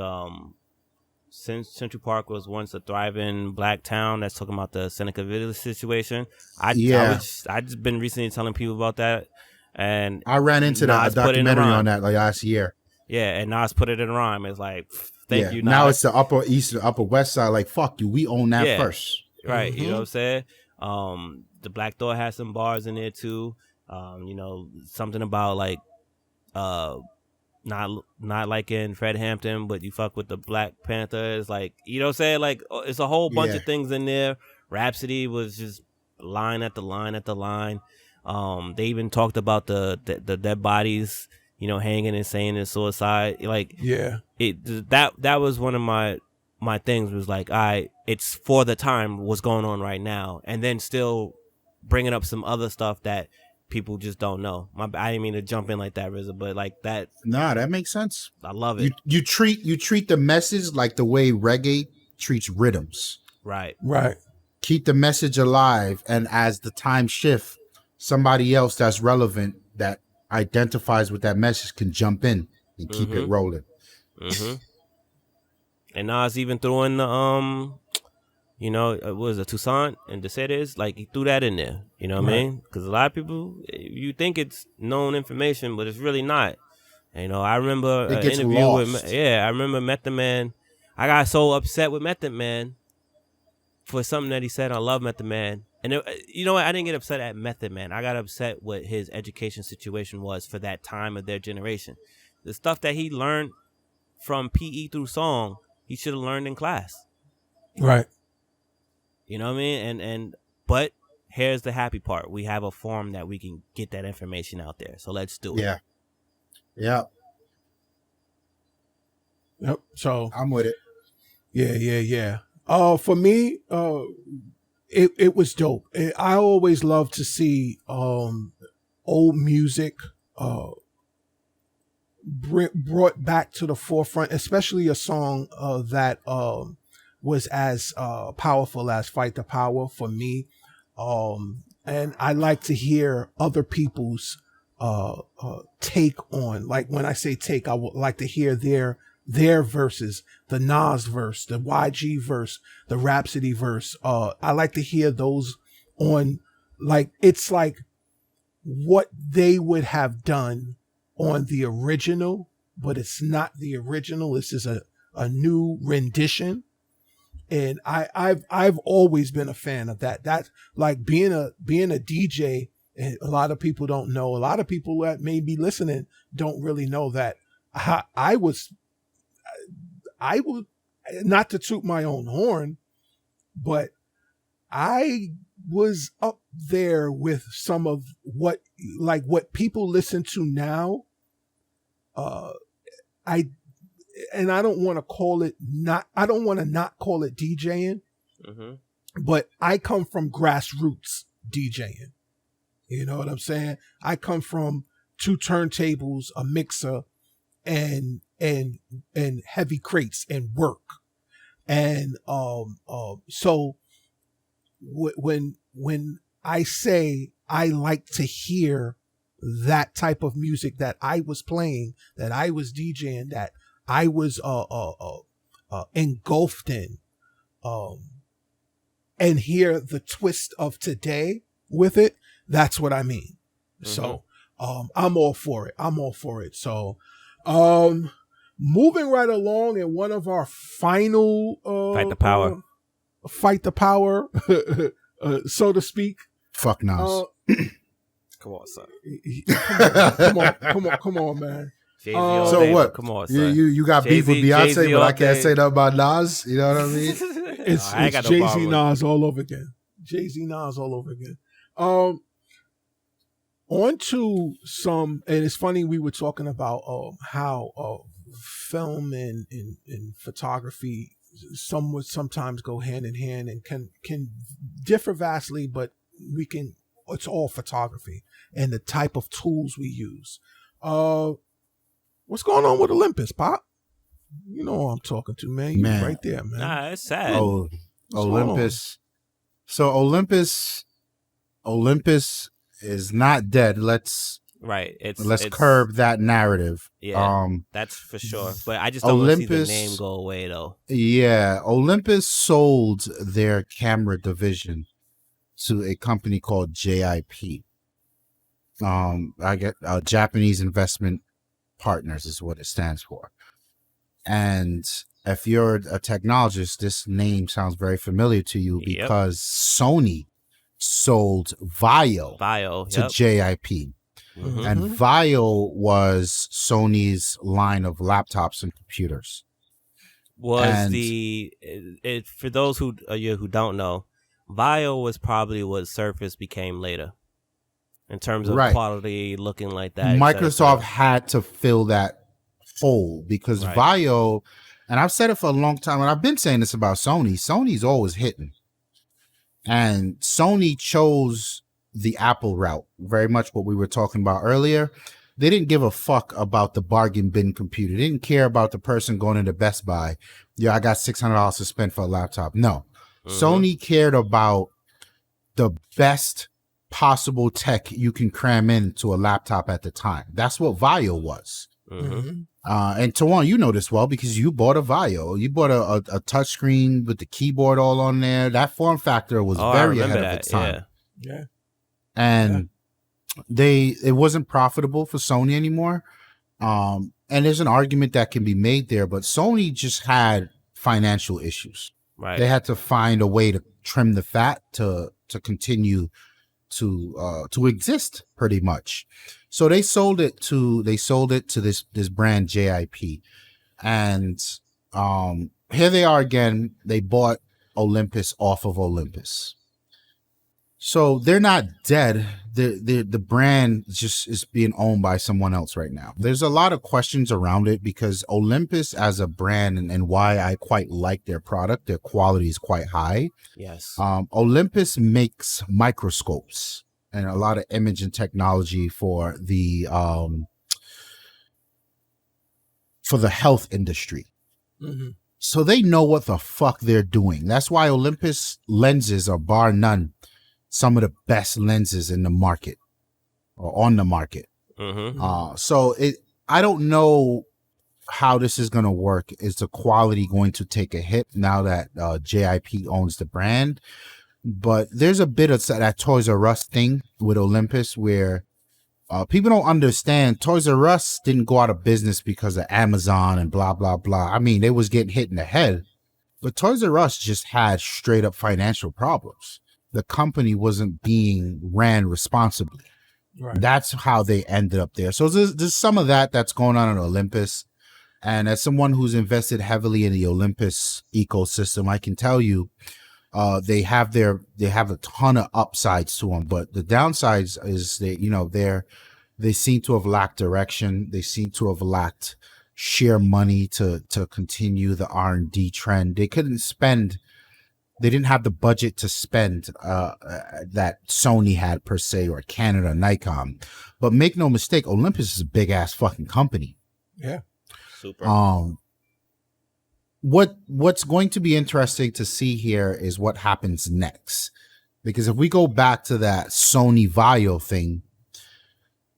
S3: since Central Park was once a thriving black town, that's talking about the Seneca Village situation. I just been recently telling people about that, and
S2: I ran into that documentary on that like last year.
S3: Yeah, and Nas put it in rhyme. It's like, thank you, Nas.
S2: Now it's the Upper East, Upper West Side. Like, fuck you, we own that first.
S3: Right, you know what I'm saying? The Black Thought has some bars in there too. You know, something about like not like in Fred Hampton, but you fuck with the Black Panther. It's like, you know what I'm saying? Like, it's a whole bunch of things in there. Rhapsody was just line at the line at the line. They even talked about the dead bodies, you know, hanging and saying it's suicide. Like, that was one of my things was like, it's for the time what's going on right now, and then still bringing up some other stuff that people just don't know. I didn't mean to jump in like that, RZA, but like that.
S2: Nah, that makes sense.
S3: I love it.
S2: You treat the message like the way reggae treats rhythms.
S3: Right.
S2: Keep the message alive, and as the time shift, somebody else that's relevant that identifies with that message can jump in and keep it rolling.
S3: And Nas even threw in the you know, what was it, Toussaint and Descedes? Like, he threw that in there. You know what I mean? Because a lot of people, you think it's known information, but it's really not. And, you know, I remember an interview with, I remember Method Man. I got so upset with Method Man for something that he said. I love Method Man. And you know what? I didn't get upset at Method Man. I got upset what his education situation was for that time of their generation. The stuff that he learned from PE through song, he should have learned in class.
S1: Right.
S3: You know what I mean? But here's the happy part. We have a forum that we can get that information out there. So let's do it.
S2: Yeah.
S1: Yep. So
S2: I'm with it.
S1: Yeah. For me, it was dope. I always love to see old music brought back to the forefront, especially a song that was as powerful as Fight the Power for me. And I like to hear other people's take on, like when I say take, I would like to hear their verses, the Nas verse, the YG verse, the Rhapsody verse. I like to hear those on, like, it's like what they would have done on the original, but it's not the original. This is a new rendition. And I've always been a fan of that. That's like being a DJ. And a lot of people don't know. A lot of people that may be listening don't really know that I would, not to toot my own horn, but I was up there with some of what people listen to now. I don't want to call it I don't want to not call it DJing, but I come from grassroots DJing. You know what I'm saying? I come from 2 turntables, a mixer, and heavy crates and work. And so when I say I like to hear that type of music that I was playing, that I was DJing, that I was engulfed in, and hear the twist of today with it, that's what I mean. So I'm all for it. So moving right along in one of our final fight the power, so to speak.
S2: Fuck Nas.
S3: Come on, son.
S1: Come on, man.
S2: So what?
S3: Come on, son.
S2: You got beef with Beyonce, but I can't say nothing about Nas. You know what I mean?
S1: It's Jay-Z Nas all over again. Jay-Z Nas all over again. On to some, and it's funny, we were talking about how film and photography sometimes go hand in hand and can differ vastly, but it's all photography and the type of tools we use. What's going on with Olympus, Pop? You know who I'm talking to, man. You right there, man.
S3: Nah, it's sad.
S2: Oh, Olympus. So Olympus is not dead. Let's curb that narrative.
S3: Yeah, that's for sure. But I just don't want to see the name go away, though.
S2: Yeah, Olympus sold their camera division to a company called JIP. I get Japanese Investment Partners is what it stands for. And if you're a technologist, this name sounds very familiar to you because Sony sold Vaio to JIP. Mm-hmm. And Vaio was Sony's line of laptops and computers.
S3: For those who don't know, Vaio was probably what Surface became later in terms of quality, looking like that.
S2: Microsoft had to fill that hole because Vaio, and I've said it for a long time, and I've been saying this about Sony. Sony's always hitting. And Sony chose the Apple route, very much what we were talking about earlier. They didn't give a fuck about the bargain bin computer. They didn't care about the person going into Best Buy. Yeah, I got $600 to spend for a laptop. No. Mm-hmm. Sony cared about the best possible tech you can cram into a laptop at the time. That's what Vaio was. Mm-hmm. And Tawann, you know this well because you bought a Vaio. You bought a touchscreen with the keyboard all on there. That form factor was very ahead of its time.
S1: Yeah.
S2: And it wasn't profitable for Sony anymore. And there's an argument that can be made there, but Sony just had financial issues.
S3: Right.
S2: They had to find a way to trim the fat to continue to exist pretty much. So they sold it to this brand JIP. And here they are again. They bought Olympus off of Olympus. So they're not dead. The brand just is being owned by someone else right now. There's a lot of questions around it because Olympus as a brand and why I quite like their product, their quality is quite high.
S3: Yes.
S2: Olympus makes microscopes and a lot of image and technology for the health industry. Mm-hmm. So they know what the fuck they're doing. That's why Olympus lenses are bar none some of the best lenses in the market or on the market. Mm-hmm. So I don't know how this is going to work. Is the quality going to take a hit now that JIP owns the brand? But there's a bit of that Toys R Us thing with Olympus where people don't understand. Toys R Us didn't go out of business because of Amazon and blah, blah, blah. I mean, they was getting hit in the head. But Toys R Us just had straight up financial problems. The company wasn't being ran responsibly. Right. That's how they ended up there. So there's some of that's going on at Olympus. And as someone who's invested heavily in the Olympus ecosystem, I can tell you they have a ton of upsides to them. But the downsides is they seem to have lacked direction. They seem to have lacked sheer money to continue the R&D trend. They didn't have the budget to spend that Sony had per se, or Canada, Nikon. But make no mistake, Olympus is a big ass fucking company.
S1: Yeah,
S3: super.
S2: What's going to be interesting to see here is what happens next, because if we go back to that Sony Vaio thing,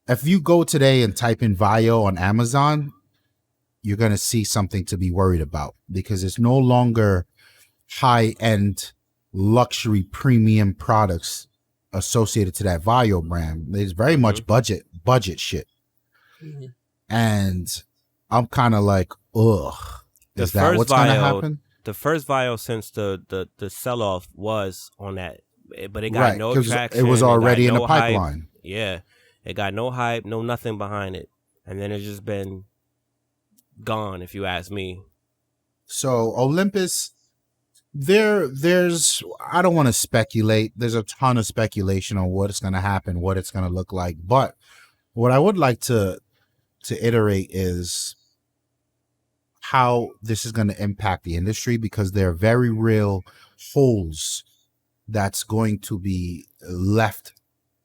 S2: if you go today and type in Vaio on Amazon, you're gonna see something to be worried about because it's no longer high-end luxury premium products associated to that Vaio brand. It's very much budget shit. Mm-hmm. And I'm kind of like, ugh. Is that what's going to happen?
S3: The first vial since the sell-off was on that, but it got no traction.
S2: It was already in the pipeline.
S3: Hype. Yeah, it got no hype, no nothing behind it, and then it's just been gone, if you ask me.
S2: So Olympus, there's I don't want to speculate. There's a ton of speculation on what's going to happen, what it's going to look like. But what I would like to iterate is how this is going to impact the industry, because there are very real holes that's going to be left,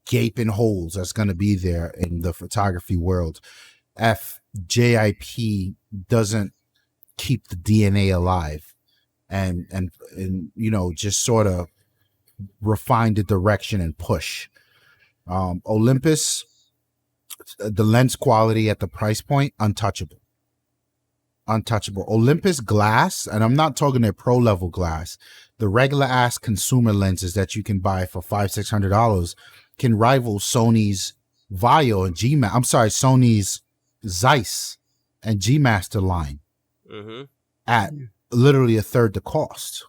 S2: gaping holes that's going to be there in the photography world. JIP doesn't keep the DNA alive and you know, just sort of refine the direction and push. Olympus, the lens quality at the price point, untouchable. Olympus glass, and I'm not talking their pro level glass, the regular ass consumer lenses that you can buy for $500-600 can rival Sony's Vaio and Sony's Zeiss and G Master line at literally a third the cost.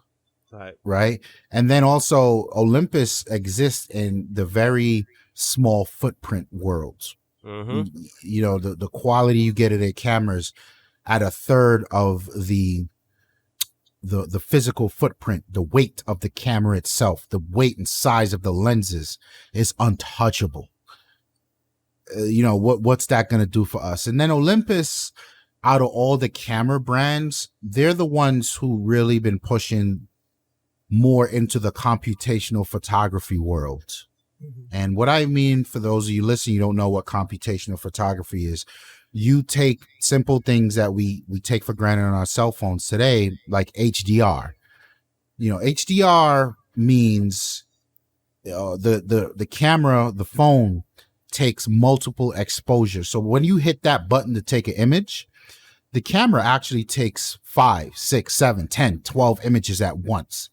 S2: Right. And then also Olympus exists in the very small footprint world. You know, the quality you get of their cameras at a third of the physical footprint, the weight of the camera itself, the weight and size of the lenses is untouchable. You know, what's that going to do for us? And then Olympus, out of all the camera brands, they're the ones who really been pushing more into the computational photography world. And what I mean, for those of you listening, you don't know what computational photography is. You take simple things that we take for granted on our cell phones today, like HDR. You know, HDR means the camera, the phone takes multiple exposures. So when you hit that button to take an image, the camera actually takes 5, 6, 7, 10, 12 images at once.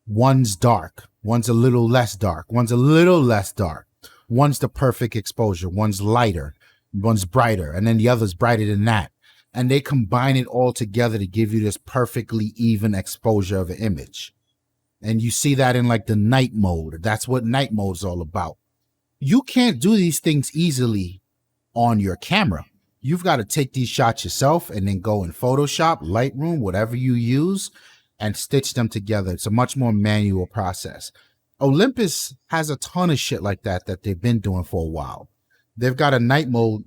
S2: One's dark, one's a little less dark, one's a little less dark, one's the perfect exposure, one's lighter, one's brighter, and then the other's brighter than that. And they combine it all together to give you this perfectly even exposure of an image. And you see that in like the night mode. That's what night mode is all about. You can't do these things easily on your camera. You've got to take these shots yourself and then go in Photoshop, Lightroom, whatever you use, and stitch them together. It's a much more manual process. Olympus has a ton of shit like that they've been doing for a while. They've got a night mode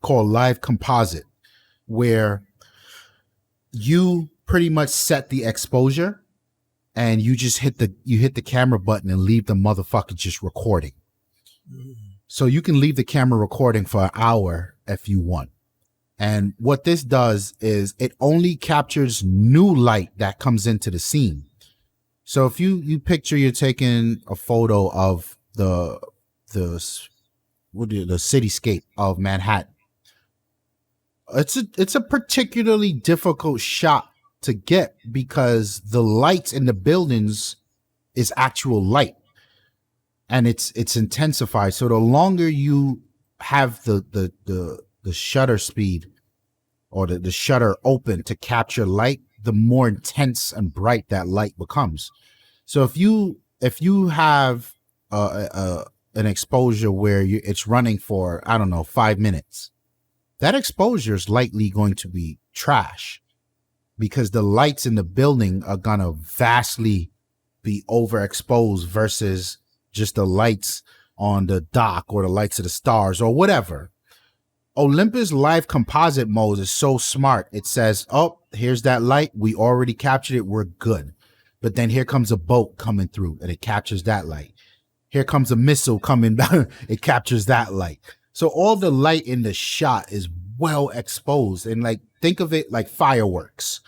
S2: called Live Composite, where you pretty much set the exposure and you just hit the camera button and leave the motherfucker just recording. So you can leave the camera recording for an hour if you want. And what this does is it only captures new light that comes into the scene. So if you picture you're taking a photo of the cityscape of Manhattan, it's a particularly difficult shot to get because the lights in the buildings is actual light, and it's intensified. So the longer you have the shutter speed or the shutter open to capture light, the more intense and bright that light becomes. So if you have an exposure where it's running for, I don't know, 5 minutes, that exposure is likely going to be trash because the lights in the building are going to vastly be overexposed versus just the lights on the dock or the lights of the stars or whatever. Olympus Live Composite mode is so smart. It says, oh, here's that light. We already captured it. We're good. But then here comes a boat coming through and it captures that light. Here comes a missile coming down. It captures that light. So all the light in the shot is well exposed. And like, think of it like fireworks.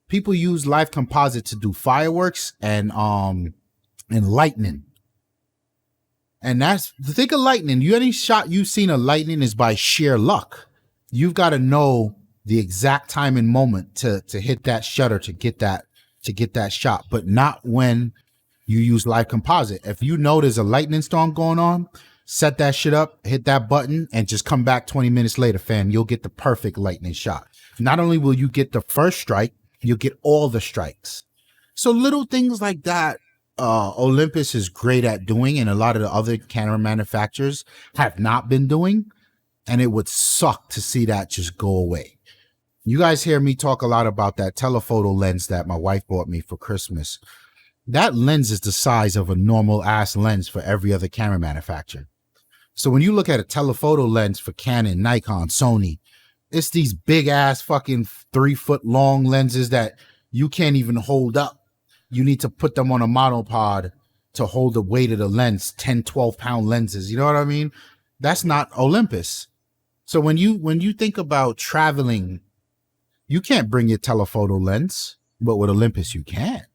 S2: People use Live Composite to do fireworks and lightning. And that's the thing of lightning. Any shot you've seen of lightning is by sheer luck. You've got to know the exact time and moment to hit that shutter to get that shot, but not when you use Live Composite. If you know there's a lightning storm going on, Set that shit up, hit that button, and just come back 20 minutes later, fam. You'll get the perfect lightning shot. Not only will you get the first strike, you'll get all the strikes. So little things like that, Olympus is great at doing, and a lot of the other camera manufacturers have not been doing, and it would suck to see that just go away. You guys hear me talk a lot about that telephoto lens that my wife bought me for Christmas. That lens is the size of a normal ass lens for every other camera manufacturer. So when you look at a telephoto lens for Canon, Nikon, Sony, it's these big ass fucking 3-foot long lenses that you can't even hold up. You need to put them on a monopod to hold the weight of the lens, 10, 12 pound lenses. You know what I mean? That's not Olympus. So when you think about traveling, you can't bring your telephoto lens, but with Olympus you can.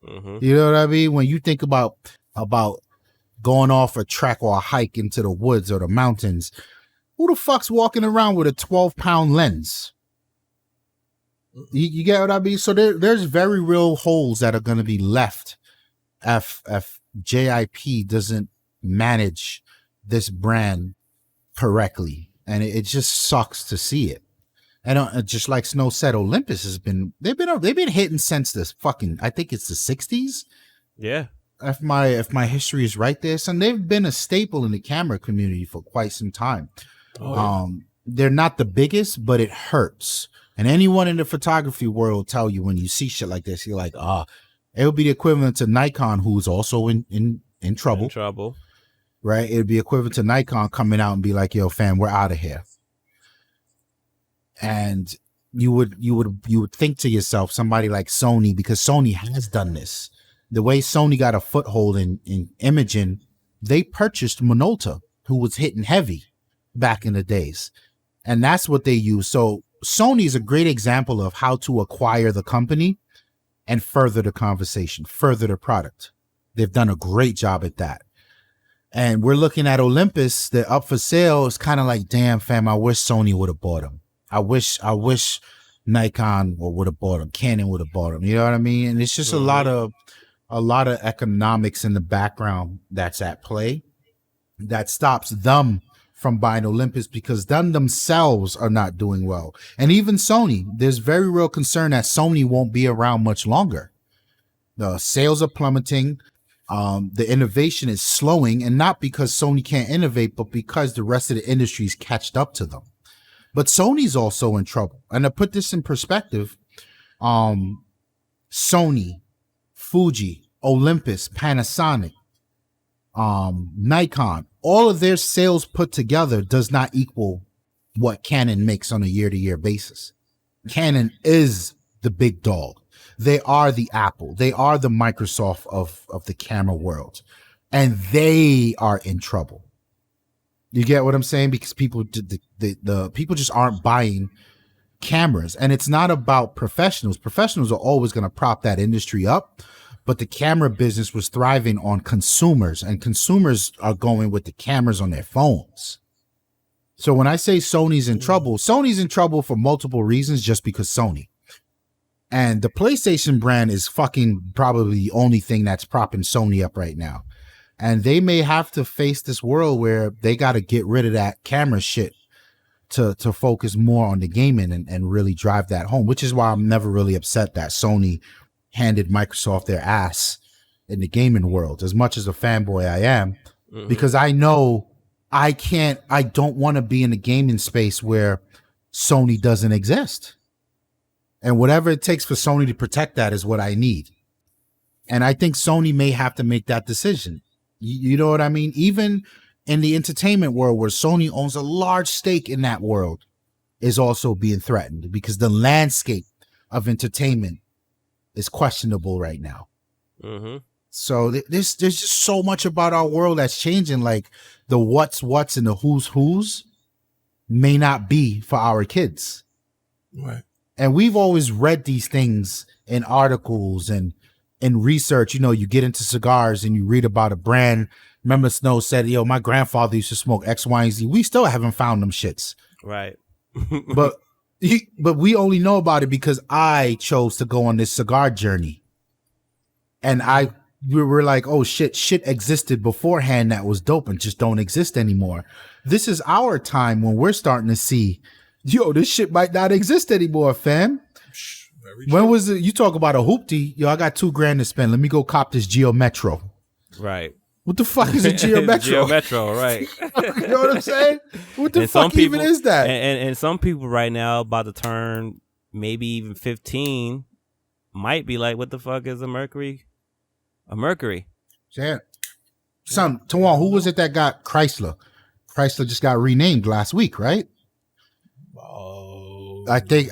S2: Mm-hmm. You know what I mean? When you think about going off a trek or a hike into the woods or the mountains, who the fuck's walking around with a 12-pound lens? You get what I mean? So there's very real holes that are going to be left if JIP doesn't manage this brand correctly. And it just sucks to see it. And just like Snow said, Olympus they've been hitting since this fucking, I think it's the 60s.
S3: Yeah.
S2: If my history is right there, son, they've been a staple in the camera community for quite some time. Oh, yeah. They're not the biggest, but it hurts. And anyone in the photography world will tell you when you see shit like this, you're like, it would be the equivalent to Nikon, who's also in trouble.
S3: In trouble.
S2: Right? It would be equivalent to Nikon coming out and be like, yo, fam, we're out of here. And you would think to yourself, somebody like Sony, because Sony has done this. The way Sony got a foothold in imaging, they purchased Minolta, who was hitting heavy back in the days. And that's what they use. So Sony is a great example of how to acquire the company and further the conversation, further the product. They've done a great job at that. And we're looking at Olympus, they're up for sale. It's kind of like, damn, fam, I wish Sony would have bought them. I wish Nikon would have bought them. Canon would have bought them. You know what I mean? And it's just a lot of economics in the background that's at play that stops them from buying Olympus, because them themselves are not doing well. And even Sony, there's very real concern that Sony won't be around much longer. The sales are plummeting. The innovation is slowing, and not because Sony can't innovate, but because the rest of the industry's catched up to them. But Sony's also in trouble. And to put this in perspective, Sony, Fuji, Olympus, Panasonic, Nikon, all of their sales put together does not equal what Canon makes on a year-to-year basis. Canon is the big dog. They are the Apple. They are the Microsoft of the camera world. And they are in trouble. You get what I'm saying? Because people, the people just aren't buying cameras. And it's not about professionals. Professionals are always going to prop that industry up. But the camera business was thriving on consumers, and consumers are going with the cameras on their phones. So when I say Sony's in trouble for multiple reasons, just because Sony. And the PlayStation brand is fucking probably the only thing that's propping Sony up right now. And they may have to face this world where they got to get rid of that camera shit to focus more on the gaming and really drive that home, which is why I'm never really upset that Sony handed Microsoft their ass in the gaming world, as much as a fanboy I am, because I know I don't want to be in the gaming space where Sony doesn't exist. And whatever it takes for Sony to protect that is what I need. And I think Sony may have to make that decision. You know what I mean? Even in the entertainment world, where Sony owns a large stake in that world, is also being threatened, because the landscape of entertainment is questionable right now. Mm-hmm. So there's just so much about our world that's changing. Like the what's and the who's may not be for our kids.
S1: Right.
S2: And we've always read these things in articles and in research. You know, you get into cigars and you read about a brand. Remember Snow said, yo, my grandfather used to smoke X, Y, and Z. We still haven't found them shits.
S3: Right.
S2: But we only know about it because I chose to go on this cigar journey. And I we were like, oh shit existed beforehand that was dope and just don't exist anymore. This is our time when we're starting to see, yo, this shit might not exist anymore, fam. When was it? You talk about a hoopty, yo, I got $2,000 to spend. Let me go cop this Geo Metro.
S3: Right.
S2: What the fuck is a Geo Metro?
S3: Geo Metro, right.
S2: You know what I'm saying? What the fuck even is that?
S3: And some people right now about to turn maybe even 15 might be like, what the fuck is a Mercury? A Mercury.
S2: Yeah. Tawann, who was it that got Chrysler? Chrysler just got renamed last week, right? Oh. I think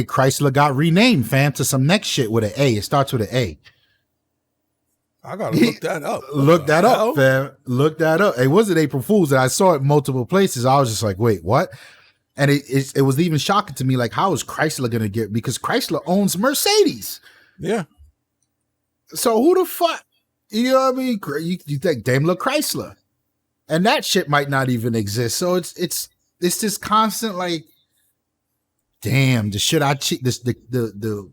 S2: Chrysler got renamed, fam, to some next shit with an A. It starts with an A.
S1: I gotta look that up.
S2: Look that up, fam. Look that up. It wasn't April Fool's, and I saw it multiple places. I was just like, wait, what? And it was even shocking to me, like, how is Chrysler gonna get? Because Chrysler owns Mercedes.
S1: Yeah.
S2: So who the fuck? You know what I mean? You think Daimler Chrysler, and that shit might not even exist. So it's this constant like, damn, the shit the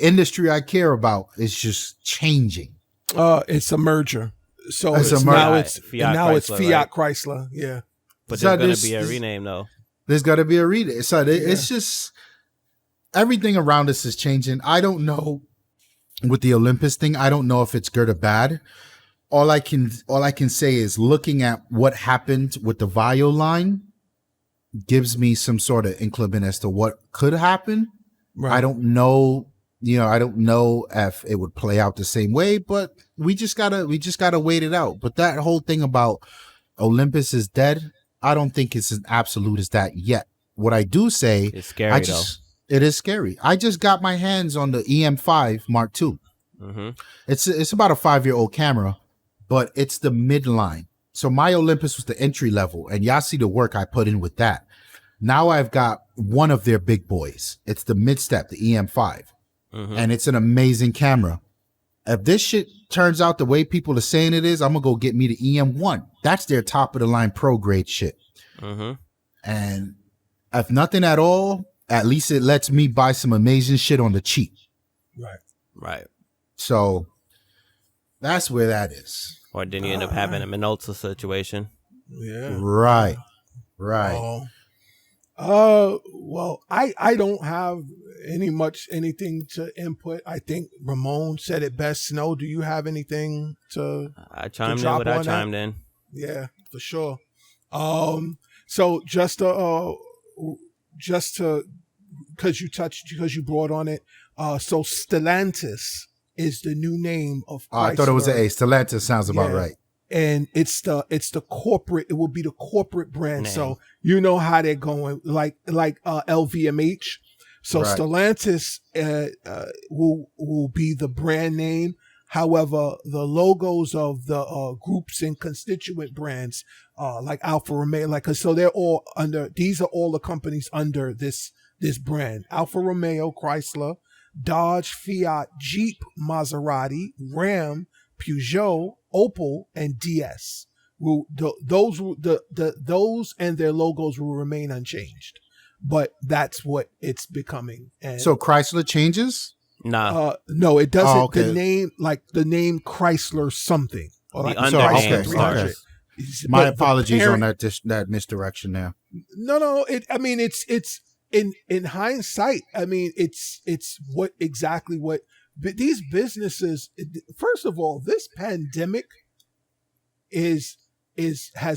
S2: industry I care about is just changing.
S1: It's a merger. So
S2: it's
S1: now
S2: merger.
S1: it's Fiat Chrysler. Yeah.
S3: But there's going to be a rename though.
S2: There's got to be a rename. So it's just everything around us is changing. I don't know with the Olympus thing. I don't know if it's good or bad. All I can say is looking at what happened with the Vio line gives me some sort of inclement as to what could happen. Right. I don't know. I don't know if it would play out the same way, but we just gotta wait it out. But that whole thing about Olympus is dead, I don't think it's as absolute as that yet. What I do say,
S3: it's scary though.
S2: It is scary. I just got my hands on the EM5 Mark II. Mm-hmm. It's about a 5-year-old camera, but it's the midline. So my Olympus was the entry level, and y'all see the work I put in with that. Now I've got one of their big boys. It's the mid step, the EM5. Mm-hmm. And it's an amazing camera. If this shit turns out the way people are saying it is, I'm gonna go get me the EM1. That's their top of the line pro grade shit. Mm-hmm. And if nothing at all, at least it lets me buy some amazing shit on the cheap.
S3: Right.
S2: So that's where that is.
S3: Or then you end up having a Minolta situation.
S1: Yeah.
S2: Right.
S1: Well, I don't have anything to input. I think Ramon said it best. Snow, do you have anything to?
S3: I chimed in what I chimed in.
S1: Yeah, for sure. So just to because you brought on it. So Stellantis is the new name of Chrysler.
S2: I thought it was an A. Stellantis sounds about right.
S1: And it's the corporate. It will be the corporate brand. Name. So you know how they're going, like LVMH. So right. Stellantis will be the brand name. However, the logos of the groups and constituent brands, like Alfa Romeo, so they're all under. These are all the companies under this brand: Alfa Romeo, Chrysler, Dodge, Fiat, Jeep, Maserati, Ram, Peugeot, Opel, and DS. Those and their logos will remain unchanged, but that's what it's becoming. And
S2: so Chrysler changes?
S3: No,
S1: it doesn't. Oh, okay. The name Chrysler something.
S3: Okay.
S2: My apologies on that misdirection there.
S1: No. It's in hindsight. It's what these businesses. First of all, this pandemic has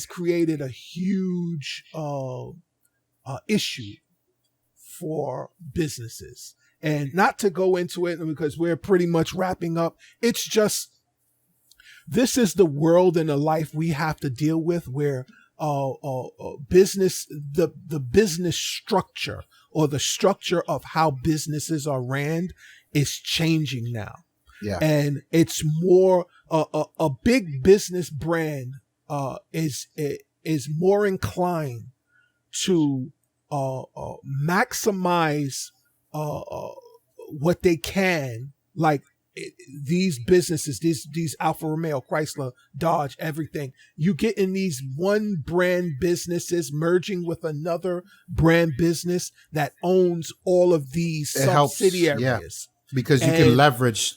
S1: created a huge issue for businesses. And not to go into it because we're pretty much wrapping up. It's just, this is the world and the life we have to deal with, where business, the business structure or the structure of how businesses are ran is changing now.
S2: Yeah.
S1: And it's more, a big business brand is more inclined to maximize what they can, like these businesses, these Alfa Romeo, Chrysler, Dodge, everything. You get in these one brand businesses merging with another brand business that owns all of these subsidiaries.
S2: Yeah, because you can leverage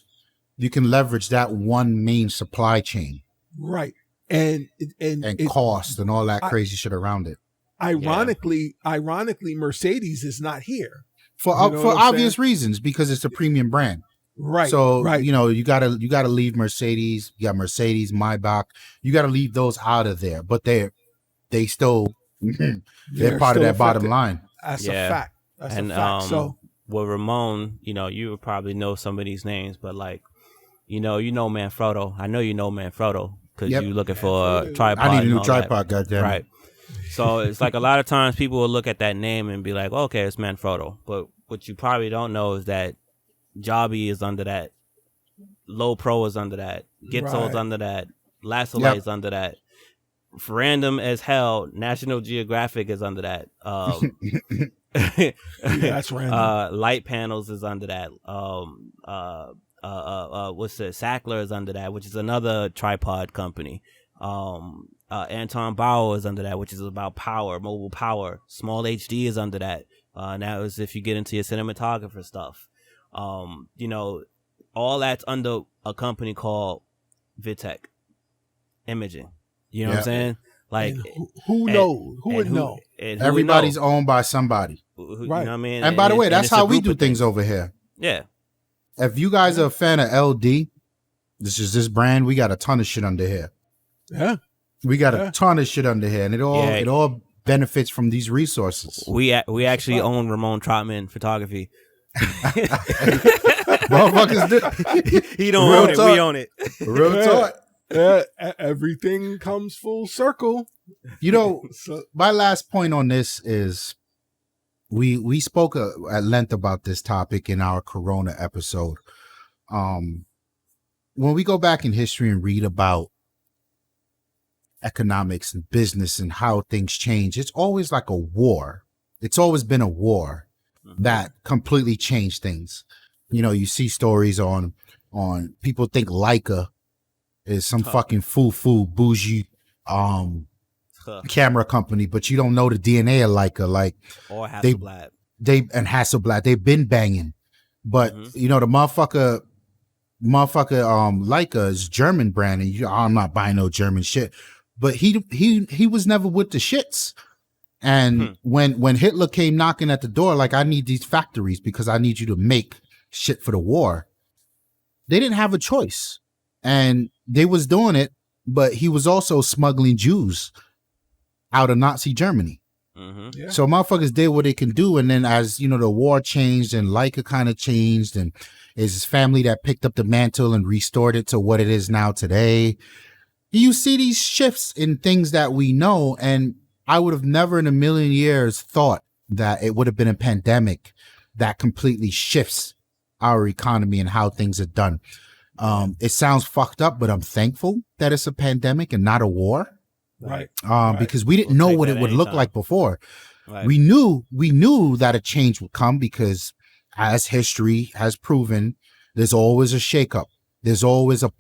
S2: you can leverage that one main supply chain.
S1: Right. And
S2: cost and all that crazy shit around it.
S1: Ironically, Mercedes is not here
S2: for obvious reasons, because it's a premium brand.
S1: Right.
S2: So you gotta leave Mercedes. You got Mercedes, Maybach. You gotta leave those out of there, but they still they're part of that bottom line.
S1: That's a fact. That's a fact. So
S3: with Ramon, you would probably know some of these names, but like, you know Manfrotto. I know you know Manfrotto because you're looking for a tripod.
S2: I need a new tripod, goddamn.
S3: Right. So it's like a lot of times people will look at that name and be like, okay, it's Manfrotto. But what you probably don't know is that Jobby is under that. Low Pro is under that. Gitzo's under that. Lassolite is under that. Random as hell, National Geographic is under that.
S1: That's random.
S3: Light Panels is under that. What's it? Sackler is under that, which is another tripod company. Anton Bauer is under that, which is about power, mobile power. Small HD is under that. Now is if you get into your cinematographer stuff. All that's under a company called Vitek Imaging. You know what I'm saying? Like,
S1: who knows? Who would know?
S2: Everybody's owned by somebody.
S1: Right.
S3: You know what I mean?
S2: And by the way, that's how we do things over here.
S3: Yeah.
S2: If you guys are a fan of LD, this brand, we got a ton of shit under here.
S1: Yeah.
S2: We got a ton of shit under here, and it all benefits from these resources.
S3: We actually own Ramon Trotman Photography.
S2: Motherfuckers,
S3: he don't own it. We own it.
S2: Real talk.
S1: Everything comes full circle.
S2: My last point on this is we spoke at length about this topic in our Corona episode. When we go back in history and read about economics and business and how things change, it's always like a war. It's always been a war that completely changed things. You see stories on people think Leica is some fucking foo bougie camera company, but you don't know the DNA of Leica, like,
S3: or Hasselblad.
S2: Hasselblad, they've been banging, but the motherfucker Leica is German brand, and I'm not buying no German shit, but he was never with the shits. And when Hitler came knocking at the door, like, I need these factories because I need you to make shit for the war, they didn't have a choice. And they was doing it, but he was also smuggling Jews out of Nazi Germany.
S1: Yeah.
S2: So motherfuckers did what they can do. And then as, the war changed and Leica kind of changed, and it's his family that picked up the mantle and restored it to what it is now today. You see these shifts in things that we know. And I would have never in a million years thought that it would have been a pandemic that completely shifts our economy and how things are done. It sounds fucked up, but I'm thankful that it's a pandemic and not a war.
S1: Right.
S2: Because we didn't know what it would look like before.
S3: Right.
S2: We knew that a change would come because, as history has proven, there's always a shakeup. There's always a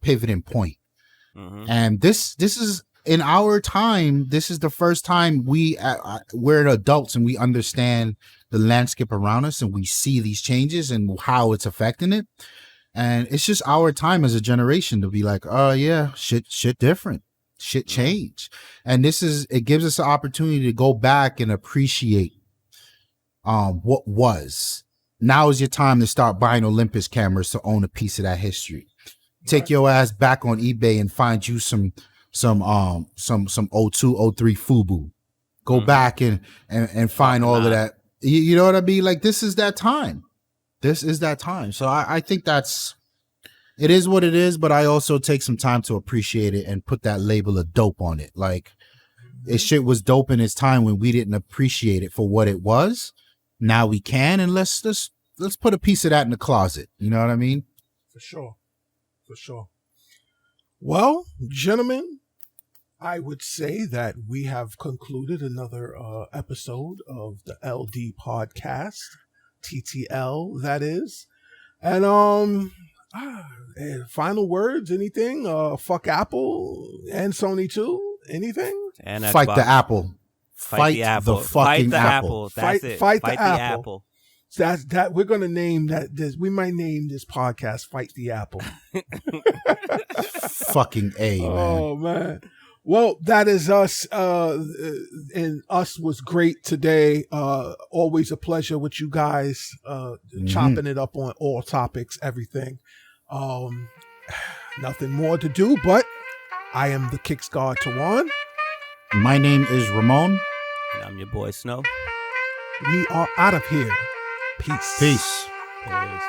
S2: pivoting point. And this is in our time. This is the first time we're adults and we understand the landscape around us and we see these changes and how it's affecting it. And it's just our time as a generation to be like, oh yeah, shit different, shit change. And it gives us an opportunity to go back and appreciate what was. Now is your time to start buying Olympus cameras to own a piece of that history. Take your ass back on eBay and find you some 02, 03 FUBU. Go back and find all of that. You know what I mean? Like, this is that time. This is that time. So I think it is what it is, but I also take some time to appreciate it and put that label of dope on it. Like, this shit was dope in its time when we didn't appreciate it for what it was. Now we can, and let's put a piece of that in the closet. You know what I mean?
S1: For sure. Well, gentlemen, I would say that we have concluded another episode of the LD podcast. TTL, that is. And final words, anything? Fuck Apple and Sony too? Anything?
S3: And
S2: fight
S3: Xbox.
S2: the Apple.
S3: Fight the Apple.
S2: The fucking
S3: Fight the
S2: Apple.
S3: That's it.
S1: Fight the
S3: the
S1: Apple. that we're gonna name that. We might name this podcast "Fight the Apple."
S2: Fucking A, man.
S1: Oh man. Well, that is us. And us was great today. Always a pleasure with you guys. Chopping it up on all topics, everything. Nothing more to do, but I am the Kicks guard Tawann.
S2: My name is Ramon.
S3: And I'm your boy Snow.
S1: We are out of here. Peace.
S2: Peace.
S3: Peace.